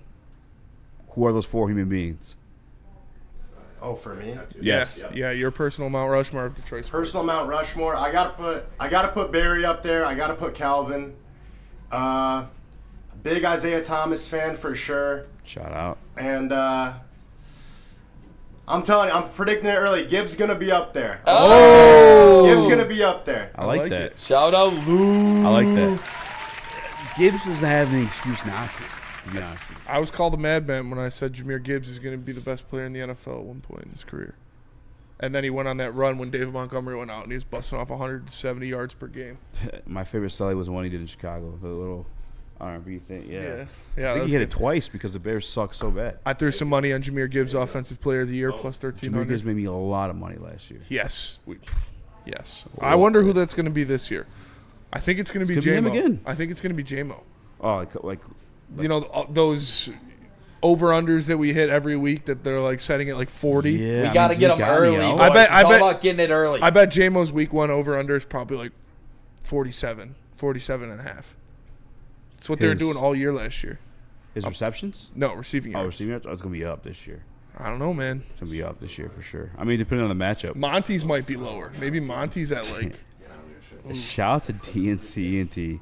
who are those 4 human beings? Oh, for me? Yes. Yeah, your personal Mount Rushmore of Detroit sports. Personal Mount Rushmore. I gotta put Barry up there. I gotta put Calvin. Big Isaiah Thomas fan for sure. Shout out. And I'm telling you, I'm predicting it early. Gibbs gonna be up there. Oh! Gibbs gonna be up there. I like that. Shout out, Luke. I like that. Gibbs doesn't have any excuse not to be honest with you. I was called a madman when I said Jahmyr Gibbs is going to be the best player in the NFL at one point in his career. And then he went on that run when David Montgomery went out, and he was busting off 170 yards per game. My favorite Sully was the one he did in Chicago, the little R&B thing. Yeah. Yeah, I think he hit it twice because the Bears suck so bad. I threw some money on Jahmyr Gibbs, Offensive Player of the Year, plus 1,300. Jahmyr Gibbs made me a lot of money last year. Yes. Yes. I wonder who that's going to be this year. I think it's going to be him J-Mo. again. I think it's going to be J-Mo. Oh, like you know, those over-unders that we hit every week that they're like setting at like 40. Yeah, we got to get them early. Boys. I bet. It's all about getting it early. I bet J-Mo's week 1 over-under is probably like 47 and a half. It's what they were doing all year last year. His receptions? No, receiving yards. Oh, receiving yards? Oh, it's going to be up this year. I don't know, man. It's going to be up this year for sure. I mean, depending on the matchup. Monty's might be lower. Maybe Monty's at like... Shout out to DNC&T.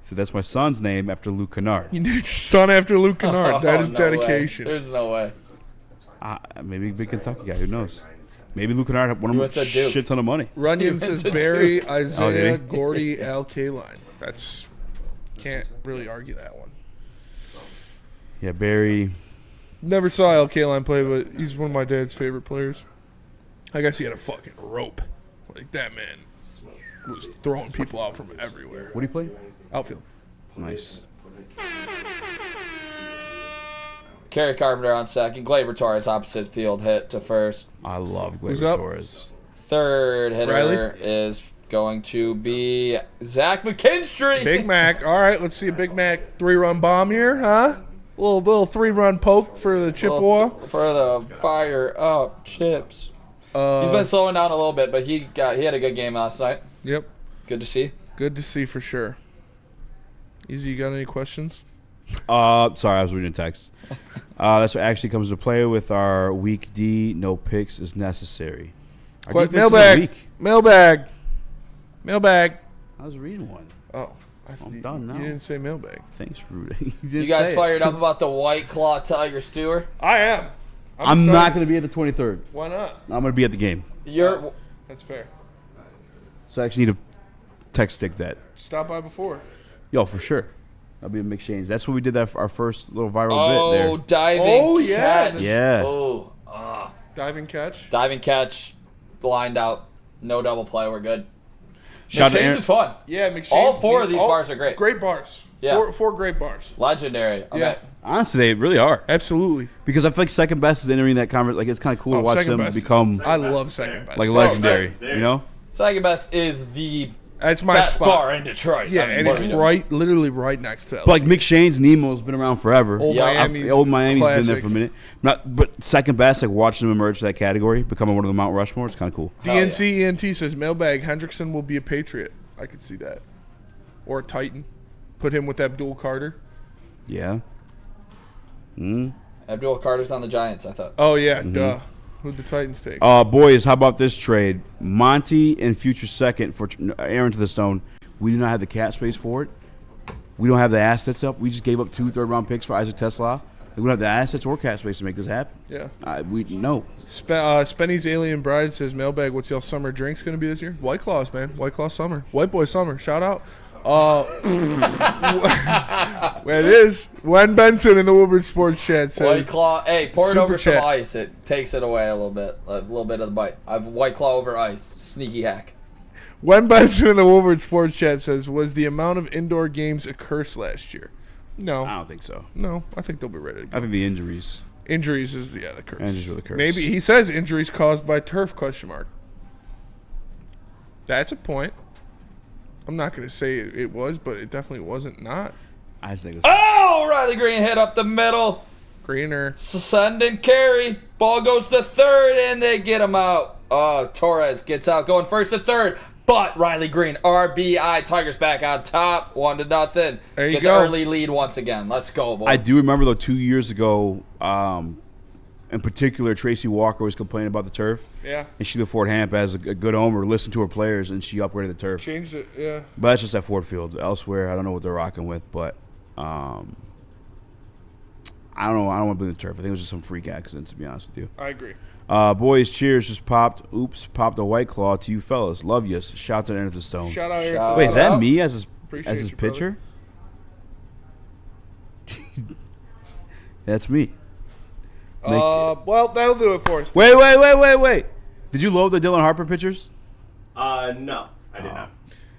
So that's my son's name after Luke Kennard. You named your son after Luke Kennard. That is dedication. Way. There's no way. Maybe a big Kentucky guy. Who knows? Maybe Luke Kennard won him a shit ton of money. Runyon says Barry, Isaiah, Gordy, Al Kaline. That's... Can't really argue that one. Yeah, Barry. Never saw Al Kaline play, but he's one of my dad's favorite players. I guess he had a fucking rope. Like, that man was throwing people out from everywhere. What do you play? Outfield. Nice. Kerry Carpenter on second. Gleyber Torres opposite field hit to first. I love Who's Gleyber up? Torres. Third hitter Riley? is going to be Zach McKinstry. Big Mac. All right, let's see a Big Mac 3-run bomb here, huh? Little 3-run poke for the Chippewa. For the fire up chips. He's been slowing down a little bit, but he had a good game last night. Yep. Good to see. Good to see for sure. Easy, you got any questions? Sorry, I was reading text. That's what actually comes into play with our week D. No picks is necessary. Our defense is Mailbag. Mailbag. I was reading one. Oh. I'm done now. You didn't say mailbag. Thanks, Rudy. You guys fired up about the White Claw Tiger Stewer? I am. I'm not going to be at the 23rd. Why not? I'm going to be at the game. That's fair. So I actually need to text stick that. Stop by before. Yo, for sure. I'll be at McShane's. That's what we did that for our first little viral bit there. Diving catch. Yeah. Oh, diving catch. Diving catch, lined out, no double play. We're good. Shout out to McShane's is fun. Yeah, McShane's. All four of these bars are great. Great bars. Yeah. Four great bars. Legendary. Okay. Yeah. Honestly, they really are. Absolutely. Because I feel like second best is entering that conference. Like, it's kind of cool to watch them become. I love second best. Like legendary, you know? Second best is the That's my best spot. bar in Detroit. Yeah, I mean, and what it's are we doing? right, literally right next to LC. But like McShane's Nemo's been around forever. Old Miami's Old Miami's been there classic. for a minute. But second best, like watching them emerge to that category, becoming one of the Mount Rushmore, it's kind of cool. DNC ENT says mailbag Hendrickson will be a Patriot. I could see that. Or a Titan. Put him with Abdul Carter. Yeah. Abdul Carter's on the Giants, I thought. Oh, yeah, duh. Who'd the Titans take? Boys, how about this trade? Monty and future second for Aaron to the Stone. We do not have the cap space for it. We don't have the assets up. We just gave up 2 third-round picks for Isaac Tesla. We don't have the assets or cap space to make this happen. Yeah. We no. Spenny's Alien Bride says mailbag, what's y'all summer drinks going to be this year? White Claws, man. White Claw summer. White Boy summer. Shout out. Well, it is. Wen Benson in the Woodward Sports Chat says. White Claw. Hey, pour it Super over chat. some ice. It takes it away a little bit of the bite. I've White Claw over ice. Sneaky hack. Wen Benson in the Woodward Sports Chat says, was the amount of indoor games a curse last year? No. I don't think so. No, I think they'll be ready to go. I think the injuries. Injuries is the curse. Injuries were the curse. Maybe he says injuries caused by turf ? That's a point. I'm not going to say it was, but it definitely wasn't not. I just think it was. Oh, Riley Green hit up the middle. Greener. Send and carry. Ball goes to third, and they get him out. Torres gets out, going first to third. But Riley Green, RBI. Tigers back on top, 1-0. There you Get go. the early lead once again. Let's go, boys. I do remember, though, 2 years ago, in particular, Tracy Walker was complaining about the turf. Yeah. And Sheila Ford Hamp, as a good owner, listened to her players, and she upgraded the turf. Changed it, yeah. But that's just at Ford Field. Elsewhere, I don't know what they're rocking with, but I don't know. I don't want to blame the turf. I think it was just some freak accident, to be honest with you. I agree. Boys, cheers. Just popped a White Claw to you fellas. Love you. Shout out to Aaron the Stone. Shout out Aaron. Wait, is that me as his Appreciate you, pitcher? That's me. Well, that'll do it for us. Wait. Did you load the Dylan Harper pictures? No, I did not.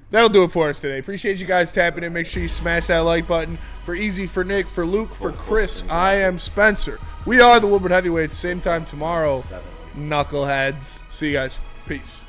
That'll do it for us today. Appreciate you guys tapping in. Make sure you smash that like button. For Easy, for Nick, for Luke, for Chris, I am Spencer. We are the Woodward Heavyweights. Same time tomorrow. Knuckleheads. See you guys. Peace.